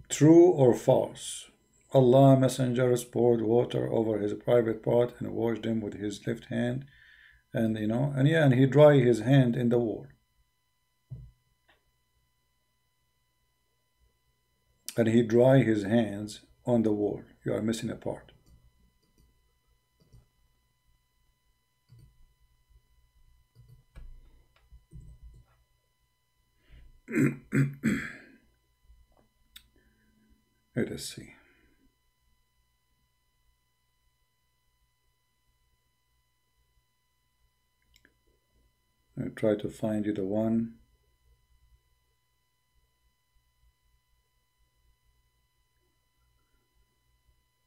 True or false? Allah Messenger poured water over his private part and washed him with his left hand, and and he dried his hand in the wall. And he dried his hands on the wall. You are missing a part. Let us see. I'll try to find you the one.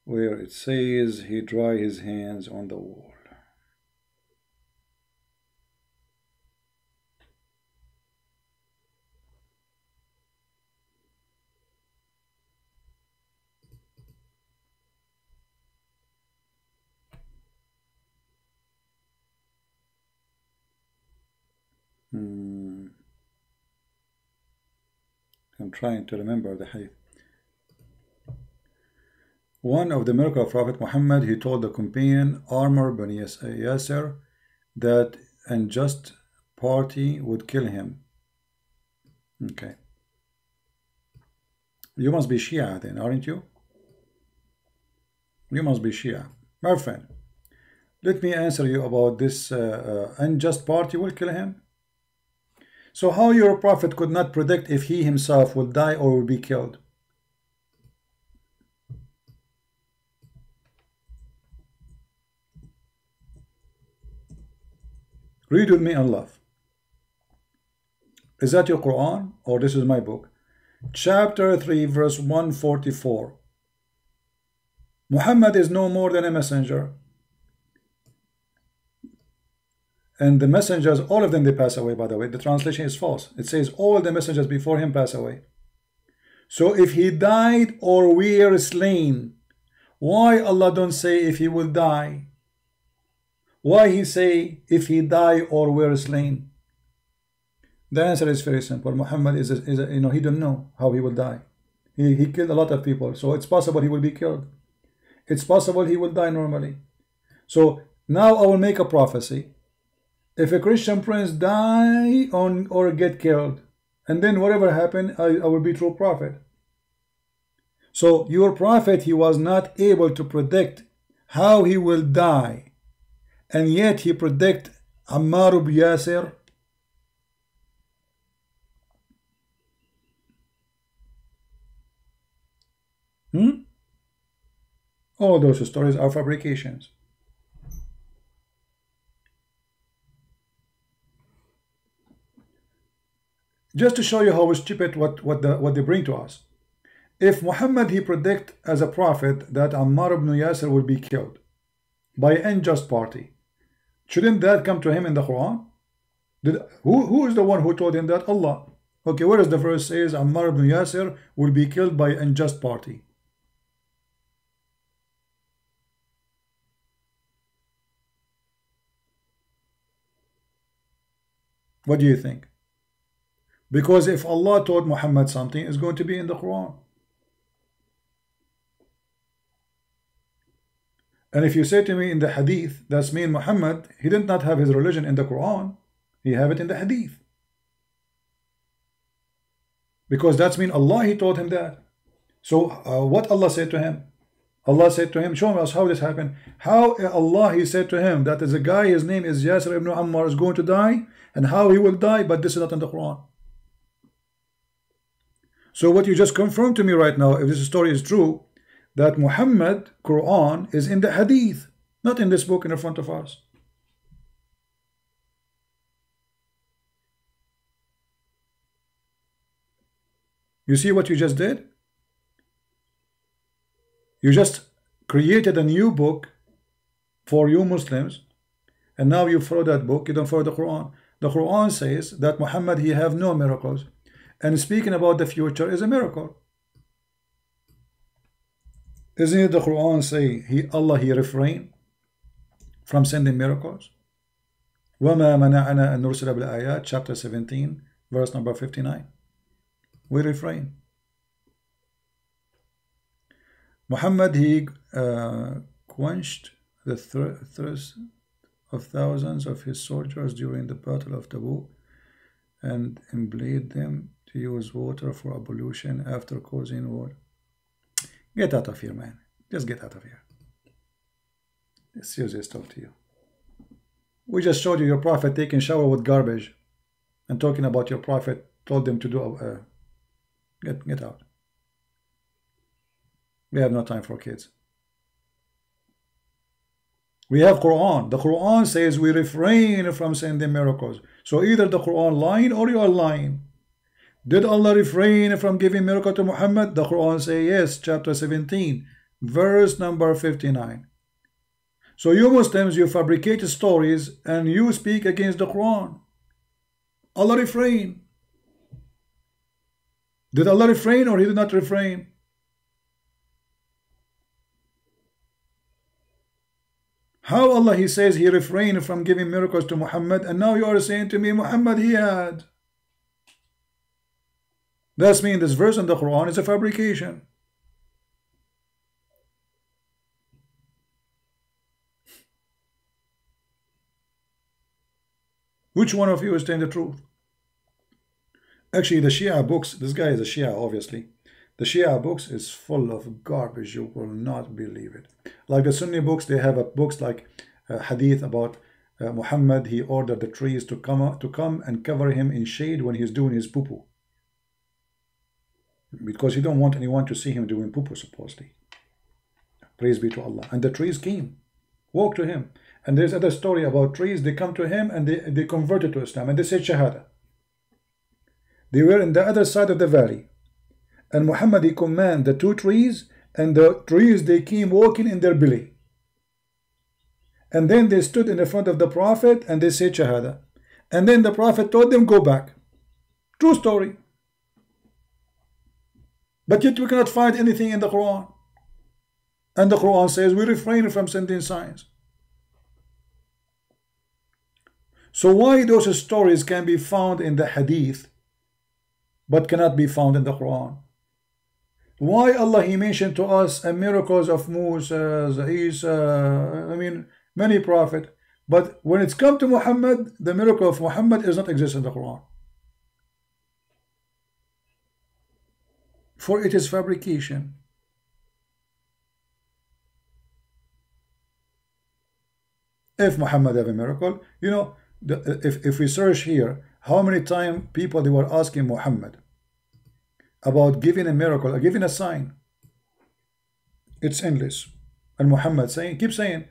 Where it says he dried his hands on the wall. I'm trying to remember the hadith. One of the miracle of Prophet Muhammad, he told the companion Amr bin Yasir that unjust party would kill him. Okay. You must be Shia then, aren't you? You must be Shia. My friend, let me answer you about this unjust party will kill him. So how your prophet could not predict if he himself will die or will be killed? Read with me and laugh. Is that your Quran or this is my book? Chapter 3 verse 144. Muhammad is no more than a messenger. And the messengers, all of them, they pass away, by the way. The translation is false. It says all the messengers before him pass away. So if he died or were slain, why Allah don't say if he will die? Why he say if he die or were slain? The answer is very simple. Muhammad is he don't know how he will die. He killed a lot of people, so it's possible he will be killed. It's possible he will die normally. So now I will make a prophecy. If a Christian prince die or get killed, and then whatever happened, I will be true prophet. So your prophet, he was not able to predict how he will die, and yet he predict Ammar ibn Yasir. All those stories are fabrications. Just to show you how stupid what they bring to us. If Muhammad he predict as a prophet that Ammar ibn Yasir will be killed by an unjust party, shouldn't that come to him in the Quran? Who is the one who told him that? Allah. Okay, where is the verse says Ammar ibn Yasir will be killed by an unjust party? What do you think? Because if Allah taught Muhammad something, it's going to be in the Quran. And if you say to me in the Hadith, that's mean Muhammad, he did not have his religion in the Quran, he have it in the Hadith. Because that's mean Allah, he taught him that. So what Allah said to him? Allah said to him, show us how this happened. How Allah, he said to him, that is a guy, his name is Yasir ibn Ammar, is going to die, and how he will die, but this is not in the Quran. So what you just confirmed to me right now, if this story is true, that Muhammad, Quran, is in the Hadith, not in this book in front of us. You see what you just did? You just created a new book for you Muslims, and now you follow that book, you don't follow the Quran. The Quran says that Muhammad, he have no miracles, and speaking about the future is a miracle. Isn't it the Quran say Allah, he refrained from sending miracles? وَمَا مَنَعَنَا أَن نُرْسِلَ بِالْآيَاتِ, chapter 17, verse number 59. We refrain. Muhammad, he quenched the thirst of thousands of his soldiers during the battle of Tabuk and impelled them to use water for ablution after causing war. Get out of here, man. Just get out of here. Let's use this talk to you. We just showed you your prophet taking shower with garbage and talking about your prophet told them to do get out. We have no time for kids. We have Quran. The Quran says we refrain from sending miracles. So either the Quran lying or you are lying. Did Allah refrain from giving miracle to Muhammad? The Quran says yes, chapter 17, verse number 59. So you Muslims, you fabricate stories and you speak against the Quran. Allah refrain. Did Allah refrain or he did not refrain? How Allah, he says he refrained from giving miracles to Muhammad, and now you are saying to me Muhammad, he had. That's mean this verse in the Quran is a fabrication. Which one of you is telling the truth? Actually, the Shia books, this guy is a Shia, obviously. The Shia books is full of garbage. You will not believe it. Like the Sunni books, they have books like hadith about Muhammad. He ordered the trees to come and cover him in shade when he's doing his poo-poo. Because he don't want anyone to see him doing poo-poo, supposedly. Praise be to Allah. And the trees came, walked to him. And there's other story about trees. They come to him and they converted to Islam. And they said Shahada. They were in the other side of the valley. And Muhammad, he commanded the two trees, and the trees, they came walking in their belly. And then they stood in the front of the Prophet and they said Shahada. And then the Prophet told them, go back. True story. But yet we cannot find anything in the Quran. And the Quran says we refrain from sending signs. So why those stories can be found in the Hadith but cannot be found in the Quran? Why Allah, he mentioned to us miracles of Musa, Isa, I mean many prophets, but when it's come to Muhammad, the miracle of Muhammad does not exist in the Quran. For it is fabrication. If Muhammad have a miracle, you know, if we search here, how many times people they were asking Muhammad about giving a miracle or giving a sign, it's endless. And Muhammad keep saying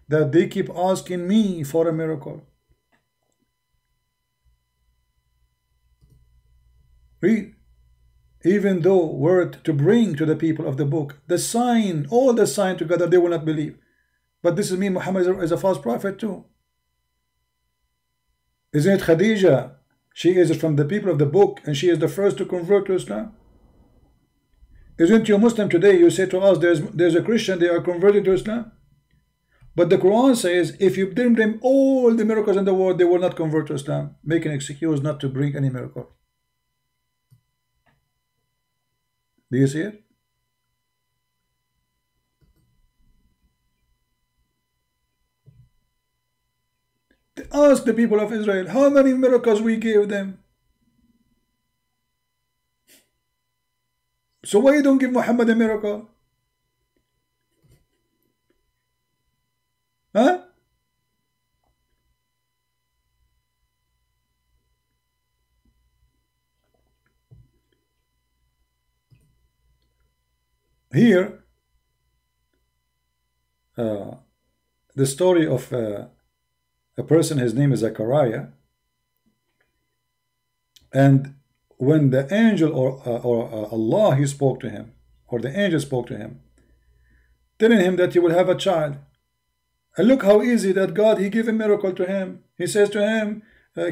that they keep asking me for a miracle. Read. Even though word to bring to the people of the book, the sign, all the sign together, they will not believe. But this is mean Muhammad is a false prophet too. Isn't it Khadija? She is from the people of the book and she is the first to convert to Islam. Isn't you Muslim today? You say to us there's a Christian, they are converted to Islam. But the Quran says, if you bring them all the miracles in the world, they will not convert to Islam. Make an excuse not to bring any miracle. Do you see it? Ask the people of Israel, how many miracles we gave them? So why you don't give Muhammad a miracle? Huh? Here, the story of a person, his name is Zechariah, and when the angel or Allah, he spoke to him, or the angel spoke to him, telling him that he will have a child. And look how easy that God, he gave a miracle to him. He says to him,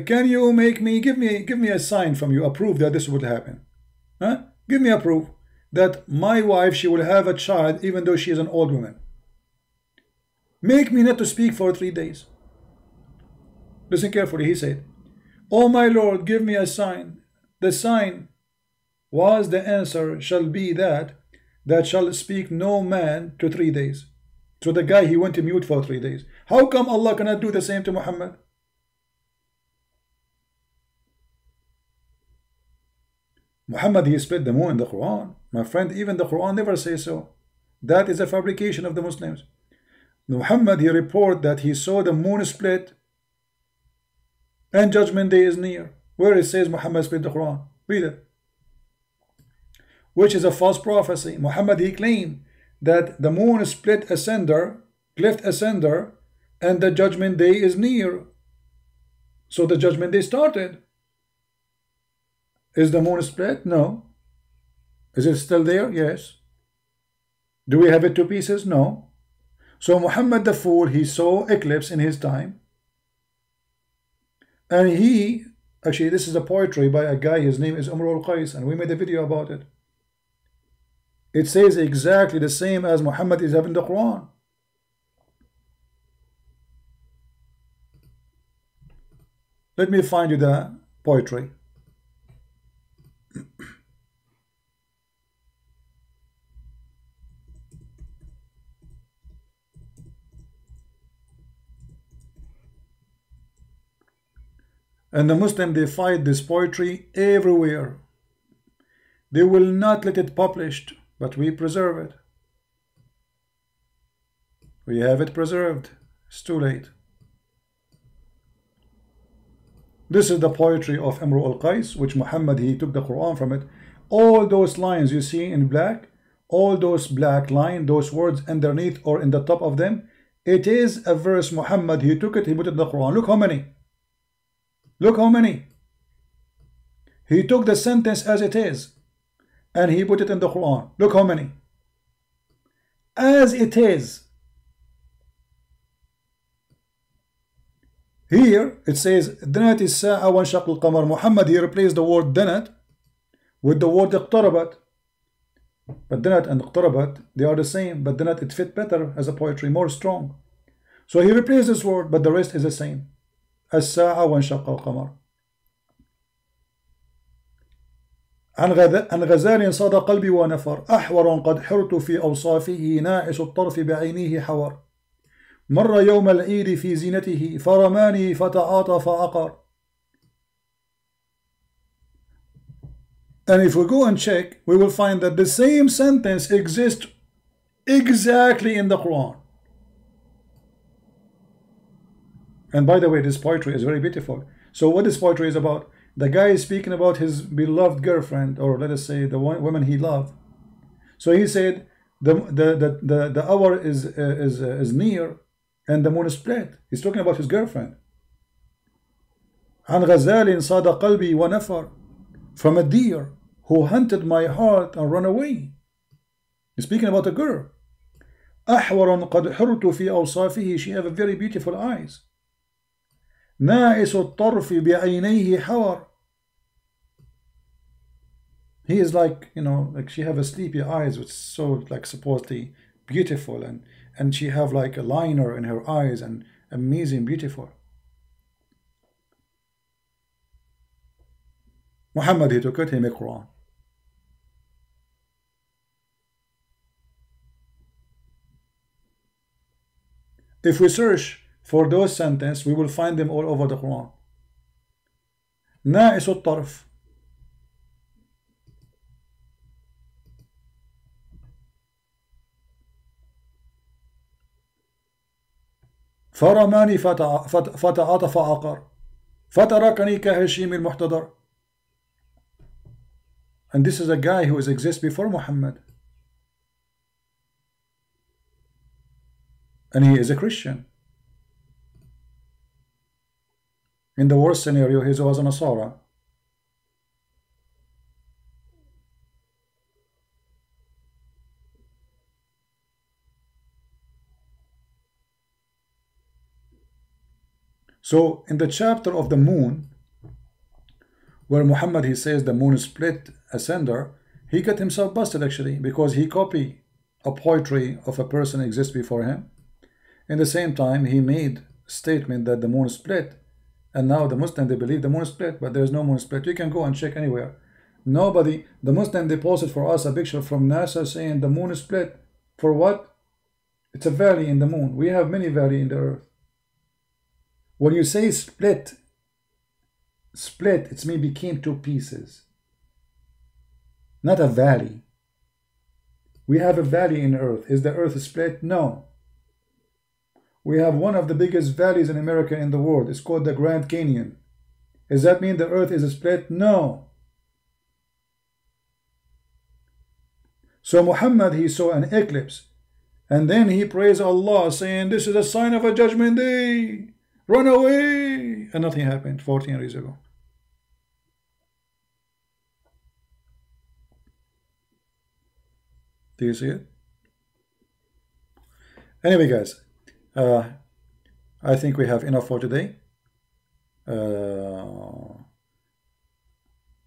can you make me, give me a sign from you, a proof that this would happen. Huh? Give me a proof that my wife, she will have a child even though she is an old woman. Make me not to speak for 3 days. Listen carefully, he said, oh my Lord, give me a sign. The sign was, the answer shall be that shall speak no man to 3 days. So the guy, he went to mute for 3 days. How come Allah cannot do the same to Muhammad? Muhammad, he split the moon in the Quran. My friend, even the Quran never says so. That is a fabrication of the Muslims. Muhammad, he reported that he saw the moon split and judgment day is near. Where it says Muhammad split the Quran? Read it. Which is a false prophecy. Muhammad, he claimed that the moon split asunder, cleft asunder, and the judgment day is near. So the judgment day started. Is the moon split? No. Is it still there? Yes. Do we have it 2 pieces? No. So Muhammad the fool, he saw eclipse in his time. And he, actually this is a poetry by a guy, his name is Umar al-Qais, and we made a video about it. It says exactly the same as Muhammad is having the Quran. Let me find you the poetry. And the Muslim, they fight this poetry everywhere. They will not let it published, but we preserve it. We have it preserved. It's too late. This is the poetry of Imru al-Qais, which Muhammad, he took the Quran from it. All those lines you see in black, all those black lines, those words underneath or in the top of them, it is a verse. Muhammad, he took it, he put it in the Quran. Look how many. Look how many. He took the sentence as it is and he put it in the Quran. Look how many. As it is. Here it says دنت الساعة وانشق القمر. Muhammad, he replaced the word دنت with the word اقتربت. But دنت and اقتربت, they are the same, but دنت, it fit better as a poetry, more strong. So he replaced this word, but the rest is the same. الساعة وانشق القمر. عن غزال صاد قلبي ونفر أحور قد حرت في أوصافه ناعس الطرف بعينيه حور مر يوم العيد في زينته فرماني فتعاطف أقر. And if we go and check, we will find that the same sentence exists exactly in the Quran. And by the way, this poetry is very beautiful. So what this poetry is about, the guy is speaking about his beloved girlfriend, or let us say the woman he loved. So he said the hour is near and the moon is split. He's talking about his girlfriend. عن غزال صاد قلبي ونفر, from a deer who hunted my heart and run away. He's speaking about a girl. أحور قد حرت في أوصافه, she have a very beautiful eyes. ناعس الطرف بعينيه حور. He is like, you know, like she have a sleepy eyes, which so like supposedly beautiful, and she have like a liner in her eyes and amazing, beautiful. Muhammad, he took it, he made Quran. If we search for those sentences, we will find them all over the Quran. نائس الطرف. فرماني فتعاطف عقر فتركني كهشيم المحتضر. And this is a guy who exists before Muhammad. And he is a Christian. In the worst scenario, he was a Nasara. So in the chapter of the moon, where Muhammad, he says the moon split asunder, he got himself busted actually, because he copied a poetry of a person exists before him. In the same time, he made a statement that the moon split, and now the Muslim, they believe the moon split, but there's no moon split. You can go and check anywhere. Nobody, the Muslim, they posted for us a picture from NASA saying the moon is split. For what? It's a valley in the moon. We have many valleys in the earth. When you say split, it's mean became two pieces, not a valley. We have a valley in earth. Is the earth split? No. We have one of the biggest valleys in America in the world. It's called the Grand Canyon. Does that mean the earth is split? No. So Muhammad, he saw an eclipse, and then he praised Allah, saying, this is a sign of a judgment day. Run away! And nothing happened 14 years ago. Do you see it? Anyway, guys, I think we have enough for today.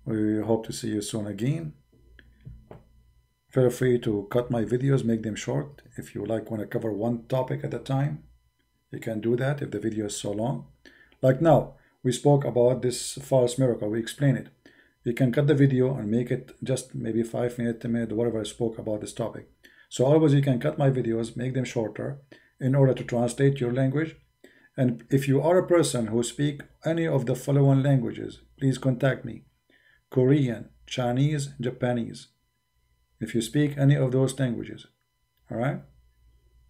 We hope to see you soon again. Feel free to cut my videos, make them short. If you want to cover one topic at a time, you can do that if the video is so long. Like now, we spoke about this false miracle. We explain it. You can cut the video and make it just maybe 5 minutes, 10 minutes, whatever I spoke about this topic. So always you can cut my videos, make them shorter in order to translate your language. And if you are a person who speak any of the following languages, please contact me. Korean, Chinese, Japanese. If you speak any of those languages, all right?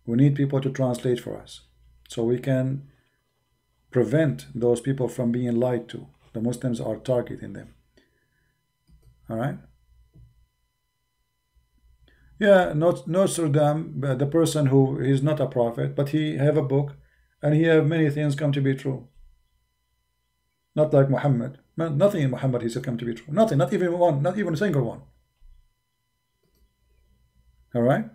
We need people to translate for us, so we can prevent those people from being lied to. The Muslims are targeting them. All right? Yeah, Nostradamus, the person who is not a prophet, but he have a book, and he have many things come to be true. Not like Muhammad. Nothing in Muhammad he said come to be true. Nothing, not even one, not even a single one. All right?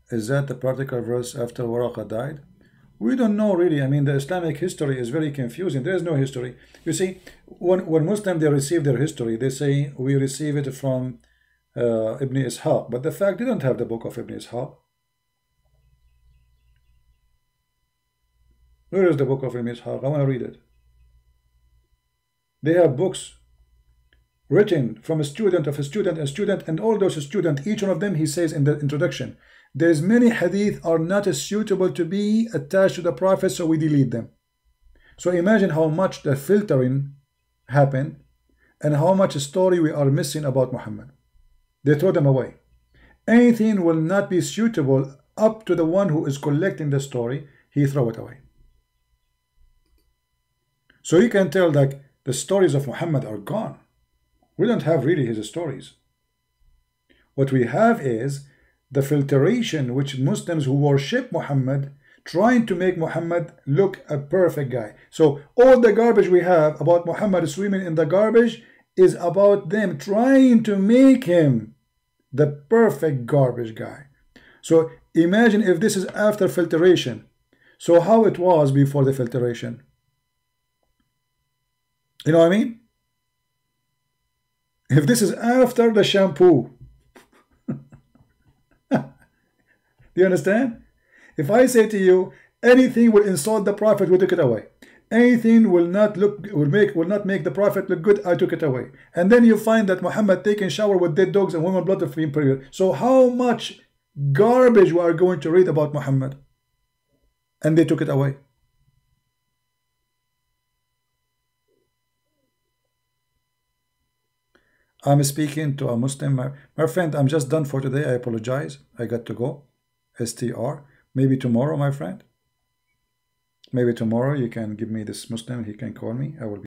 Is that the particular verse after Waraqah died? We don't know really. I mean, the Islamic history is very confusing. There is no history. You see, when Muslims, they receive their history, they say, we receive it from Ibn Ishaq. But the fact, they don't have the book of Ibn Ishaq. Where is the book of Ibn Ishaq? I want to read it. They have books written from a student of a student, and all those students, each one of them, he says in the introduction, there's many hadith are not suitable to be attached to the Prophet, so we delete them. So imagine how much the filtering happened and how much story we are missing about Muhammad. They throw them away. Anything will not be suitable up to the one who is collecting the story, he throw it away. So you can tell that the stories of Muhammad are gone. We don't have really his stories. What we have is the filtration which Muslims who worship Muhammad trying to make Muhammad look a perfect guy. So all the garbage we have about Muhammad swimming in the garbage is about them trying to make him the perfect garbage guy. So imagine if this is after filtration. So how it was before the filtration. You know what I mean? If this is after the shampoo, do you understand? If I say to you, anything will insult the Prophet, we took it away. Anything will not make the Prophet look good, I took it away. And then you find that Muhammad taking shower with dead dogs and women blood of free period. So how much garbage we are going to read about Muhammad? And they took it away. I'm speaking to a Muslim. My friend, I'm just done for today. I apologize. I got to go. STR. Maybe tomorrow, my friend. Maybe tomorrow you can give me this Muslim. He can call me. I will be